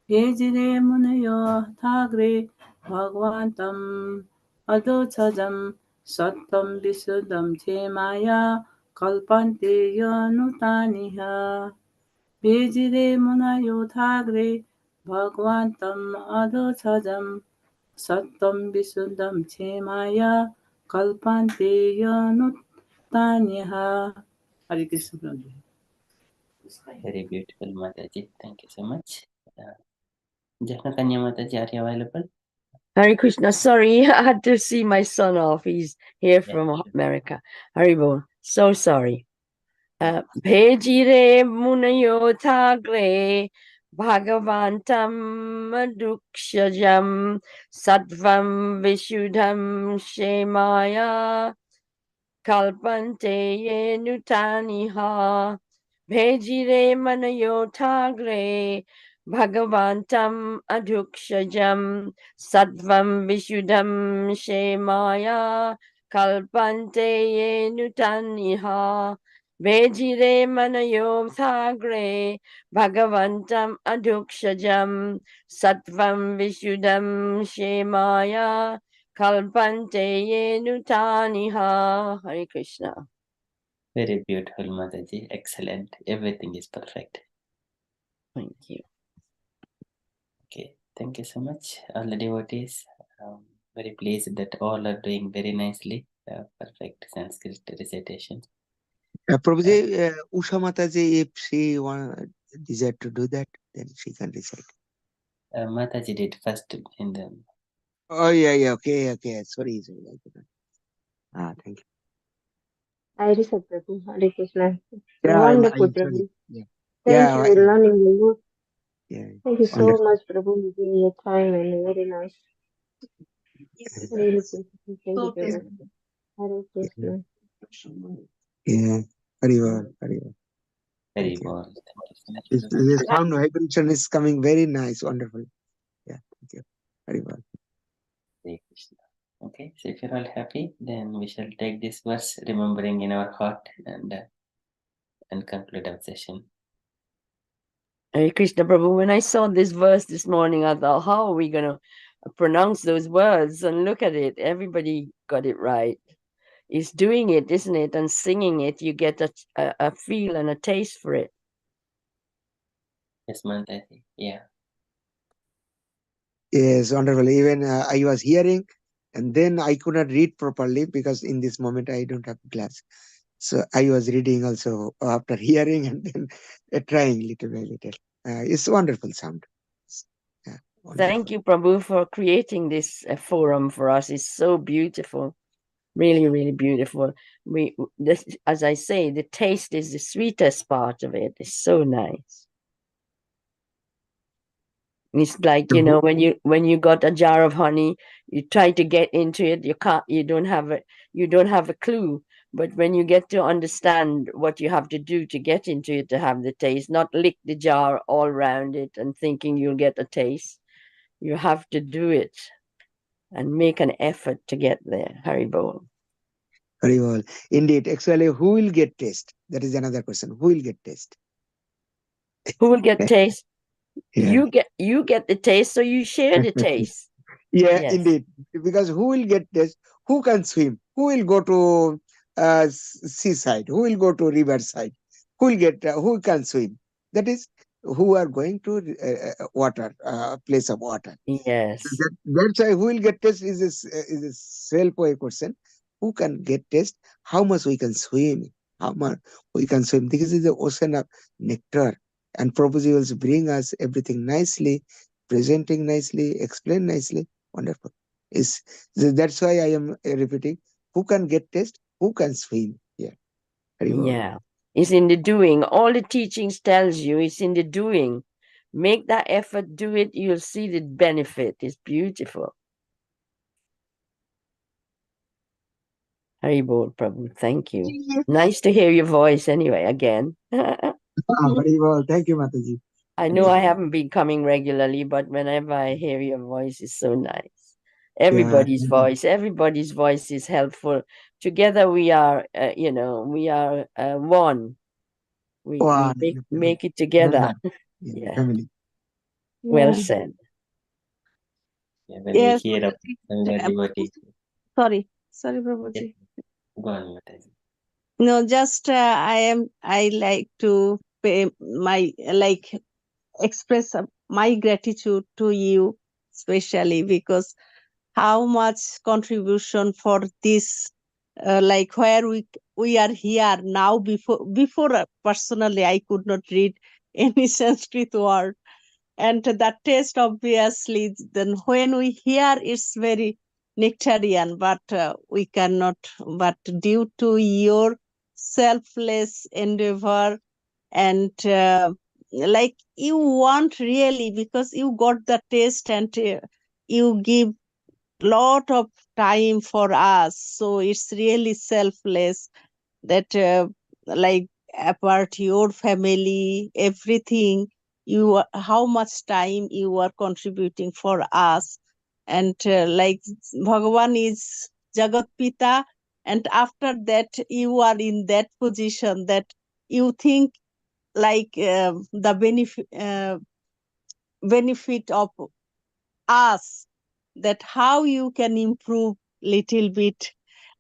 Bhejire munayo athagre bhagwantam adhochadam sattam visudam chemaya kalpante yanutani ha. Bhejire munayo athagre Bhagwantam adhochajam sattam visudam chemaya kalpante yanuttanyaha. Hare Krishna Prabhuji. Very beautiful, Mataji. Thank you so much. Jahno Kanya Mataji, are you available? Hare Krishna. Sorry, I had to see my son off. He's here from America. Haribol. So sorry. Bhejire munayo thagre bhagavantam adukshajam sattvam vishuddham shemaya kalpante ye nutaniha. Bhejire manayo thagre bhagavantam adukshajam sattvam vishuddham shemaya kalpante ye nutaniha. Vejire manayo thagre bhagavantam adukshajam sattvam vishuddham shemaya kalpante ye nutaniha. Hare Krishna. Very beautiful, Mataji. Excellent. Everything is perfect. Thank you. Okay, thank you so much. All the devotees, very pleased that all are doing very nicely. Perfect Sanskrit recitation. Prabhuji, Usha Mataji, if she desire to do that, then she can recite. Mataji did first in the. Oh, yeah, okay. Sorry. Thank you. I recite, Prabhu. Hare Krishna. Yeah, Wonderful, I'm sorry. Prabhu. Yeah. Thank you for learning the book. Yeah. Thank you so Wonderful. much, Prabhu, for giving your time and very nice. Really beautiful. Thank you, Prabhu. Hare Krishna. Yeah. Haribol. Very well. Thank you so much. The sound vibration is coming very nice, wonderful. Yeah, thank you. Haribol. Hare Krishna. Okay, so if you're all happy, then we shall take this verse, remembering in our heart, and conclude our session. Hare Krishna Prabhu, when I saw this verse this morning, I thought, how are we going to pronounce those words? And look at it. Everybody got it right. It's doing it, isn't it? And singing it, you get a feel and a taste for it. Yes, Mataji. Yeah. Yes, wonderful. Even I was hearing, and then I could not read properly because in this moment I don't have class. So I was reading also after hearing and then trying little by little. It's wonderful sound. Yeah, wonderful. Thank you, Prabhu, for creating this forum for us. It's so beautiful. Really, really beautiful. As I say, the taste is the sweetest part of it. It's so nice. It's like, you know, when you got a jar of honey, you try to get into it, you don't have a clue. But when you get to understand what you have to do to get into it to have the taste, not lick the jar all around it and thinking you'll get a taste. You have to do it and make an effort to get there. Haribol. Haribol. Indeed. Actually, who will get taste? That is another question. Who will get taste? Who will get taste? Yeah. You get the taste, so you share the taste. Yeah, Yes. indeed. Because who will get taste? Who can swim? Who will go to seaside? Who will go to riverside? Who will get? Who can swim? That is, who are going to water, place of water. Yes. That's why who will get test is a self-aware question. Who can get test? How much we can swim? How much we can swim? This is the ocean of nectar, and Prabhuji will bring us everything nicely, presenting nicely, explain nicely. Wonderful. Is that's why I am repeating. Who can get test? Who can swim? Yeah. Very well. Yeah. It's in the doing. All the teachings tells you it's in the doing. Make that effort, do it, you'll see the benefit. It's beautiful. Haribol Prabhu, thank you. Nice to hear your voice anyway, again. Very well. Thank you, Mataji. I know I haven't been coming regularly, but whenever I hear your voice, it's so nice. Everybody's voice is helpful. Together we are, we are one. We make it together. Yeah. Family. Well said. Yeah, when Yes, we hear of younger devotees. sorry, Prabhuji. Go on, Mataji. No, just I like to pay my express my gratitude to you, especially because how much contribution for this, where we are here now. Before personally, I could not read any Sanskrit word, and that taste obviously. Then when we hear, it's very nectarian, but we cannot. But due to your selfless endeavor and you want really, because you got the taste and you give lot of time for us, so it's really selfless that apart your family, everything, how much time you are contributing for us. And Bhagavan is Jagat Pita, and after that you are in that position that you think the benefit of us, that how you can improve little bit,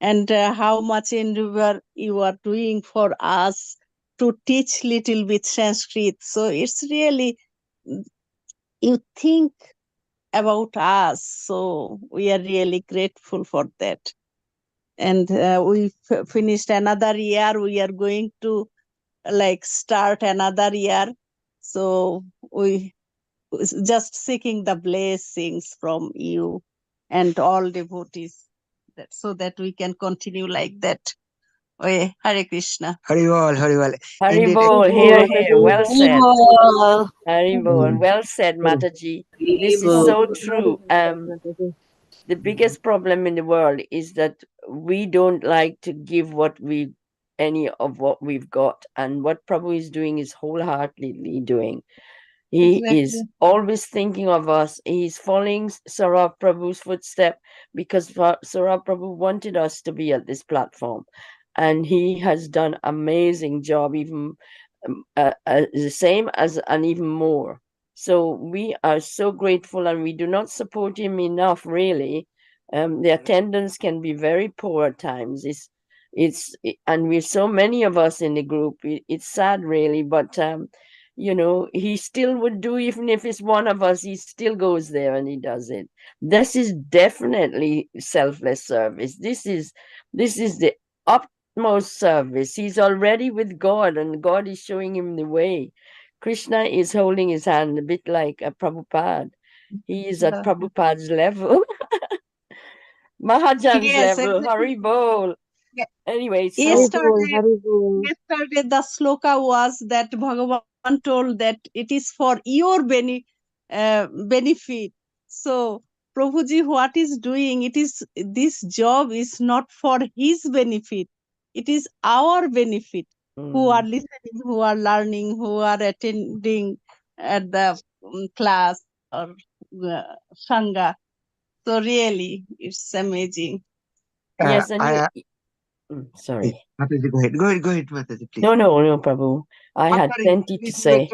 and how much endeavor you are doing for us to teach little bit Sanskrit. So it's really, you think about us, so we are really grateful for that. And we finished another year, we are going to start another year, so we just seeking the blessings from you and all devotees, so that we can continue like that way. Hare Krishna. Hari Bol, Hari Bol. Haribol, here, here. Well said. Haribol, well said, Mataji. This is so true. The biggest problem in the world is that we don't like to give any of what we've got, and what Prabhu is doing is wholeheartedly doing. He is always thinking of us. He's following Saurabh Prabhu's footstep, because Saurabh Prabhu wanted us to be at this platform, and he has done amazing job, even the same as and even more. So we are so grateful, and we do not support him enough, really. The attendance can be very poor at times. And we're so many of us in the group. It's sad, really, but he still would do, even if it's one of us, he still goes there and he does it. This is definitely selfless service. This is the utmost service. He's already with God, and God is showing him the way. Krishna is holding his hand, a bit like a Prabhupada. He is at Prabhupada's level. Mahajan's level. Exactly. Haribol. Anyway, so Yesterday the sloka was that Bhagavan told that it is for your benefit. So Prabhuji, what is doing? This job is not for his benefit. It is our benefit. Who are listening, who are learning, who are attending at the class or sangha. So really, it's amazing. Yes, and sorry. Mataji, go ahead, Mataji, please. No, Prabhu. I had plenty to say.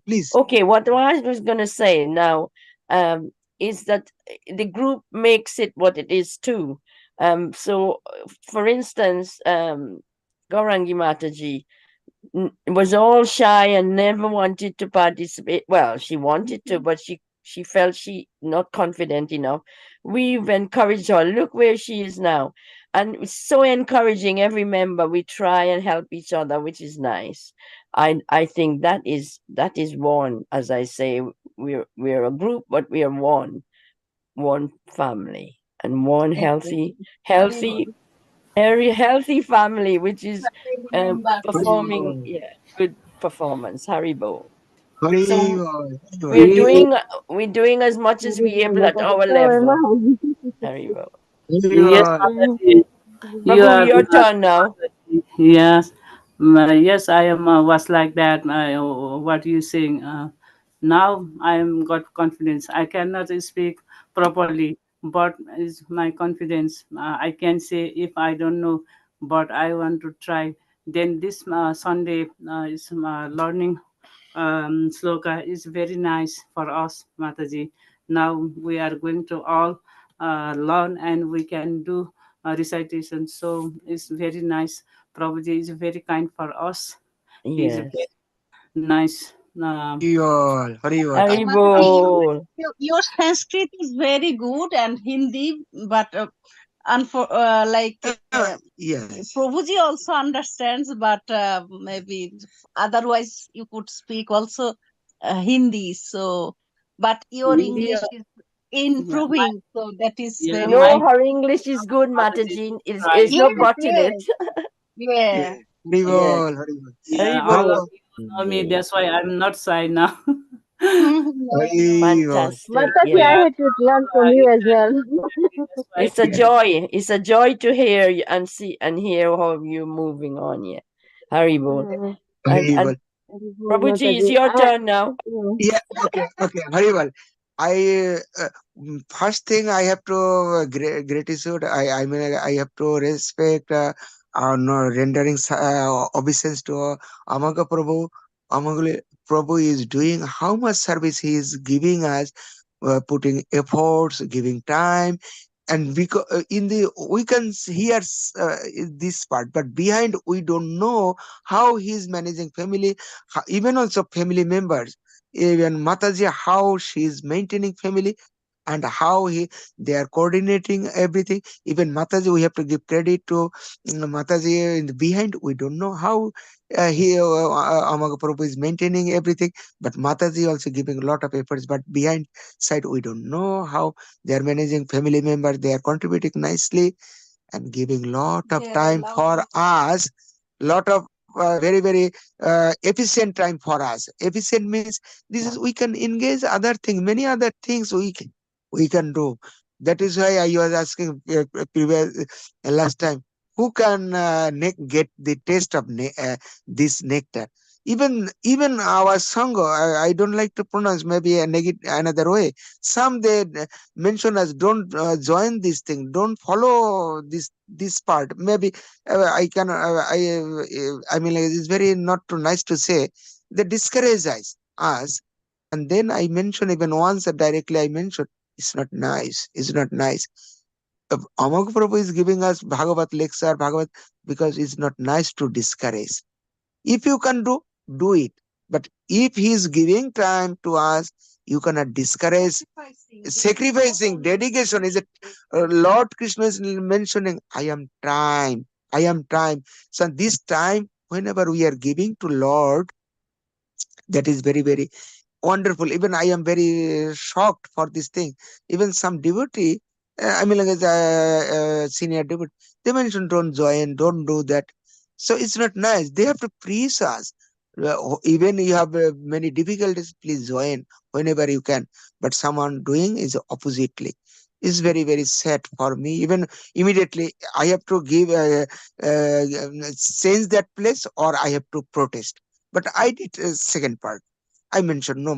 Please. Okay, what I was going to say now is that the group makes it what it is too. So, for instance, Gaurangi Mataji was all shy and never wanted to participate. Well, she wanted to, but she felt she not confident enough. We've encouraged her. Look where she is now, and it's so encouraging. Every member, we try and help each other, which is nice. I think that is one. As I say, we're a group, but we are one family and one healthy very healthy family, which is performing, Haribol, yeah, good performance. Haribo. So Haribol, we're Haribol, Ye- doing as much as we're able at our level. Haribo. Yes, Haribol. Mataji, you Prabhu, are your right, turn now. Mataji. Yes, yes, I am was like that. What you saying? Now I am got confidence. I cannot speak properly, but is my confidence. I can say if I don't know, but I want to try. Then this Sunday is learning sloka is very nice for us, Mataji. Now we are going to all learn and we can do recitation. So it's very nice. Prabhuji is very kind for us. He is very Yes. nice. Haribol, Haribol. Mataji, Haribo. your Sanskrit is very good and Hindi, but like Yes. Prabhuji also understands, but maybe otherwise you could speak also Hindi. So, but your Hindi, English is yeah, improving, so that is yeah, very my No, nice. her English is good, Mataji Mataji. is Is trying. no Yes, but in yes, it. yeah. Yeah. Yes. Haribol, Haribol. Yeah, all of Haribo. Hello. you know me. That's why I'm not shy now. No, no. Haribol. Fantastic. Mataji, Yes. I Yeah, had to learn from you as internet. well. That's why. It's a Yeah. joy. It's a joy to hear you and see and hear how you're moving on. Yeah. Haribo. Mm, And Haribol. very good, Prabhuji, it's Mataji. your turn now. Yeah. Yeah. Okay. Okay. Haribol. First thing I have to gratitude. I mean I have to respect. No rendering obeisance to Amaga Prabhu. Amaga Prabhu is doing how much service he is giving us, putting efforts, giving time, and in the we can hear this part, but behind we don't know how he is managing family, even also family members, even Mataji, how she is maintaining family, and how they are coordinating everything. Even Mataji, we have to give credit to Mataji. In the behind, we don't know how Amaga Prabhu is maintaining everything, but Mataji also giving a lot of efforts. But behind side, we don't know how they are managing family members. They are contributing nicely and giving lot of time for us, lot of very very efficient time for us. Efficient means this is we can engage other things, many other things we can do. That is why I was asking previous last time, who can get the taste of this nectar. Even our sangha, I don't like to pronounce, maybe a another way. Some they mention us, don't join this thing, don't follow this part. Maybe I can I mean, like, it's very not too nice to say. They discourage us. And then I mention, even once directly I mentioned, it's not nice, it's not nice. Amag Prabhu is giving us Bhagavat lecture, Bhagavat, because it's not nice to discourage. If you can do it. But if he is giving time to us, you cannot discourage. Sacrificing, dedication is a Lord Krishna is mentioning, I am time. I am time. So this time, whenever we are giving to Lord, that is very, very wonderful. Even I am very shocked for this thing. Even some devotee, I mean, like as a senior devotee, they mentioned don't join, don't do that. So it's not nice. They have to preach us. Even you have many difficulties, please join whenever you can. But someone doing is oppositely. It's very, very sad for me. Even immediately, I have to give change that place, or I have to protest. But I did second part. I mentioned, no,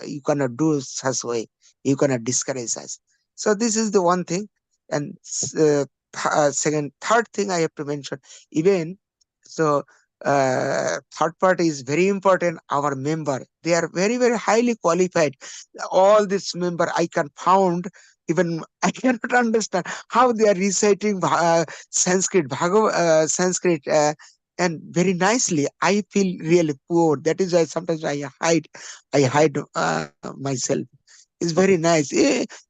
you cannot do such way. You cannot discourage us. So this is the one thing. And third thing I have to mention. Even so, third part is very important. Our member, they are very, very highly qualified. All this member I can found. Even I cannot understand how they are reciting Sanskrit, Sanskrit, and very nicely. I feel really poor. That is why sometimes I hide myself. It's very nice.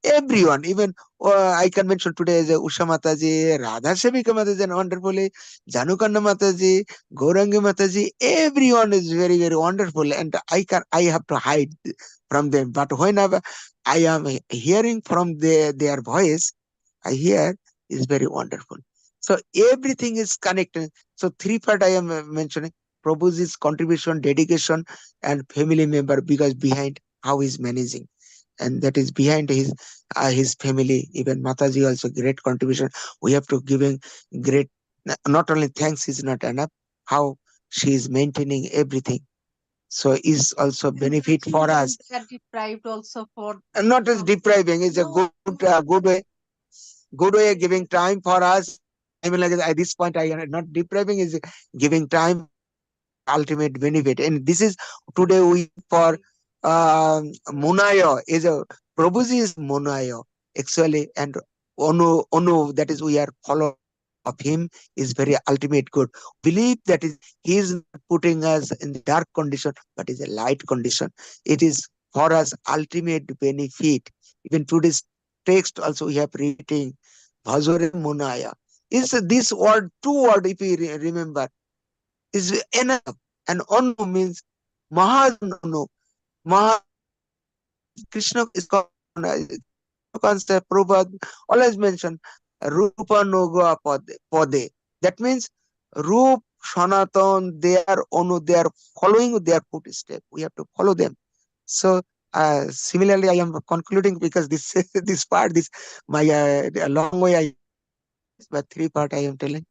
Everyone, even I can mention today is Usha Mataji, Radha Sevika Mataji, and wonderfully, Janukanda Mataji, Gaurangi Mataji. Everyone is very, very wonderful, and I have to hide from them. But whenever I am hearing from their voice, I hear is very wonderful. So everything is connected. So three part I am mentioning: Prabhuji's contribution, dedication, and family member. Because behind how he's managing, and that is behind his family. Even Mataji also great contribution. We have to giving great. Not only thanks is not enough. How she is maintaining everything. So is also benefit for us. They are deprived also for Not as depriving, it's a good way giving time for us. I mean, like at this point, I am not depriving, is giving time for us for our ultimate benefit. And this is today we for Munayo is a Prabhuji is Munayo actually, and Onu that is we are follower of him is very ultimate good. Believe that is he is not putting us in the dark condition, but is a light condition. It is for us ultimate benefit. Even today's text also we have repeating Bhajore Munaya. Is this word, two word if we remember, is enough. And Onu means Mahajan Onu. Krishna is called Krishna concept, Prabhupada always mention Rupa Noga Pode. That means Rup, Sanatan, they are Onu, they are following their footsteps. We have to follow them. So similarly, I am concluding because this this part, this my long way I am telling this, but three part I am telling.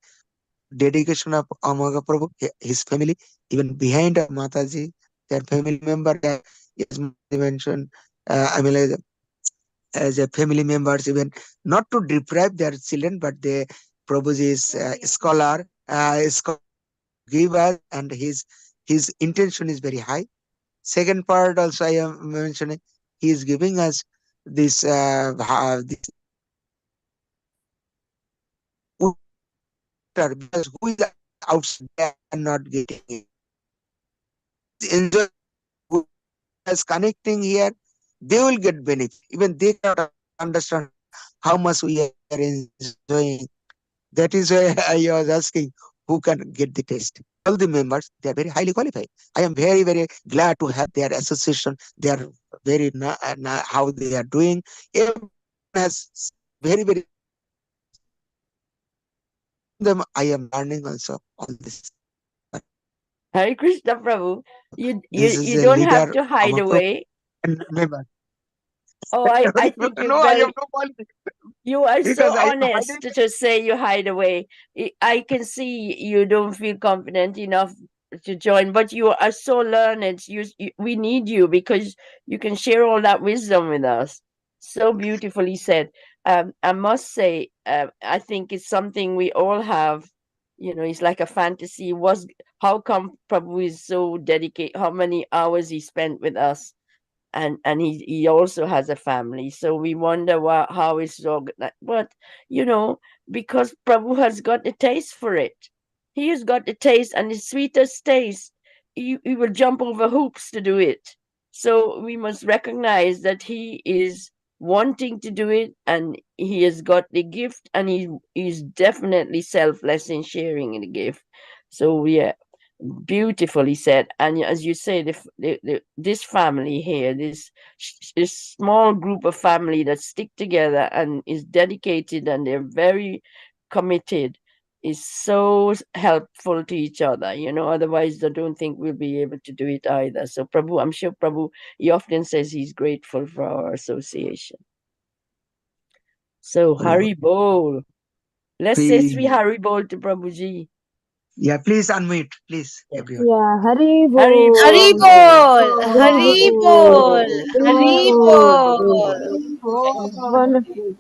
Dedication of Amaga Prabhu, his family, even behind Mataji, their family member, as Mataji mentioned, I mean, as a family members, even not to deprive their children, but the Prabhuji is scholar to give us, and his intention is very high. Second part also I am mentioning, he is giving us this we better, because who is outside they are not getting it. Who is enjoying, who is connecting here, they will get benefit. Even they cannot understand how much we are enjoying. That is why I was asking who can get the test. All the members, they are very highly qualified. I am very, very glad to have their association. They are very how they are doing. Everyone has very, very nice contribution. From them, I am learning also all this. Hare Krishna Prabhu, This is you a don't have leader, to hide Amaprabhu, away. and member. Oh, I think you're No, I have very, no politics you are so because I am hiding. honest to say you hide away. I can see you don't feel confident enough to join, but you are so learned. We need you because you can share all that wisdom with us. So beautifully said. I must say, I think it's something we all have. You know, it's like a fantasy. Was how come Prabhu is so dedicated? How many hours he spent with us? And he also has a family, so we wonder how it's organized. But you know, because Prabhu has got a taste for it, he has got the taste, and the sweetest taste, he will jump over hoops to do it. So we must recognize that he is wanting to do it, and he has got the gift, and he's definitely selfless in sharing the gift. So yeah, beautifully said. And as you say, this family here, this small group of family that stick together and is dedicated, and they're very committed, is so helpful to each other. You know, otherwise I don't think we'll be able to do it either. So Prabhu, I'm sure Prabhu, he often says he's grateful for our association. So Oh, Hari Bol. Let's say Sri please, Hari Bol to Prabhuji. yeah, please unmute, please, everyone. Yeah, Hari Hari Hari Bol. Bol. Bol, Hari Hari Bol. Bol, Hari Bol. Bol. Wonderful.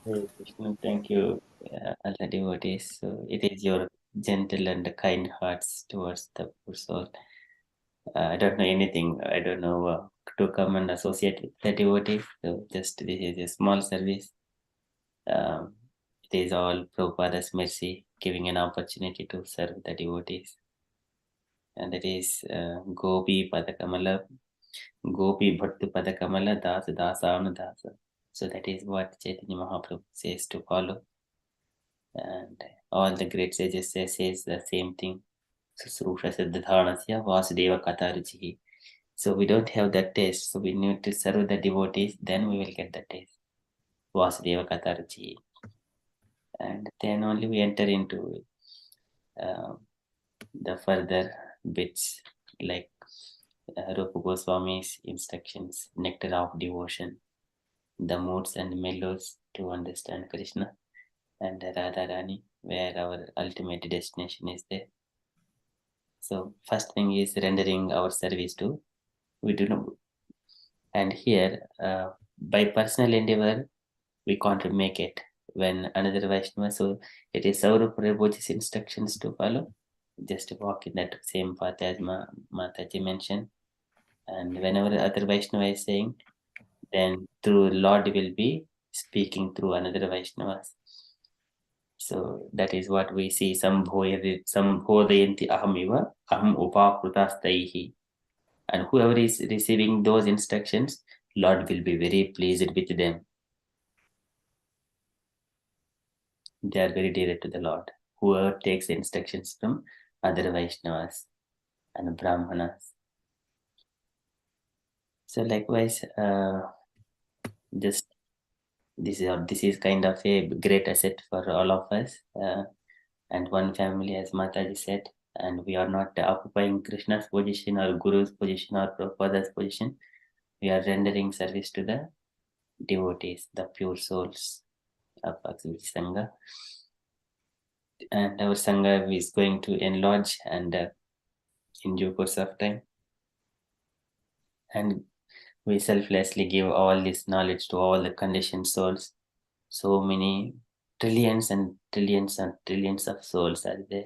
Hare Krishna, thank you, all the devotees. So it is your gentle and kind hearts towards the poor soul. I don't know anything. I don't know to come and associate with the devotees. So just this is a small service. It is all Prabhupada's mercy, giving an opportunity to serve the devotees. And it is Gopi Padakamala, Gopi Bhattu Padakamala Dasa Dasanu Dasa. So that is what Chaitanya Mahaprabhu says to follow. And all the great sages says the same thing. Susrusha Siddharnasya Vasudeva Kataruchihi. So we don't have that taste. So we need to serve the devotees, then we will get the taste. Vasudeva Kataruchihi. And then only we enter into the further bits like Rupa Goswami's instructions, nectar of devotion, the moods and mellows to understand Krishna, and Radharani, where our ultimate destination is there. So first thing is rendering our service to, we do not, and here by personal endeavor we can't make it. When another Vaishnava, so it is Saurabh Prabhuji's instructions to follow, just walk in that same path as Mataji mentioned. And whenever other Vaishnava is saying, then through Lord will be speaking through another Vaishnavas. So that is what we see. Sambhodayanti ahamiva aham upakrutastaihi. And whoever is receiving those instructions, Lord will be very pleased with them. They are very dear to the Lord. Whoever takes the instructions from other Vaishnavas and Brahmanas. So likewise, just this is kind of a great asset for all of us, and one family, as Mataji said. And we are not occupying Krishna's position or Guru's position or Prabhupada's position. We are rendering service to the devotees, the pure souls of Bhakti Sangha. And our Sangha is going to enlarge and in due course of time. And we selflessly give all this knowledge to all the conditioned souls. So many trillions and trillions and trillions of souls are there.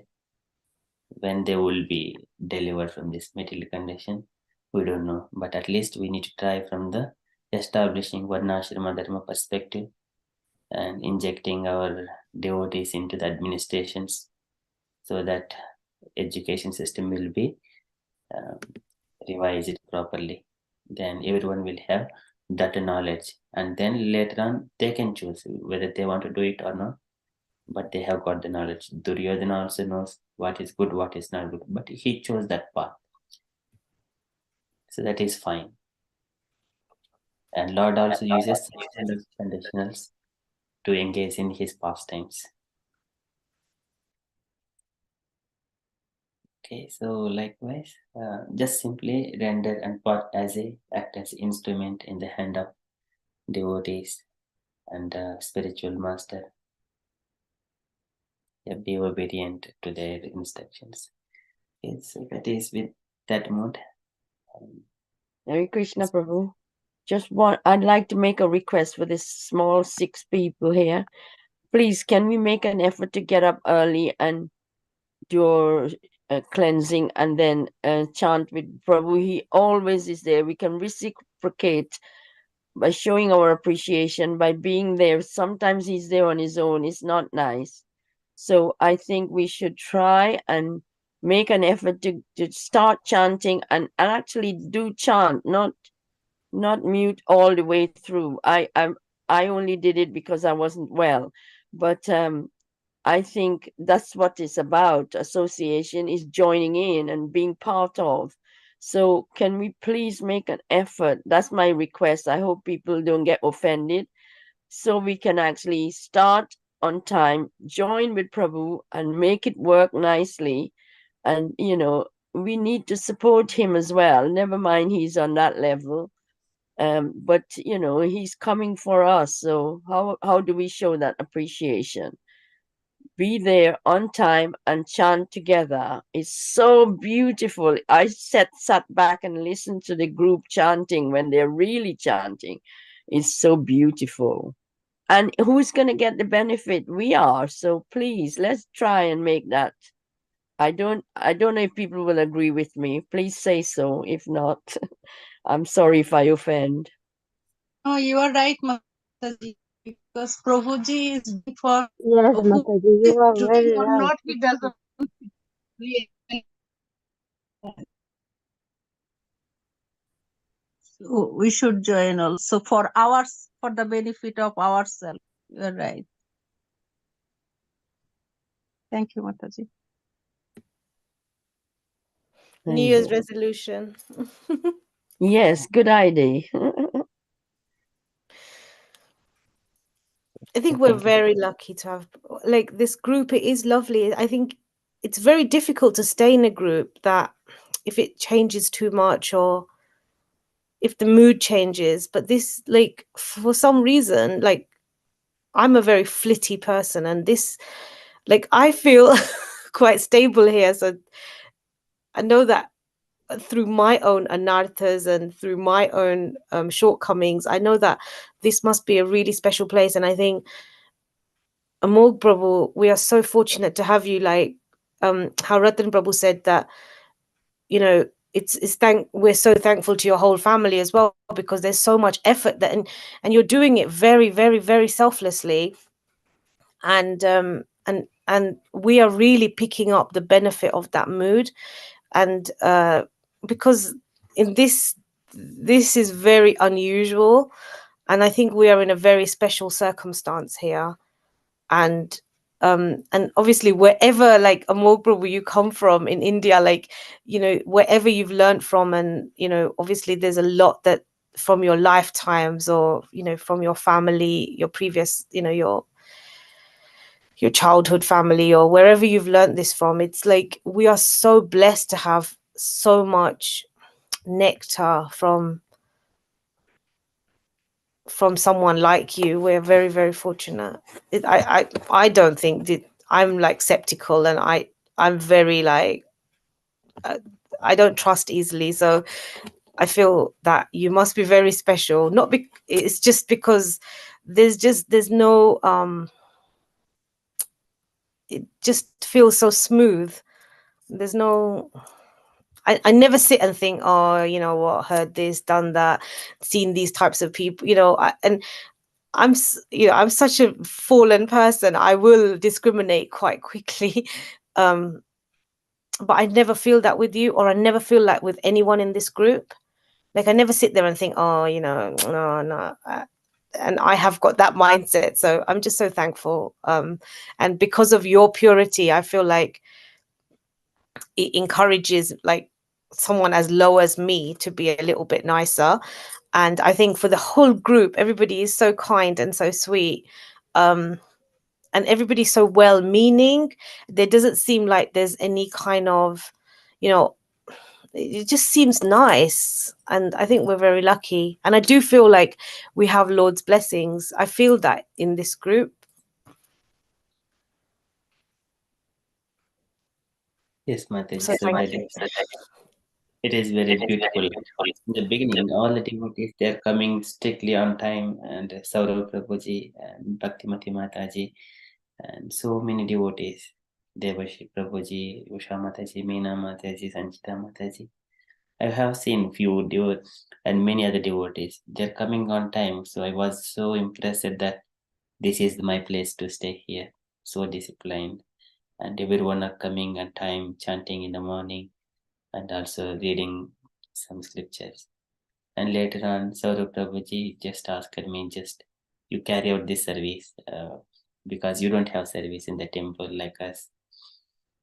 When they will be delivered from this material condition, we don't know. But at least we need to try from the establishing Varnashrama Dharma perspective and injecting our devotees into the administrations so that education system will be revised properly. Then everyone will have that knowledge, and then later on they can choose whether they want to do it or not. But they have got the knowledge. Duryodhana also knows what is good, what is not good, but he chose that path. So that is fine. And Lord also uses such kind of conditionals to engage in his pastimes. Okay, so likewise, just simply render and act as instrument in the hand of devotees and spiritual master. Be obedient to their instructions. Okay, so that is with that mood. Hare Krishna Prabhu. I'd like to make a request for this small 6 people here. Please, can we make an effort to get up early and do cleansing and then chant with Prabhu? He always is there. We can reciprocate by showing our appreciation, by being there. Sometimes he's there on his own. It's not nice. So I think we should try and make an effort to start chanting and actually do chant, not mute all the way through. I only did it because I wasn't well, but I think that's what it's about. Association is joining in and being part of. So can we please make an effort? That's my request. I hope people don't get offended. So we can actually start on time, join with Prabhu and make it work nicely. And, we need to support him as well. Never mind he's on that level. But, he's coming for us. So how do we show that appreciation? Be there on time and chant together. It's so beautiful. I sat back and listened to the group chanting when they're really chanting. It's so beautiful. And who's going to get the benefit? We are. So please, let's try and make that. I don't know if people will agree with me. Please say so. If not, I'm sorry if I offend. No, you are right, Mataji, because Prabhuji is doing for Yes, who Mataji, is you are doing very or right. not, he doesn't really. So we should join also for ours, for the benefit of ourselves. You are right. Thank you, Mataji. New Year's resolution. Yes, good idea. I think we're very lucky to have like this group. It is lovely. I think it's very difficult to stay in a group that if it changes too much or if the mood changes. But this, like, for some reason, like, I'm a very flitty person, and this, like, I feel quite stable here. So I know that through my own anarthas and through my own shortcomings, I know that this must be a really special place. And I think, Amol Prabhu, we are so fortunate to have you. Like, how Ratan Prabhu said that, you know, we're so thankful to your whole family as well, because there's so much effort that, and you're doing it very, very, very selflessly. And we are really picking up the benefit of that mood. And because in this is very unusual, and I think we are in a very special circumstance here. And obviously, wherever, like, Amol Prabhu, you come from in India, like, you know, wherever you've learned from, and, you know, obviously there's a lot that from your lifetimes, or, you know, from your family, your previous, you know, your childhood family, or wherever you've learned this from. It's like we are so blessed to have so much nectar from someone like you. We're very, very fortunate. I don't think that I'm like skeptical, and I'm very like I don't trust easily. So I feel that you must be very special. It's just because there's no it just feels so smooth. There's no I never sit and think, oh, you know what, heard this, done that, seen these types of people, you know. And you know, I'm such a fallen person. I will discriminate quite quickly. um but I never feel that with you, or I never feel like with anyone in this group. Like, I never sit there and think, oh, you know, no. And I have got that mindset, so I'm just so thankful. And because of your purity, I feel like it encourages, like, someone as low as me to be a little bit nicer. And I think for the whole group, everybody is so kind and so sweet. And everybody's so well meaning. There doesn't seem like there's any kind of, you know, it just seems nice. And I think we're very lucky. And I do feel like we have Lord's blessings. I feel that in this group. Yes, Mataji. So So thank that you. it is very beautiful. In the beginning, all the devotees, they are coming strictly on time, and Saurav Prabhuji and Bhaktimati Mataji, and so many devotees. Devashi Prabhuji, Usha Mataji, Meena Mataji, Sanchita Mataji. I have seen few devotees and many other devotees. They're coming on time, so I was so impressed that this is my place to stay here. So disciplined, and everyone are coming on time, chanting in the morning, and also reading some scriptures. And later on, Saurabh Prabhuji just asked me, just you carry out this service because you don't have service in the temple like us.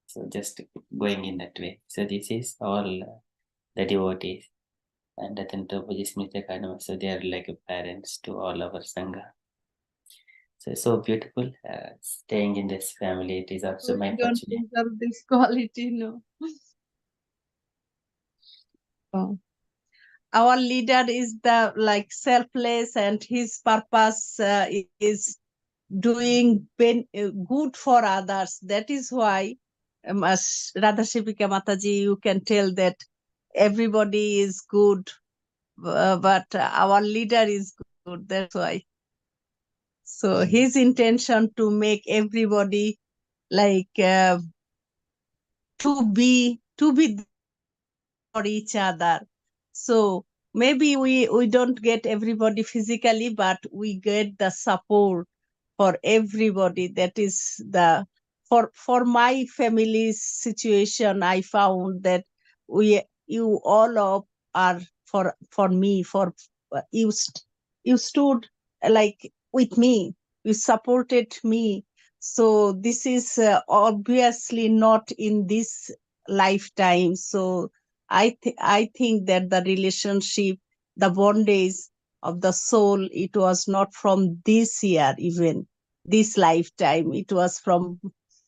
So just going in that way. So this is all the devotees. And Ratan Prabhuji, Smriti Kadam, so they are like parents to all our Sangha. So it's so beautiful staying in this family. It is also my We don't fortune. deserve this quality, no. Oh. Our leader is the like selfless, and his purpose is doing good for others. That is why, as Radha Shivika Mataji, you can tell that everybody is good, but our leader is good. That's why. So his intention to make everybody like to be for each other. So maybe we don't get everybody physically, but we get the support for everybody. That is the for my family's situation. I found that you all of are for me, for you stood like with me, you supported me. So this is obviously not in this lifetime. So I think that the relationship, the bondage of the soul, it was not from this year, even this lifetime. It was from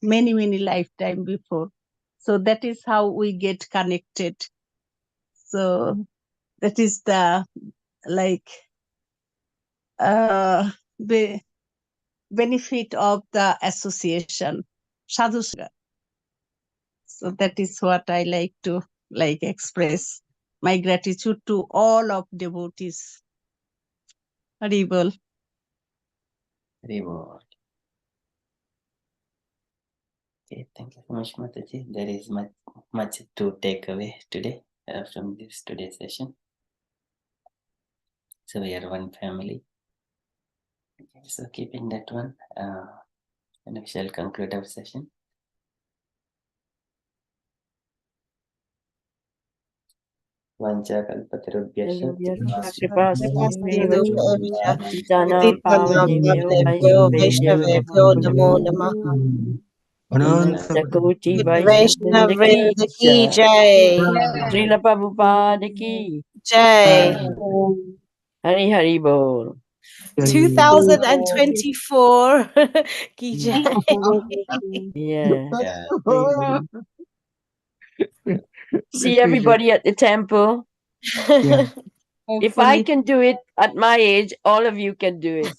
many lifetime before. So that is how we get connected. So that is the like benefit of the association, sadhu sangha. So that is what I like to express my gratitude to all of devotees. Haribol. Reward. Okay, thank you so much, Mataji. There is much to take away today from this today's session. So we are one family. Okay, so keeping that one, and we shall conclude our session. Vancha kalpatarubhyascha कृपा सिन्धुभ्येव पतितानां Patitanam पावनेभ्यो Pavanebhyo वैष्णवेभ्यो Vaishnavebhyo नमो Namo नमः Namaha. अनंत कोटि वैष्णव Vaishnavrinda की ki जय। jai. Srila Prabhupada की Jai. Hari Hari बोल। 2024 ki jai. Yes. Yeah. See everybody at the temple. Yeah. If I can do it at my age, all of you can do it.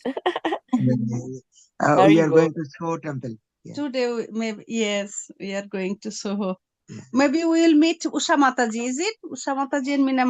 We are going to Soho temple. Yeah. Today, maybe, yes, we are going to Soho. Maybe we will meet Usha Mataji. Is it Usha Mataji and Meena